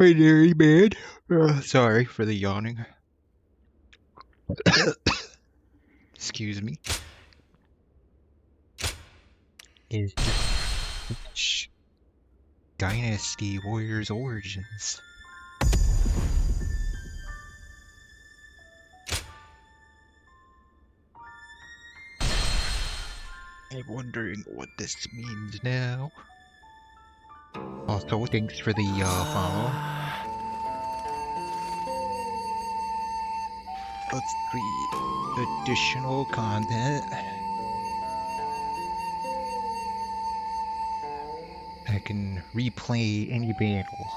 Very bad. Sorry for the yawning. Excuse me. Is Dynasty Warriors Origins. I'm wondering what this means now. Also, thanks for the follow. Let's see. Additional content. I can replay any battle.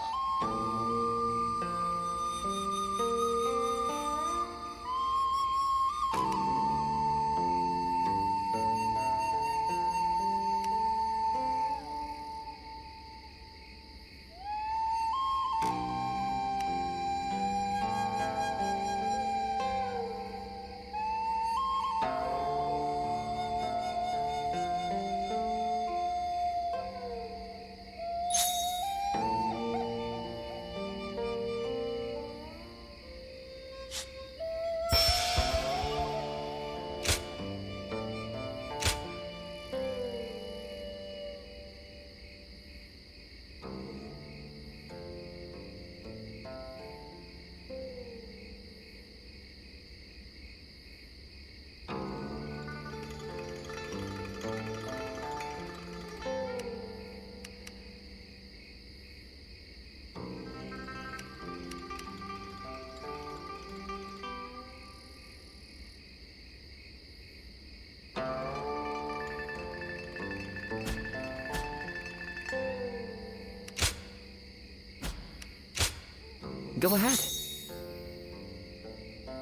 Go ahead.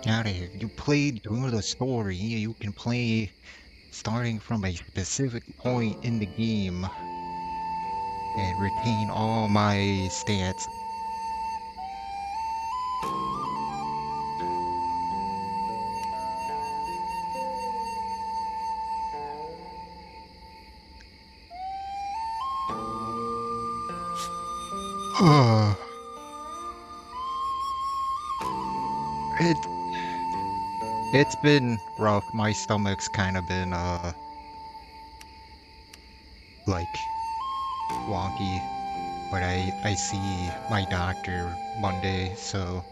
Now that you played through the story, you can play starting from a specific point in the game and retain all my stats. it it's been rough. My stomach's kind of been like wonky, but I see my doctor Monday, so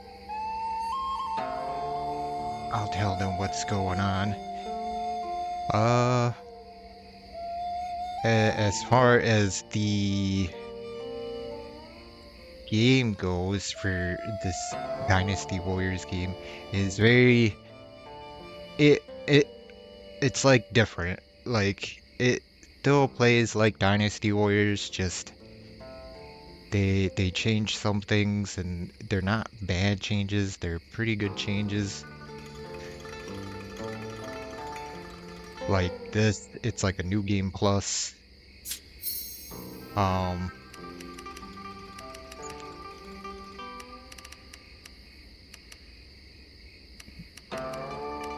I'll tell them what's going on. As far as the game goes for this Dynasty Warriors game, is very it's like different. Like it still plays like Dynasty Warriors, just they change some things and they're not bad changes, they're pretty good changes. Like this, it's like a new game plus.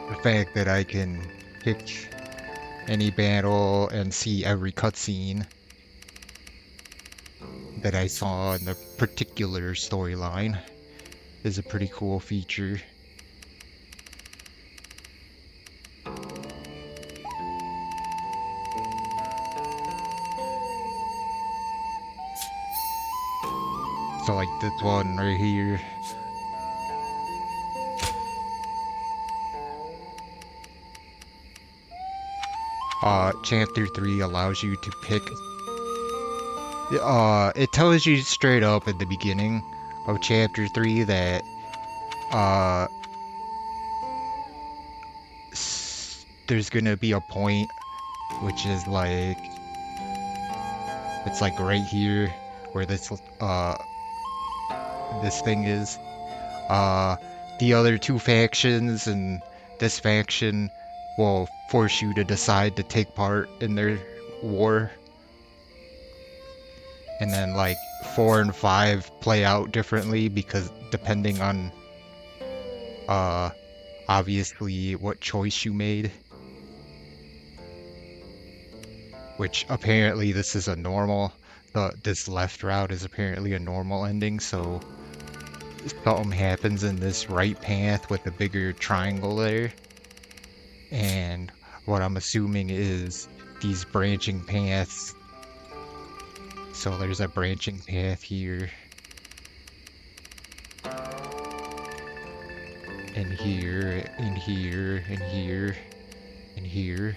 The fact that I can pick any battle and see every cutscene that I saw in the particular storyline is a pretty cool feature. So like this one right here. Chapter 3 allows you to pick. It tells you straight up at the beginning of Chapter 3 that there's gonna be a point, which is like it's like right here where this thing is. The other two factions and this faction will force you to decide to take part in their war. And then like 4 and 5 play out differently because depending on obviously what choice you made. Which apparently this is a normal, this left route is apparently a normal ending, so something happens in this right path with the bigger triangle there. And what I'm assuming is these branching paths. So there's a branching path here. And here, and here, and here, and here.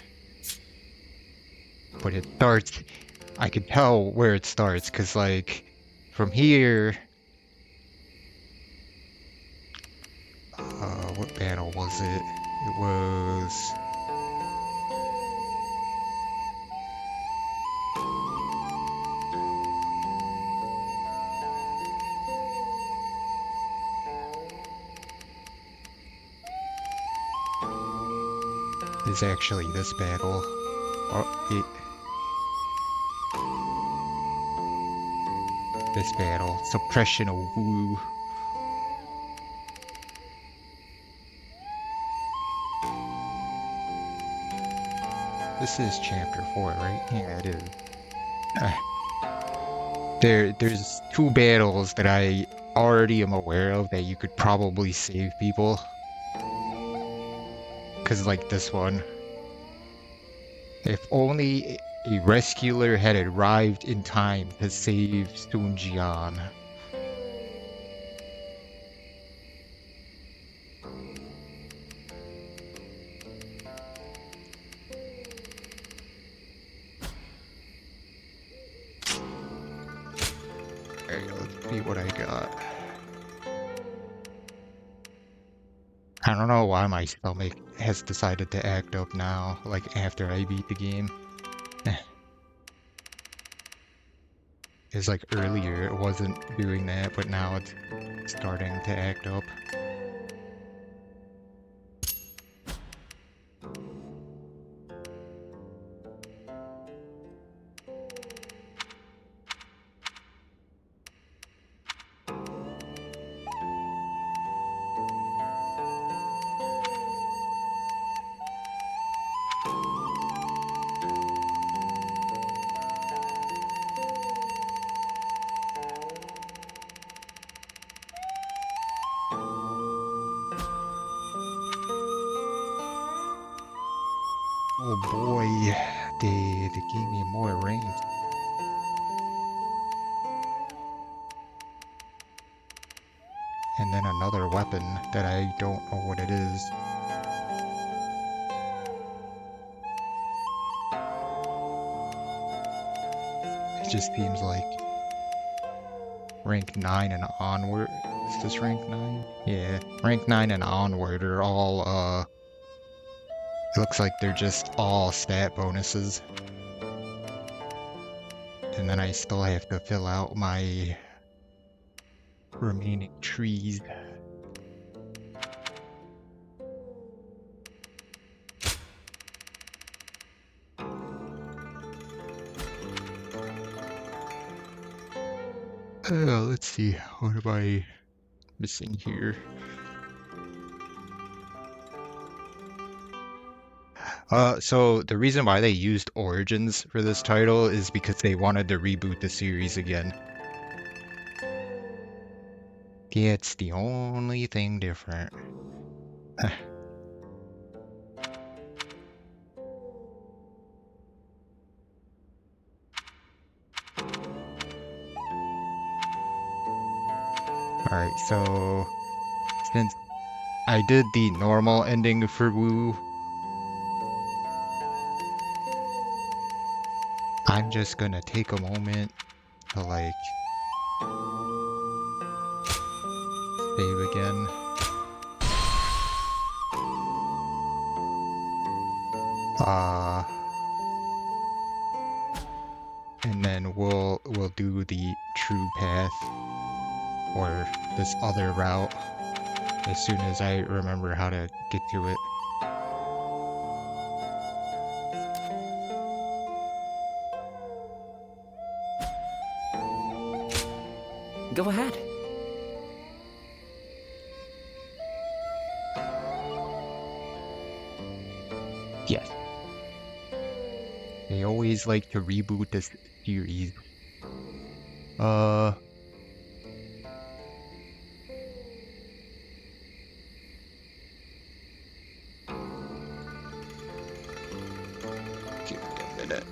But it starts, I can tell where it starts, because like, from here, what battle was it? It was... is actually this battle. This battle. Suppression of Wu. This is chapter 4, right? Yeah, it is. There's 2 battles that I already am aware of that you could probably save people. Cause like this one. If only a rescuer had arrived in time to save Sun Jian. Alright, let's see what I got. I don't know why my stomach has decided to act up now, like after I beat the game. It's like earlier it wasn't doing that, but now it's starting to act up. Oh boy, they gave me more range. And then another weapon that I don't know what it is. It just seems like rank 9 and onward. Is this rank 9? Yeah, rank 9 and onward are all, it looks like they're just all stat bonuses. And then I still have to fill out my remaining trees. Let's see, what am I missing here? So the reason why they used Origins for this title is because they wanted to reboot the series again. It's the only thing different. Alright, so since I did the normal ending for Wu, I'm just gonna take a moment to like save again. And then we'll do the true path or this other route as soon as I remember how to get to it. Go ahead. Yes. They always like to reboot this series. minute.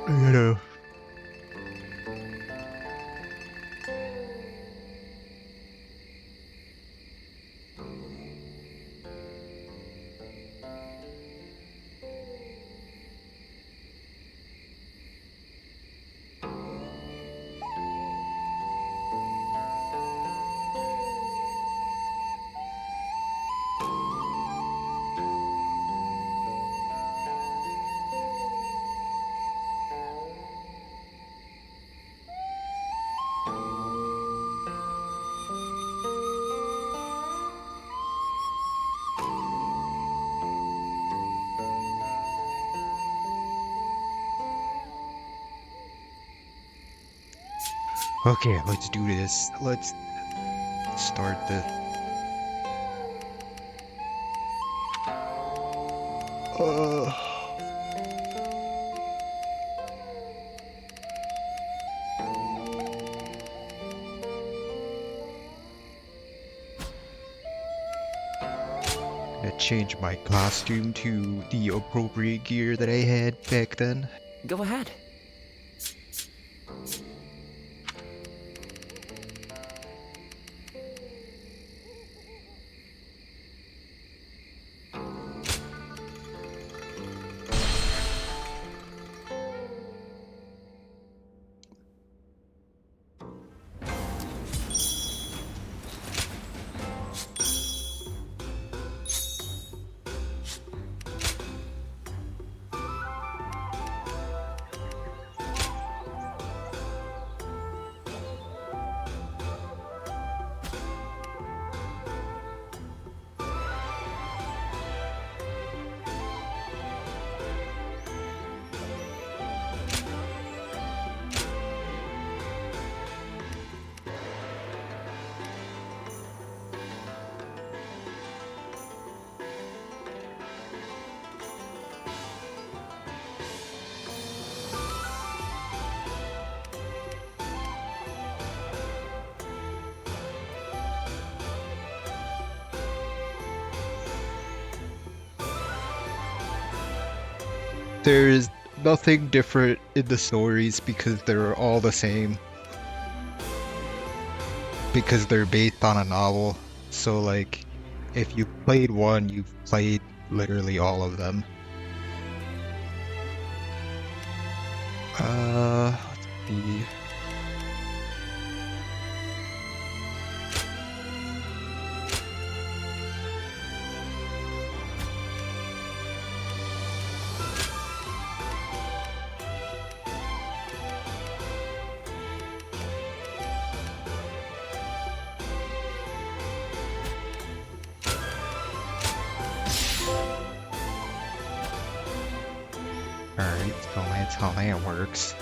You know. Okay, let's do this. Let's start this. Gonna change my costume to the appropriate gear that I had back then. Go ahead. There's nothing different in the stories because they're all the same. Because they're based on a novel. So like, if you played one, you've played literally all of them. Let's see. Alright, so that's how that works.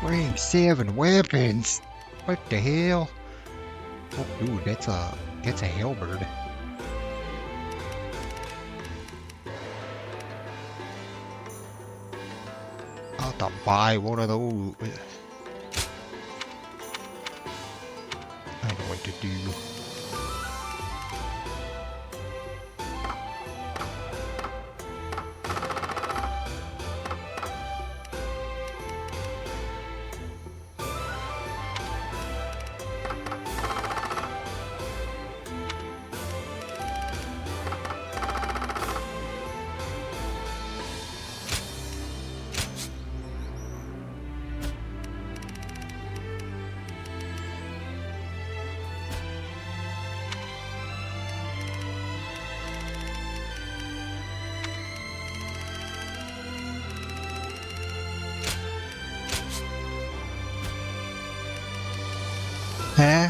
Rank 7 weapons. What the hell? Oh, dude, that's a halberd. I'll have to buy one of those. I know what to do. Huh?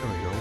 There we go.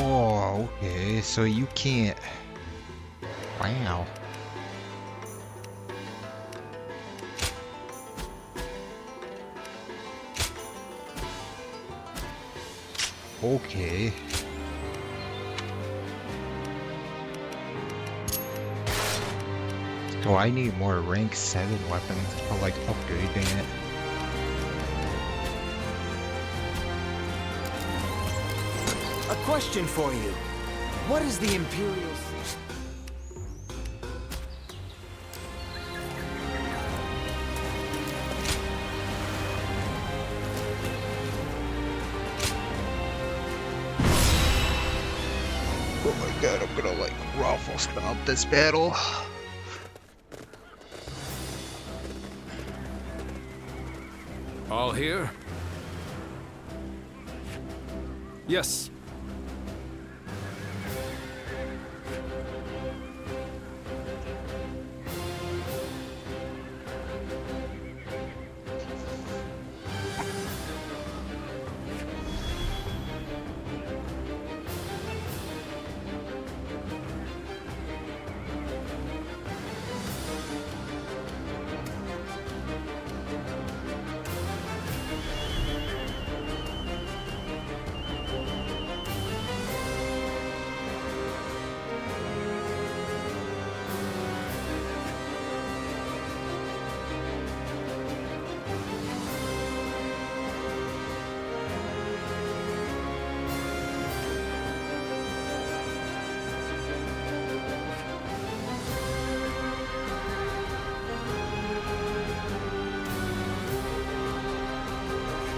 Oh, okay, so you can't... Wow. Okay. So I need more rank 7 weapons to like upgrading it. A question for you. What is the Imperial... Oh my god, I'm gonna like ruffle stop this battle. All here? Yes.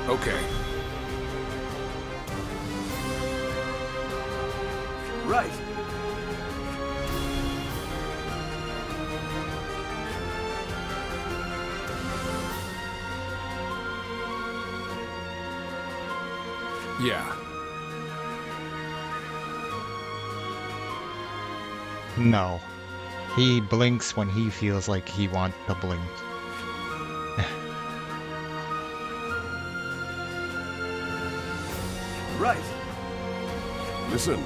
Okay. Right. Yeah. No. He blinks when he feels like he wants to blink. Right. Listen.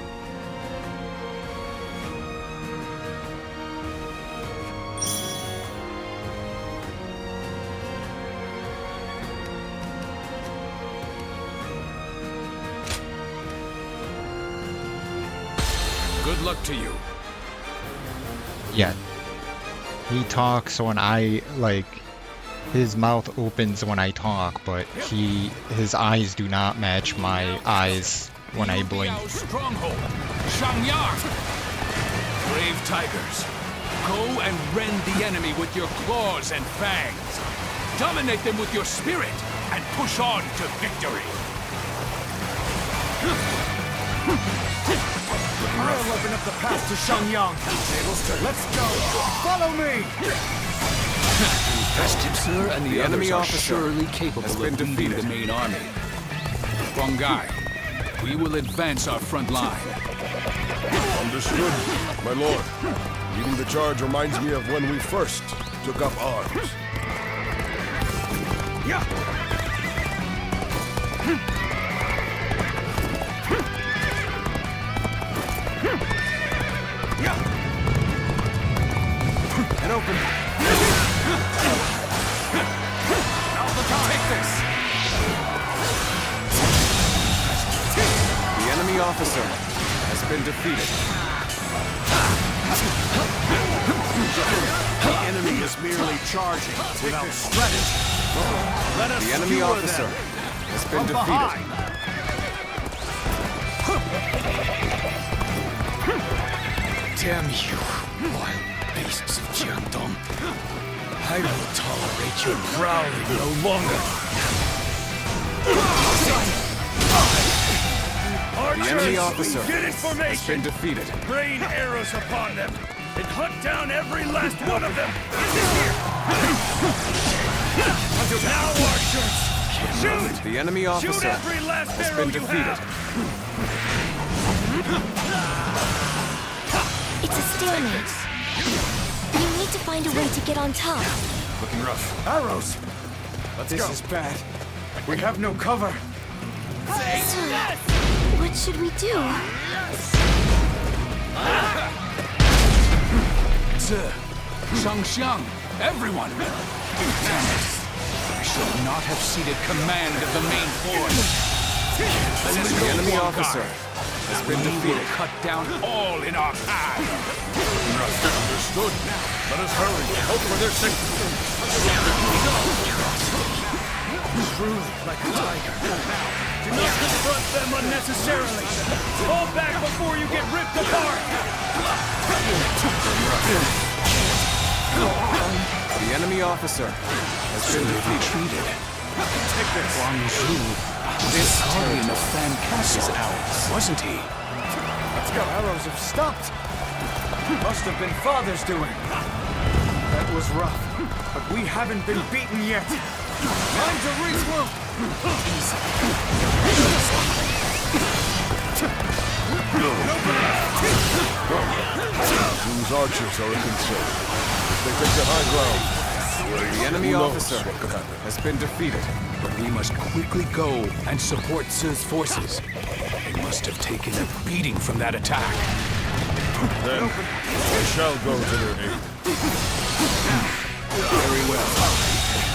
Good luck to you. Yeah. He talks when I, like, his mouth opens when I talk, but his eyes do not match my eyes when I blink. Stronghold, Shangyang. Brave tigers, go and rend the enemy with your claws and fangs. Dominate them with your spirit and push on to victory. I'll open up the path to Shangyang. Let's go. Follow me. Festive, sir, and the enemy others are officer surely capable of leading the main army. Huangai, we will advance our front line. Understood, my lord. Leading the charge reminds me of when we first took up arms. And open. Take this. The enemy officer has been defeated. The enemy is merely charging without strategy. Let us The enemy skewer officer them has been from defeated. behind. Damn you, wild beasts of Jiangdong. I will tolerate your prowling no longer. The enemy officer get in has formation. been defeated. Rain arrows upon them and hunt down every last one of them. Now, archers, shoot! The enemy Shoot officer every last has arrow been you defeated. It's a stalemate. We need to find a way to get on top. Looking rough. Arrows! This is bad. We have no cover. So, what should we do? Sir, Shangxiang, everyone! Damn it! I should not have ceded command of the main force. The enemy officer has been We defeated. will cut down all in our path. Understood. Let us hurry. Hope for their safety. Truly like a tiger. Do not confront them unnecessarily. Fall back before you get ripped apart. The enemy officer has been defeated. Take this. Huang Zhu, this guardian of Fan Castle is ours, wasn't he? Let's go. Arrows have stopped. Must have been Father's doing. That was rough, but we haven't been beaten yet. Time to regroup. Zhu's archers are a concern. If they take the high ground, The enemy who knows officer what could happen. has been defeated. But we must quickly go and support Zi's forces. They must have taken a beating from that attack. Then I shall go to their aid. Very well.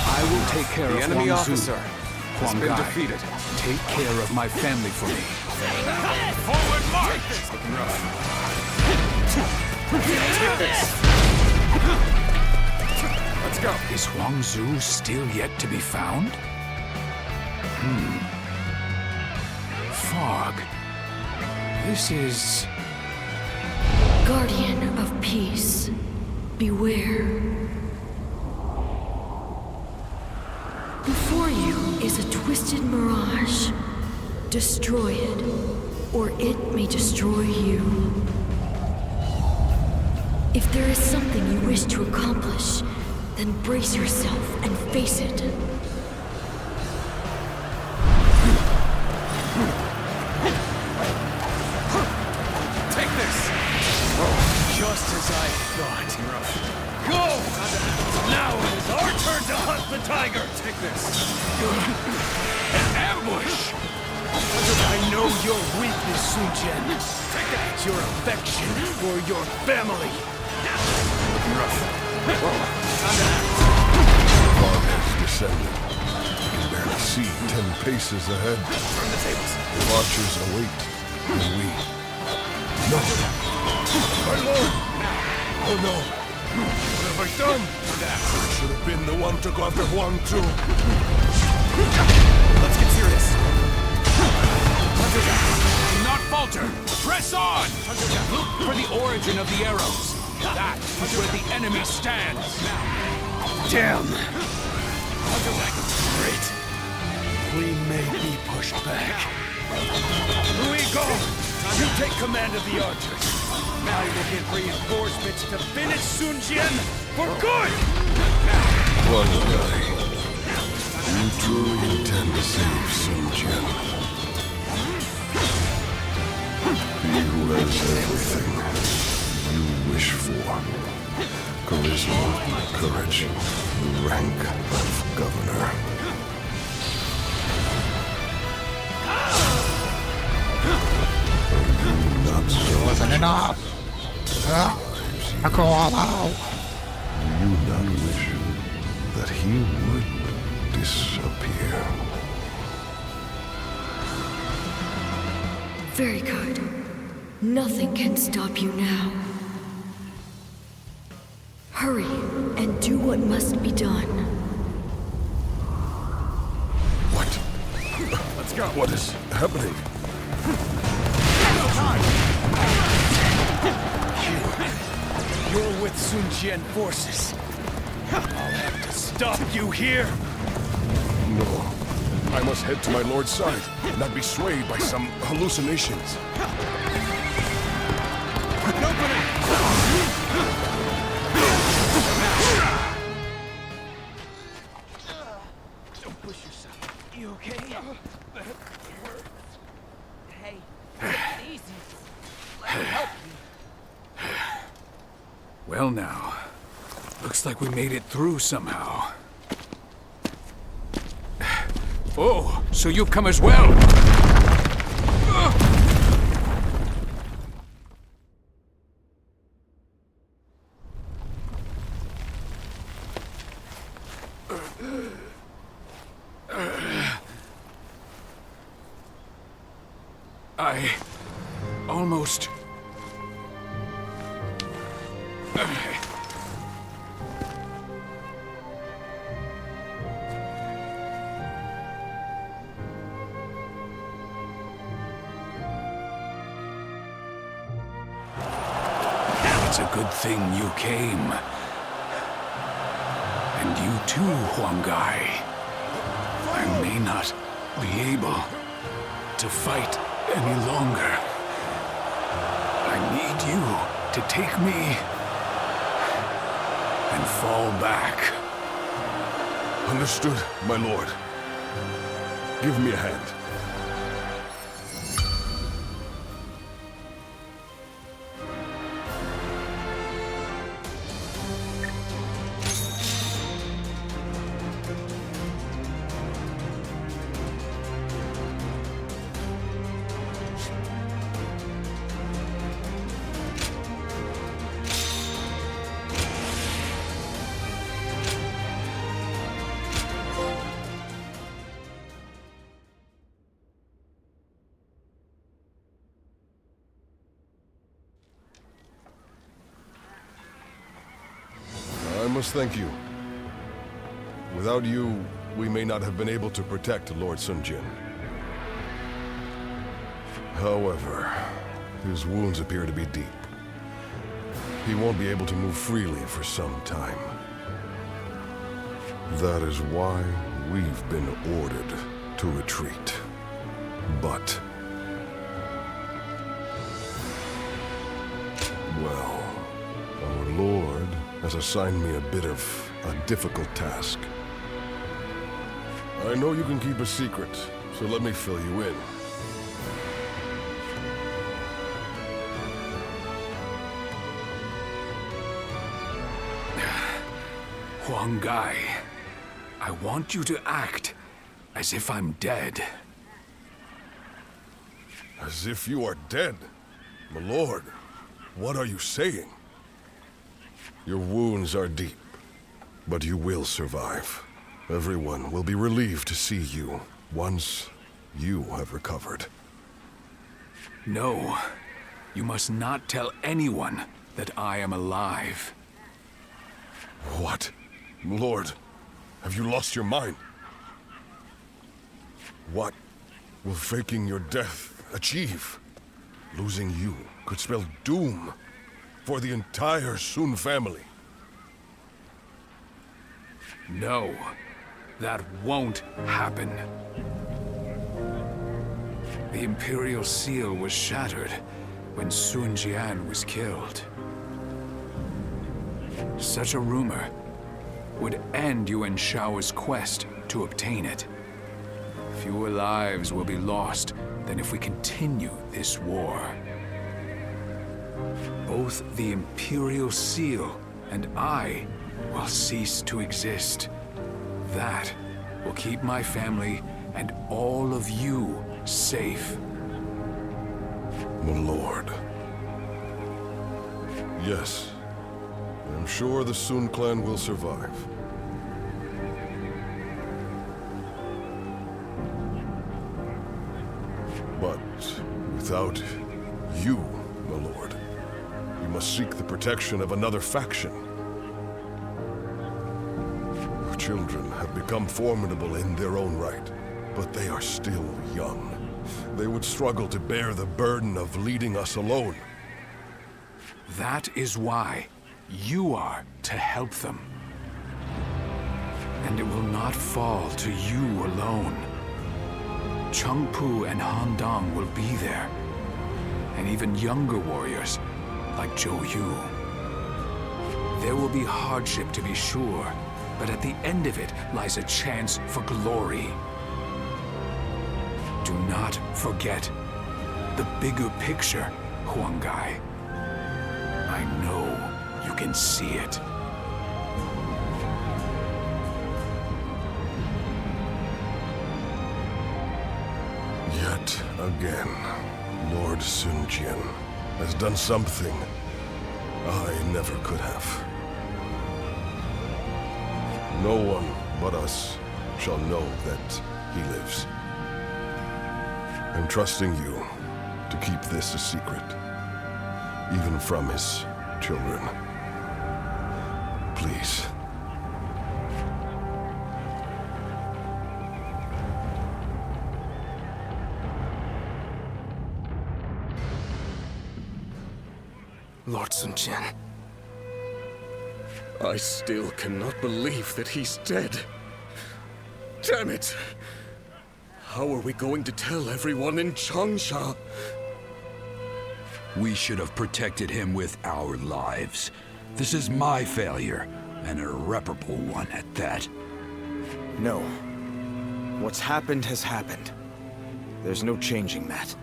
I will take care The of enemy Huang Zhu. officer has been Huangai, defeated. take care of my family for me. Forward march. Looking rough. Let's go. Is Huang Zhu still yet to be found? Fog. This is... Guardian of peace, beware. Before you is a twisted mirage. Destroy it, or it may destroy you. If there is something you wish to accomplish, then brace yourself and face it. Take this. Just as I thought. Go! Now it is our turn to hunt the tiger. Take this. An ambush! I know your weakness, Sun Jian. It's your affection for your family. Looking rough. Fog has descended. You can barely see 10 paces ahead. Turn the tables. The archers await, and we... No! My lord! Oh no! What have have I done? I should have been the one to go after Huang too. Let's get serious. Do not falter. Press on. Look for the origin of the arrows. That is where the enemy stands. Damn. Great. We may be pushed back. Luigo, you take command of the archers. Now you will get reinforcements to finish Sun Jian for good! One guy. You truly intend to save Sun Jian. He who has everything you wish for. Charisma, courage, the rank of governor. It wasn't enough. I go all out. Do you not wish that he would disappear? Very good. Nothing can stop you now. Hurry and do what must be done. What? Let's go. What is happening? You're with Sun Jian forces. I'll have to stop you here. No. I must head to my lord's side, not be swayed by some hallucinations. Don't push yourself. You okay? That hurts. Hey, easy. Let me help you. Well now, looks like we made it through somehow. Oh, so you've come as well? I almost... It's a good thing you came. And you too, Huanggai. I may not be able to fight any longer. I need you to take me and fall back. Understood, my lord. Give me a hand. I must thank you. Without you, we may not have been able to protect Lord Sun Jian. However, his wounds appear to be deep. He won't be able to move freely for some time. That is why we've been ordered to retreat. But... well, our Lord has assigned me a bit of a difficult task. I know you can keep a secret, so let me fill you in. Huanggai, I want you to act as if I'm dead. As if you are dead? My lord, what are you saying? Your wounds are deep, but you will survive. Everyone will be relieved to see you once you have recovered. No, you must not tell anyone that I am alive. What? Lord, have you lost your mind? What will faking your death achieve? Losing you could spell doom for the entire Sun family. No, that won't happen. The Imperial Seal was shattered when Sun Jian was killed. Such a rumor would end Yuan Shao's quest to obtain it. Fewer lives will be lost than if we continue this war. Both the Imperial Seal and I will cease to exist. That will keep my family and all of you safe. My lord. Yes, I'm sure the Sun clan will survive. But without you, my lord, we must seek the protection of another faction. Our children have become formidable in their own right, but they are still young. They would struggle to bear the burden of leading us alone. That is why you are to help them. And it will not fall to you alone. Chengpu and Han Dang will be there, and even younger warriors like Zhou Yu. There will be hardship to be sure, but at the end of it lies a chance for glory. Do not forget the bigger picture, Huang Gai. I know you can see it. Yet again, Lord Sun Jian has done something I never could have. No one but us shall know that he lives. I'm trusting you to keep this a secret, even from his children. Please. Lord Sun Jian. I still cannot believe that he's dead. Damn it! How are we going to tell everyone in Changsha? We should have protected him with our lives. This is my failure, an irreparable one at that. No. What's happened has happened. There's no changing that.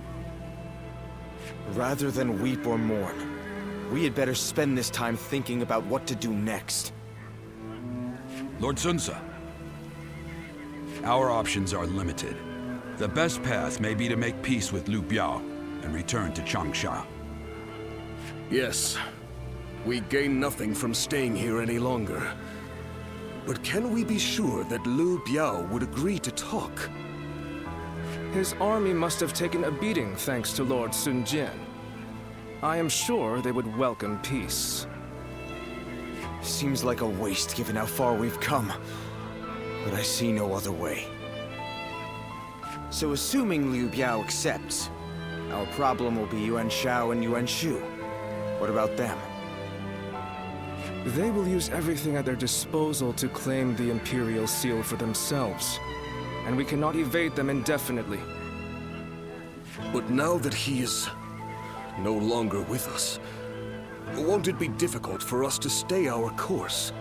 Rather than weep or mourn, we had better spend this time thinking about what to do next. Lord Sunsa, our options are limited. The best path may be to make peace with Liu Biao and return to Changsha. Yes. We gain nothing from staying here any longer. But can we be sure that Liu Biao would agree to talk? His army must have taken a beating thanks to Lord Sun Jian. I am sure they would welcome peace. Seems like a waste given how far we've come. But I see no other way. So assuming Liu Biao accepts, our problem will be Yuan Shao and Yuan Shu. What about them? They will use everything at their disposal to claim the Imperial Seal for themselves. And we cannot evade them indefinitely. But now that he is no longer with us, won't it be difficult for us to stay our course?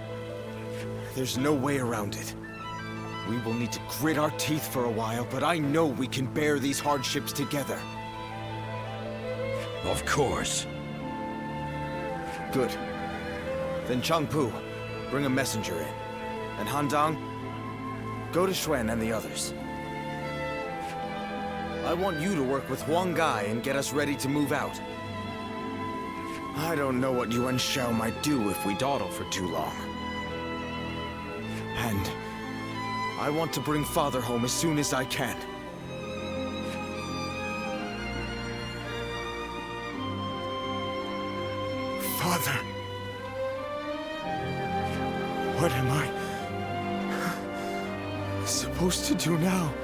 There's no way around it. We will need to grit our teeth for a while, but I know we can bear these hardships together. Of course. Good. Then Chengpu, bring a messenger in. And Han Dang, go to Xuan and the others. I want you to work with Huang Gai and get us ready to move out. I don't know what Yuan Shao might do if we dawdle for too long. And I want to bring Father home as soon as I can. Father! What am I supposed to do now?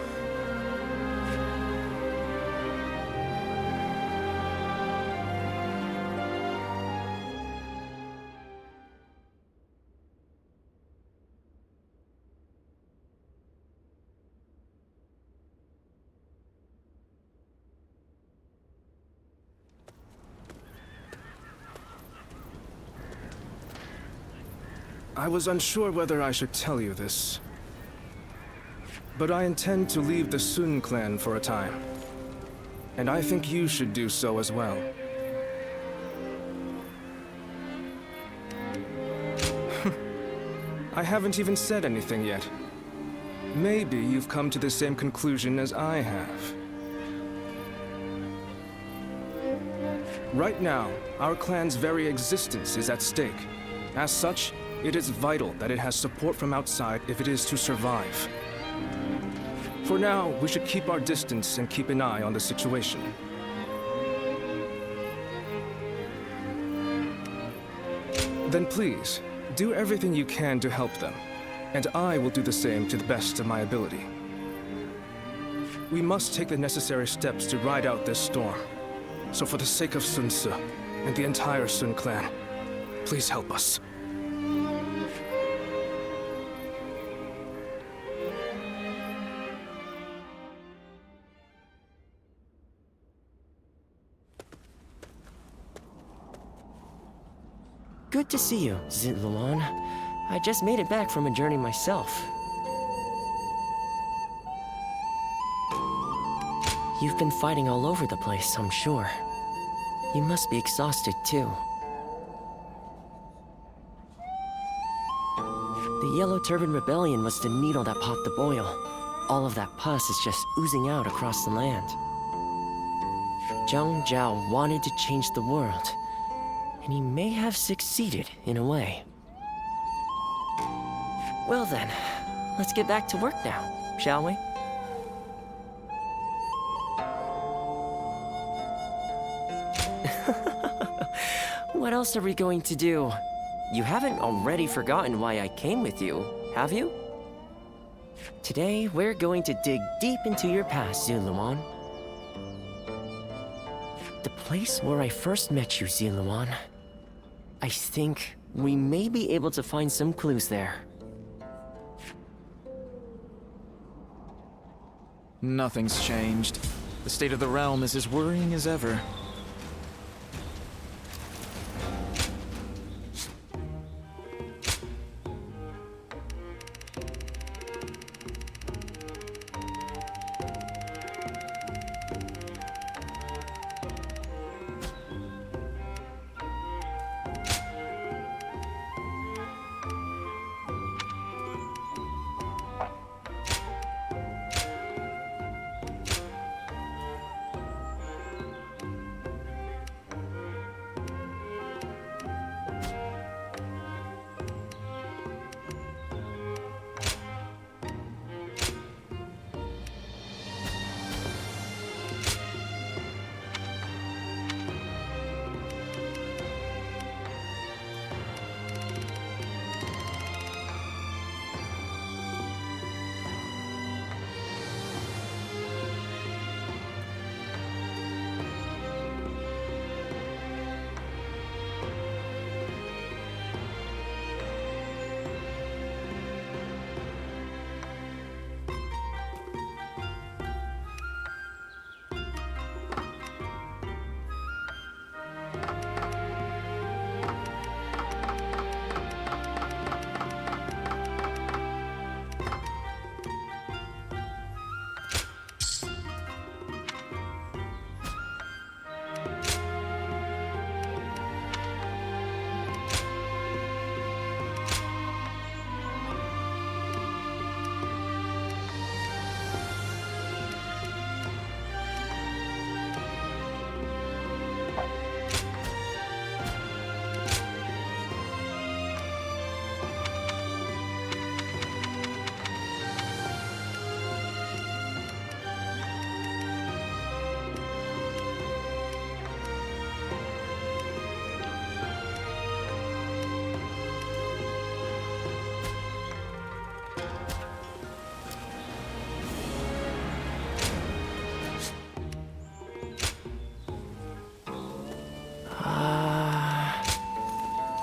I was unsure whether I should tell you this, but I intend to leave the Sun clan for a time, and I think you should do so as well. I haven't even said anything yet. Maybe you've come to the same conclusion as I have. Right now, our clan's very existence is at stake. As such, it is vital that it has support from outside if it is to survive. For now, we should keep our distance and keep an eye on the situation. Then please, do everything you can to help them, and I will do the same to the best of my ability. We must take the necessary steps to ride out this storm. So for the sake of Sun Ce and the entire Sun clan, please help us. Good to see you, Zitluan. I just made it back from a journey myself. You've been fighting all over the place, I'm sure. You must be exhausted, too. The Yellow Turban Rebellion was the needle that popped the boil. All of that pus is just oozing out across the land. Zhang Zhao wanted to change the world, and he may have succeeded in a way. Well then, let's get back to work now, shall we? What else are we going to do? You haven't already forgotten why I came with you, have you? Today, we're going to dig deep into your past, Zitluan. The place where I first met you, Zitluan. I think we may be able to find some clues there. Nothing's changed. The state of the realm is as worrying as ever.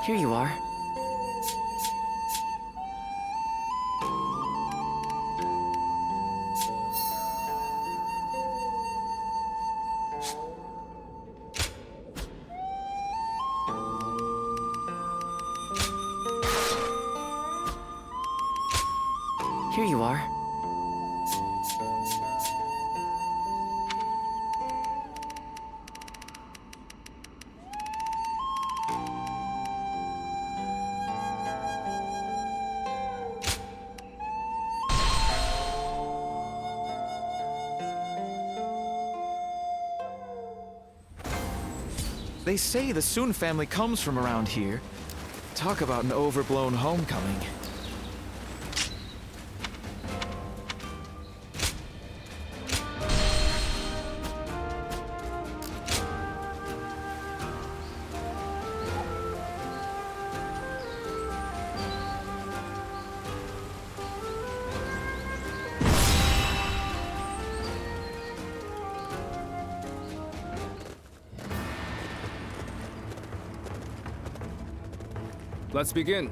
Here you are. Here you are. They say the Sun family comes from around here. Talk about an overblown homecoming. Let's begin.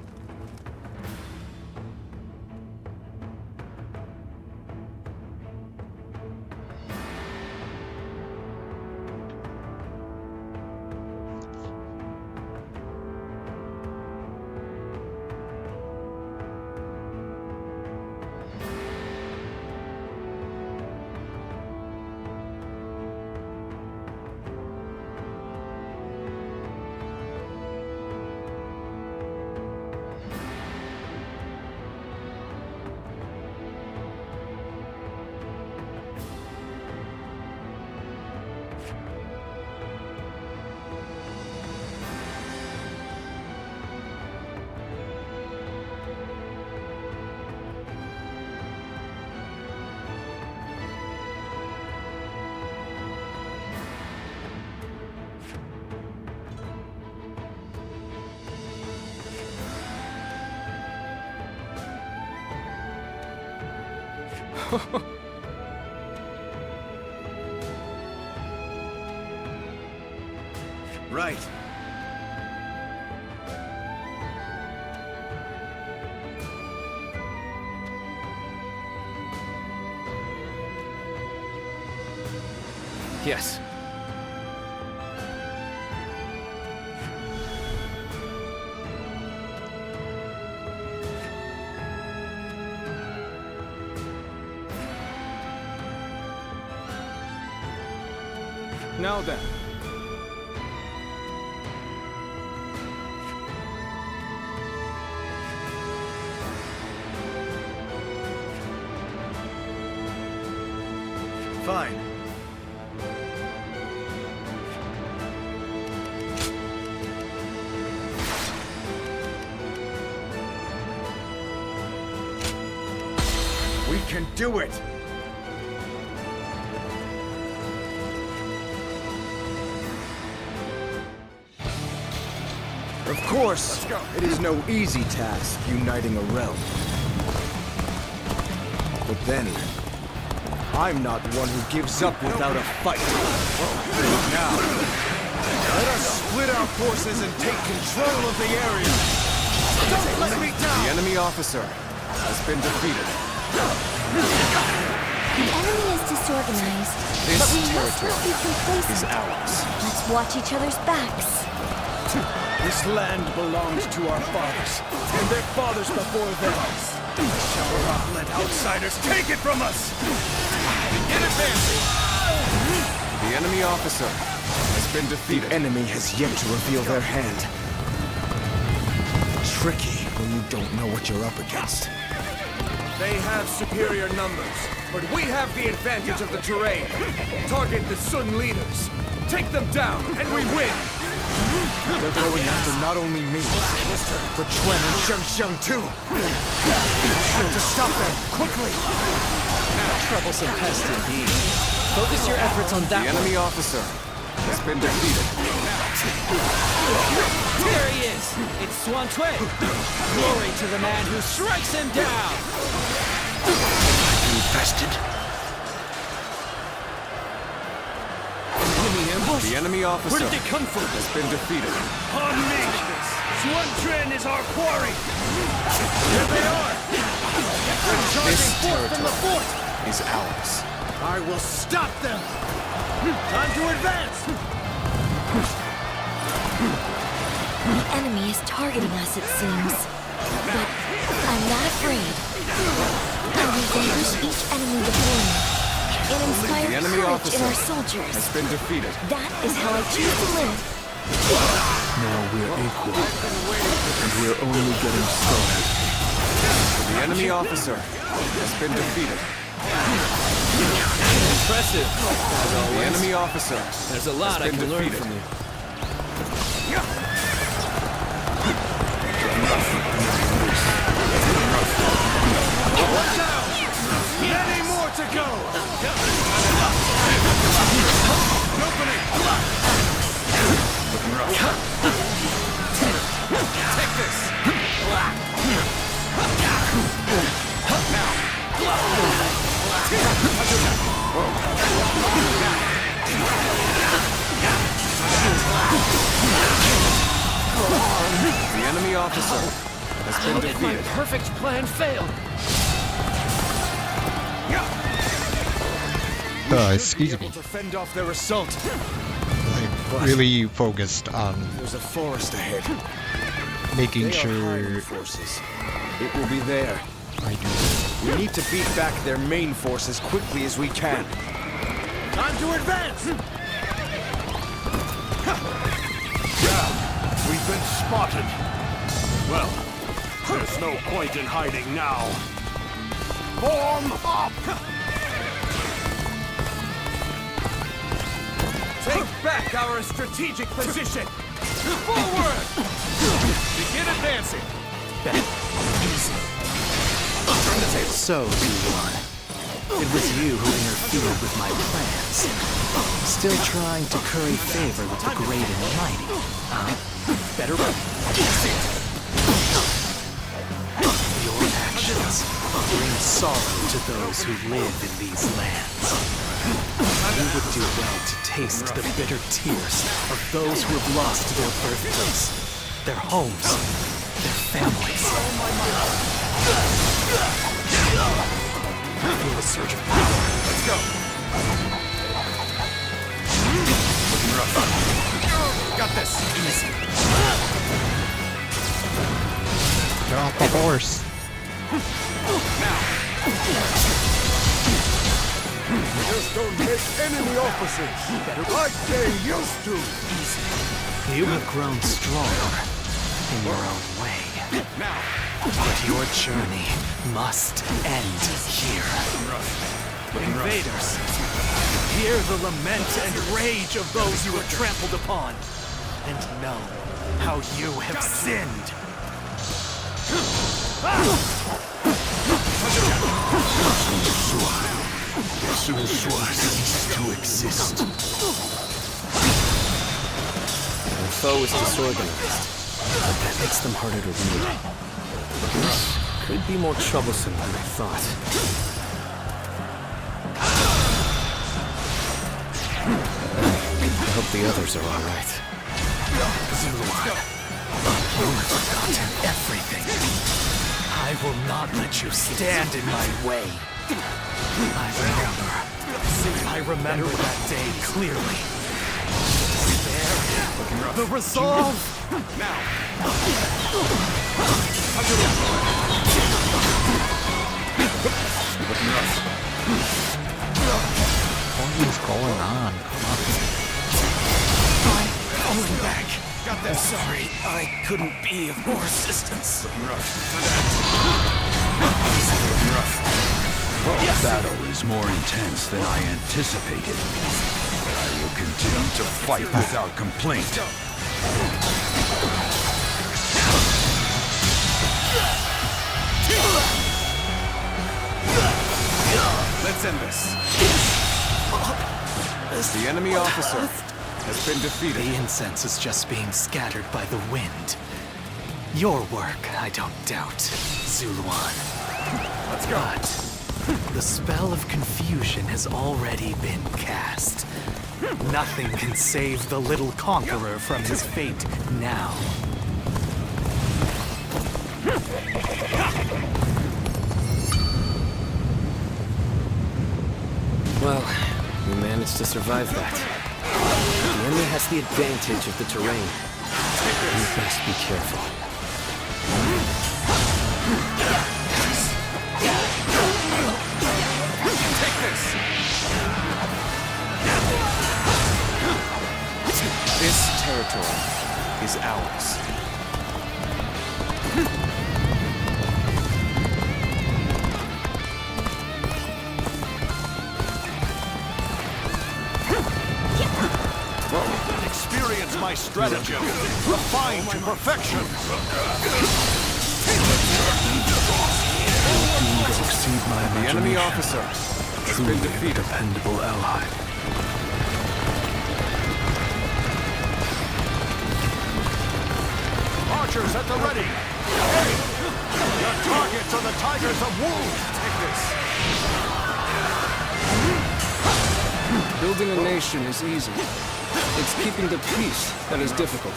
Right. Yes. Now then. Fine. We can do it! Of course, it is no easy task uniting a realm. But then, I'm not one who gives up without a fight. Now, let us split our forces and take control of the area. Don't let me down! The enemy officer has been defeated. The enemy is disorganized, but we must not be complacent. Is ours. Let's watch each other's backs. This land belonged to our fathers, and their fathers before them. We shall not let outsiders take it from us! Get advantage! The enemy officer has been defeated. The enemy has yet to reveal their hand. Tricky when you don't know what you're up against. They have superior numbers, but we have the advantage of the terrain. Target the Sun leaders. Take them down, and we win! They're going after not only me, but Quan and Xiangxiang too. Have to stop them, quickly! Troublesome pest indeed. Focus your efforts on that The enemy officer has been defeated. There he is! It's Swan Tui! Glory to the man who strikes him down! Infested. The enemy officer Where did they come from? has been defeated. On me! Suan is our quarry! Here they are! They're charging This forth from the fort! is ours. I will stop them! Time to advance! The enemy is targeting us, it seems. But I'm not afraid. I will vanquish each enemy before me and inspire The enemy courage officer in our soldiers. has been defeated. That is how I choose to live. Now we're equal, and we're only getting started. The enemy officer has been defeated. Impressive, as The always. enemy officer There's a lot I has been can learn defeated. from you. Watch out! Many more to go! Opening! Take this! The enemy officer has been How did my defeated. perfect plan fail? Excuse me. To fend off their assault. Like, really focused on There's a forest ahead. making They are sure hiding forces. It will be there. I do. We need to beat back their main force as quickly as we can. Time to advance! We've been spotted. Well, there's no point in hiding now. Form up! Take back our strategic position! Forward! Begin advancing! So, Zuluan, it was you who interfered with my plans. Still trying to curry favor with the great and mighty. Better run. Your actions bring sorrow to those who live in these lands. You would do well to taste the bitter tears of those who have lost their birthplace, their homes, their families. I feel a surge of power. Let's go. Looking rough. Got this. Easy. Get off the horse. Just don't make enemy officers like they used to. You have grown stronger in your own way. But your journey must end here. Invaders, hear the lament and rage of those you have trampled upon, and know how you have sinned. Cease to exist. The foe is disorganized, but that makes them harder to read. This could be more troublesome than I thought. I hope the others are all right. Zuluan, you have forgotten everything. I will not let you stand in my way. I remember that day clearly. There, the resolve. What is going on? I'm falling back. I'm sorry, I couldn't be of more assistance. The battle is more intense than I anticipated. I will continue to fight without complaint. Let's end this. The enemy officer has been defeated. The incense is just being scattered by the wind. Your work, I don't doubt, Zuluan. Let's go. But the spell of confusion has already been cast. Nothing can save the little conqueror from his fate now. Well, we managed to survive that. The enemy has the advantage of the terrain. We best be careful. Take this! This territory is ours. Experience my stratagem, refined to perfection. Succeed my The imagination. enemy officer has been defeated. Dependable ally. Archers at the ready. Hey! Your targets are the Tigers of Wu. Take this. Building a nation is easy. It's keeping the peace that is difficult.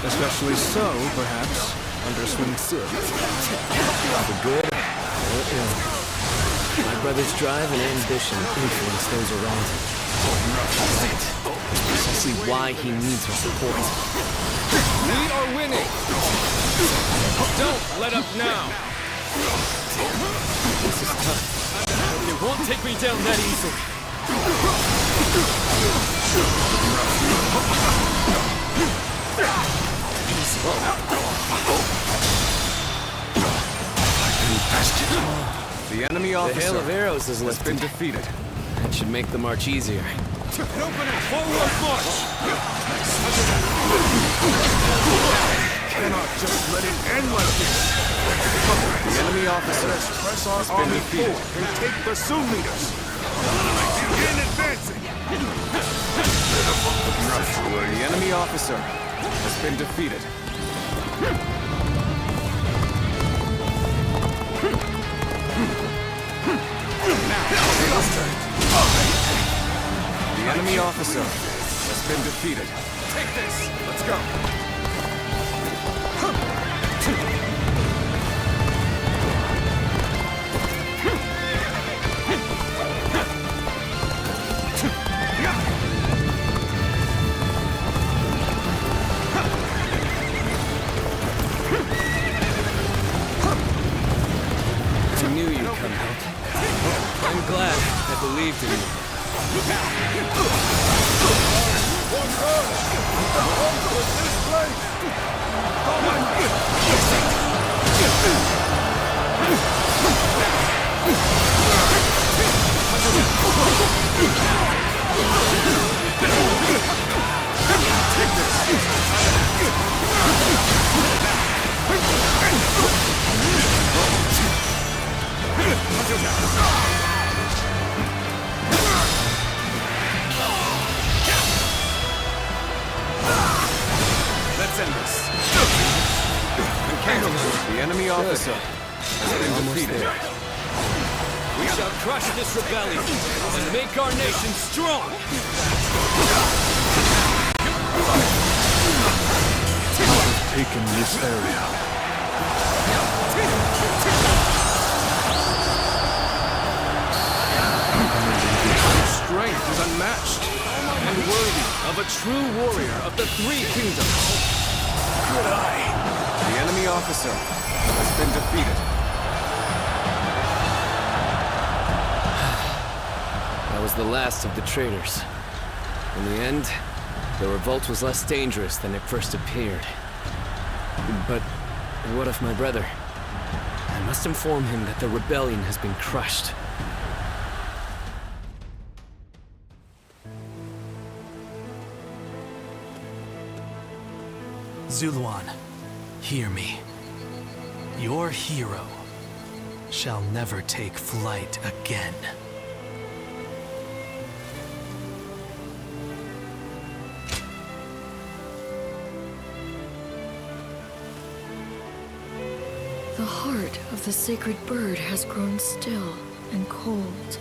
Especially so, perhaps, under Sun Tzu. For good or ill. My brother's drive and ambition influence those around him. That's precisely why he needs our support. We are winning! Don't let up now! This is tough. It won't take me down that easily. The enemy The officer hail of arrows has been defeated. That should make the march easier. Forward march! Cannot just let it end like this. The enemy officer Press our has been army defeated. forward and take the Sun leaders. Begin advancing. The enemy officer has been defeated. The enemy officer has been defeated. Take this! Let's go! I knew you'd come out. I'm glad I believed in you. Let's end this. The enemy officer has been defeated. We shall crush this rebellion and make our nation strong! Taken this area. Strength is unmatched and worthy of a true warrior of the Three Kingdoms. Good eye. The enemy officer has been defeated. That was the last of the traitors. In the end, the revolt was less dangerous than it first appeared. But what of my brother? I must inform him that the rebellion has been crushed. Zuluan, hear me. Your hero shall never take flight again. The heart of the sacred bird has grown still and cold.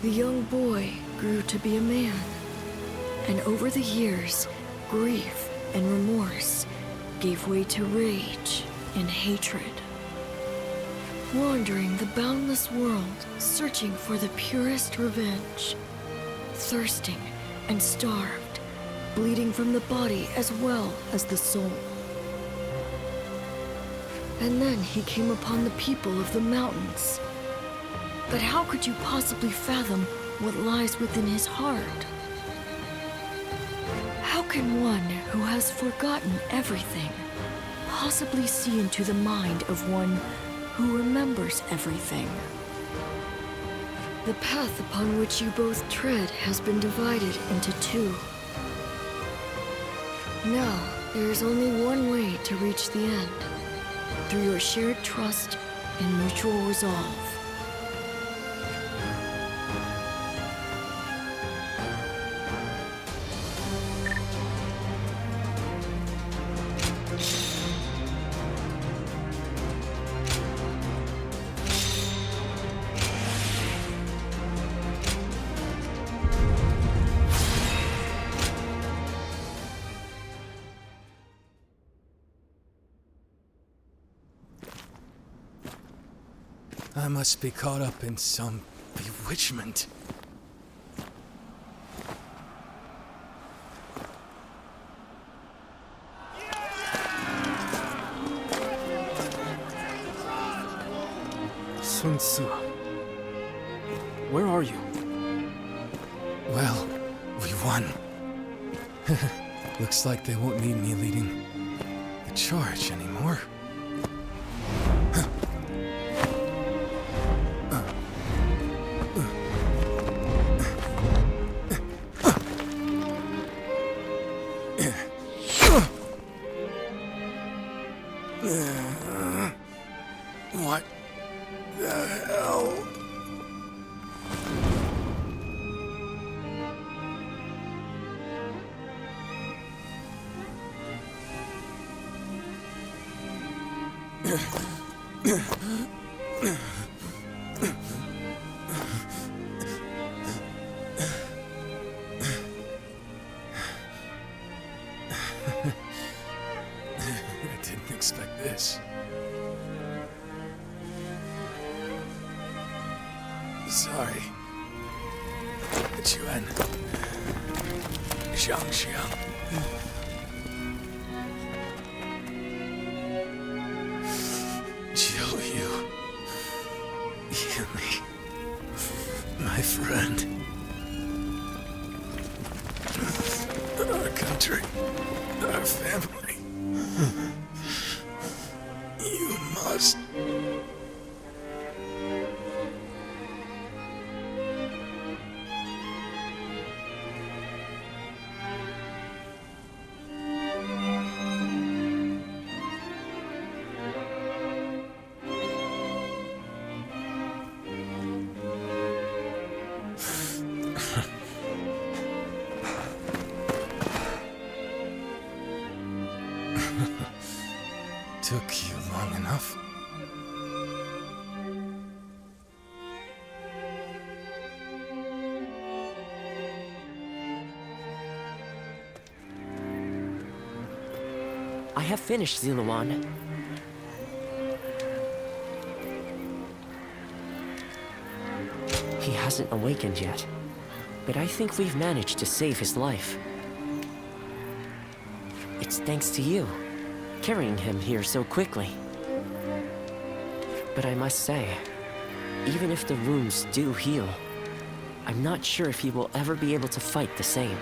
The young boy grew to be a man, and over the years, grief and remorse gave way to rage and hatred. Wandering the boundless world, searching for the purest revenge. Thirsting and starved, bleeding from the body as well as the soul. And then he came upon the people of the mountains. But how could you possibly fathom what lies within his heart? How can one who has forgotten everything possibly see into the mind of one who remembers everything? The path upon which you both tread has been divided into two. Now, there is only one way to reach the end, through your shared trust and mutual resolve. I must be caught up in some bewitchment. Sun Tzu, where are you? Well, we won. Looks like they won't need me leading the charge anymore. What the hell? I didn't expect this. Sorry. Chuan. Xiang. Jiu Yu. Yumi. My friend. Our country. Our family. You must. Took you long enough. I have finished, Ziluan. He hasn't awakened yet, but I think we've managed to save his life. It's thanks to you, carrying him here so quickly. But I must say, even if the wounds do heal, I'm not sure if he will ever be able to fight the same.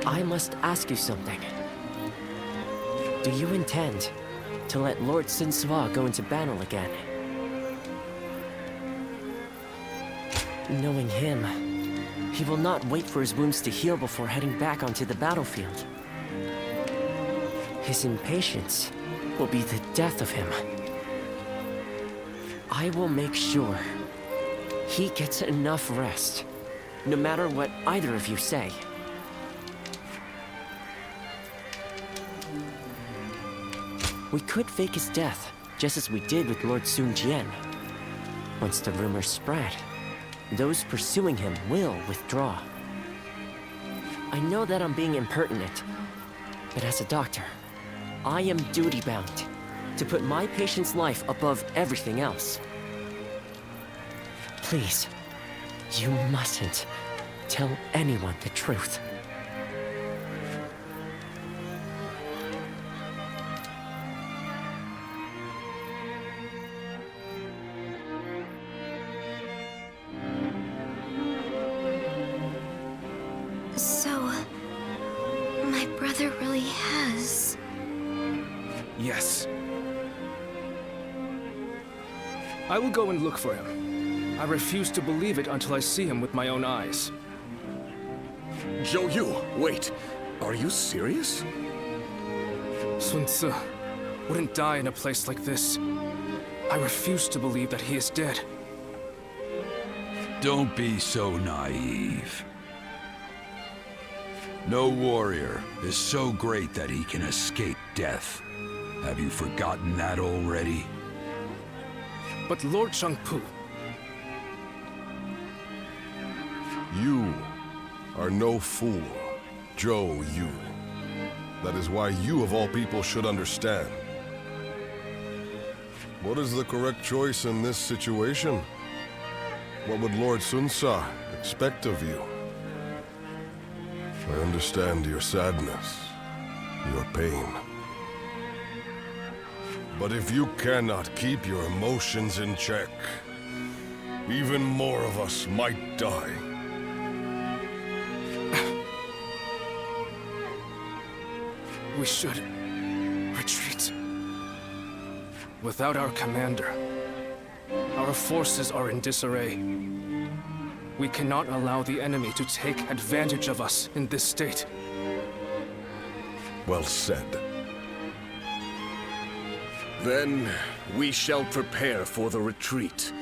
I must ask you something. Do you intend to let Lord Sun Tzu go into battle again? Knowing him, he will not wait for his wounds to heal before heading back onto the battlefield. His impatience will be the death of him. I will make sure he gets enough rest, no matter what either of you say. We could fake his death, just as we did with Lord Sun Jian. Once the rumors spread, those pursuing him will withdraw. I know that I'm being impertinent, But as a doctor, I am duty-bound to put my patient's life above everything else. Please, you mustn't tell anyone the truth. So, my brother really has... Yes. I will go and look for him. I refuse to believe it until I see him with my own eyes. Zhou Yu, wait. Are you serious? Sun Ce wouldn't die in a place like this. I refuse to believe that he is dead. Don't be so naive. No warrior is so great that he can escape death. Have you forgotten that already? But Lord Shangpu... You are no fool, Zhou Yu. That is why you of all people should understand. What is the correct choice in this situation? What would Lord Sun Ce expect of you? I understand your sadness, your pain. But if you cannot keep your emotions in check, even more of us might die. We should retreat. Without our commander, our forces are in disarray. We cannot allow the enemy to take advantage of us in this state. Well said. Then we shall prepare for the retreat.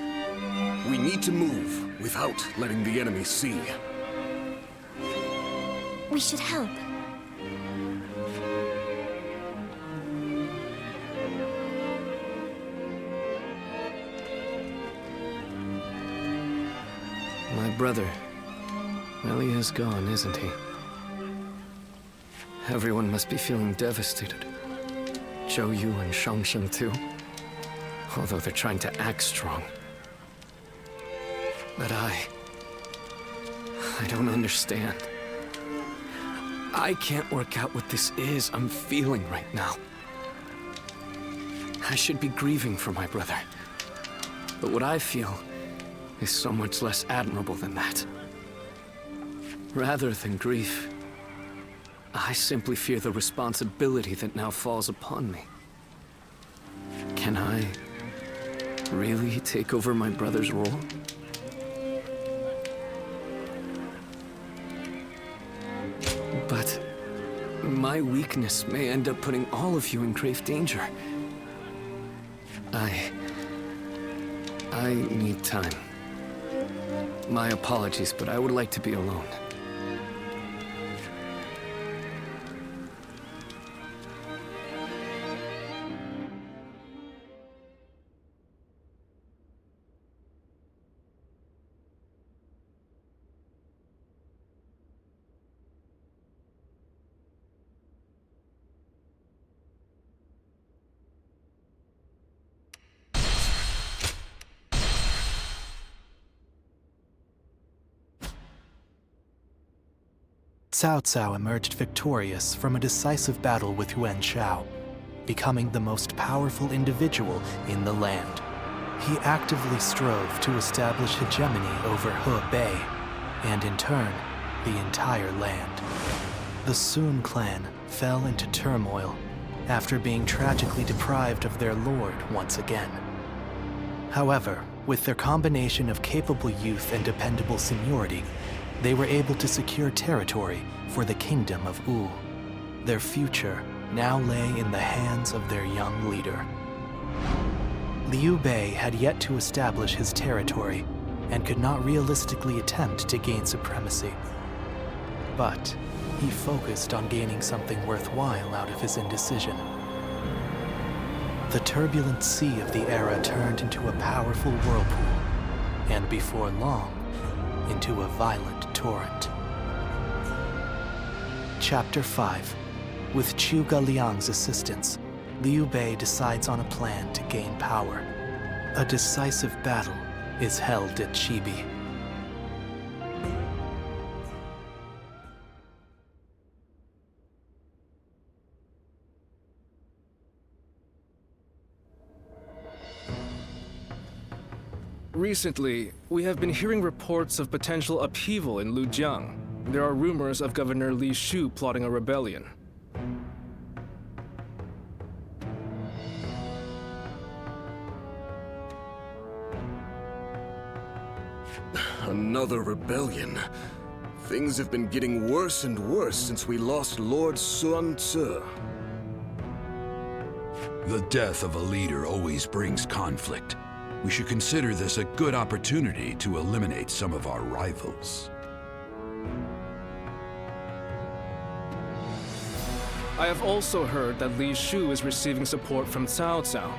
We need to move without letting the enemy see. We should help. My brother really is gone, isn't he? Everyone must be feeling devastated. Zhou Yu and Shangsheng too. Although they're trying to act strong. But I don't understand. I can't work out what this is I'm feeling right now. I should be grieving for my brother. But what I feel is so much less admirable than that. Rather than grief, I simply fear the responsibility that now falls upon me. Can I really take over my brother's role? But my weakness may end up putting all of you in grave danger. I need time. My apologies, but I would like to be alone. Cao Cao emerged victorious from a decisive battle with Yuan Shao, becoming the most powerful individual in the land. He actively strove to establish hegemony over Hebei, and in turn, the entire land. The Sun clan fell into turmoil after being tragically deprived of their lord once again. However, with their combination of capable youth and dependable seniority, they were able to secure territory for the Kingdom of Wu. Their future now lay in the hands of their young leader. Liu Bei had yet to establish his territory and could not realistically attempt to gain supremacy. But he focused on gaining something worthwhile out of his indecision. The turbulent sea of the era turned into a powerful whirlpool, and before long, into a violent torrent. Chapter 5. With Zhuge Liang's assistance, Liu Bei decides on a plan to gain power. A decisive battle is held at Chibi. Recently, we have been hearing reports of potential upheaval in Lujiang. There are rumors of Governor Li Shu plotting a rebellion. Another rebellion. Things have been getting worse and worse since we lost Lord Sun Tzu. The death of a leader always brings conflict. We should consider this a good opportunity to eliminate some of our rivals. I have also heard that Li Shu is receiving support from Cao Cao.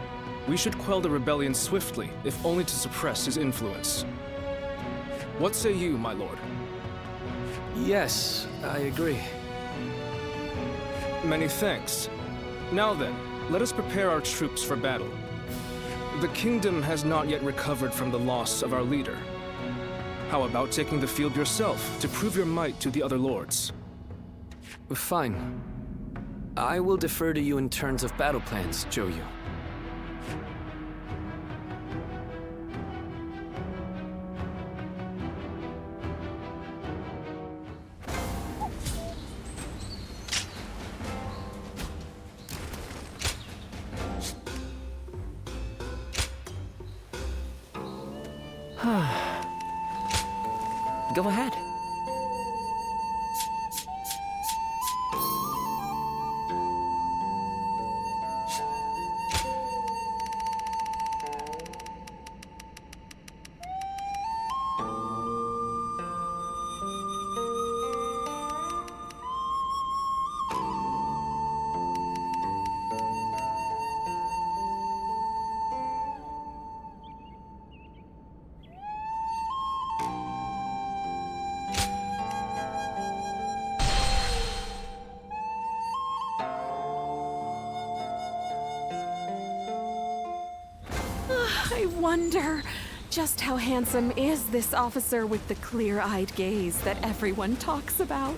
We should quell the rebellion swiftly, if only to suppress his influence. What say you, my lord? Yes, I agree. Many thanks. Now then, let us prepare our troops for battle. The kingdom has not yet recovered from the loss of our leader. How about taking the field yourself to prove your might to the other lords? Fine. I will defer to you in terms of battle plans, Zhou Yu. Go ahead. I wonder, just how handsome is this officer with the clear-eyed gaze that everyone talks about?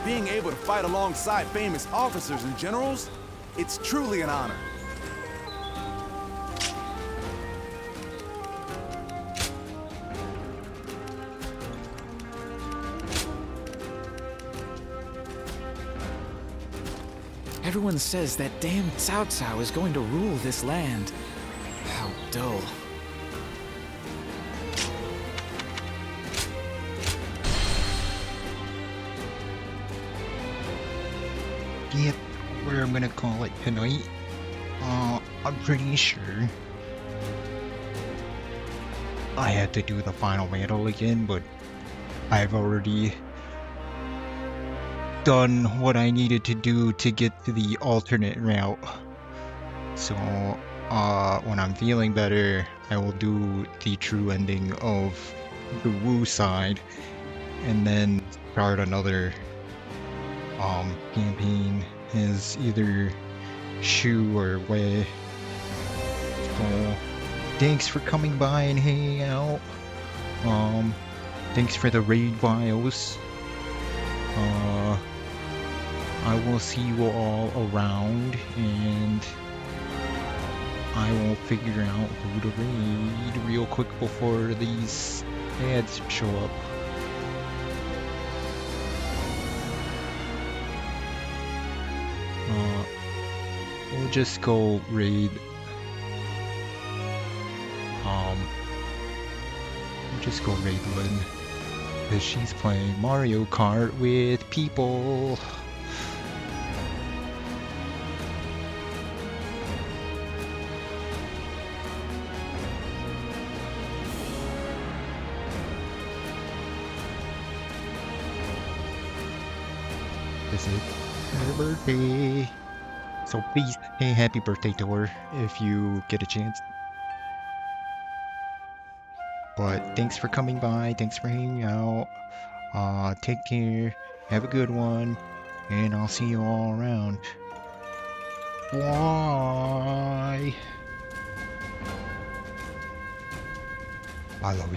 Being able to fight alongside famous officers and generals, it's truly an honor. Everyone says that damn Cao Cao is going to rule this land. How dull. Yep, where I'm gonna call it tonight. I'm pretty sure I had to do the final battle again, but I've already done what I needed to do to get to the alternate route. So, when I'm feeling better, I will do the true ending of the Wu side, and then start another campaign as either Shu or Wei. So, thanks for coming by and hanging out. Thanks for the raid vials. I will see you all around, and I will figure out who to raid real quick before these ads show up. We'll just go raid. We'll just go raid Lynn, because she's playing Mario Kart with people. Is it her birthday? So please say happy birthday to her if you get a chance. But thanks for coming by, thanks for hanging out. Take care, have a good one, and I'll see you all around. Bye. I love you.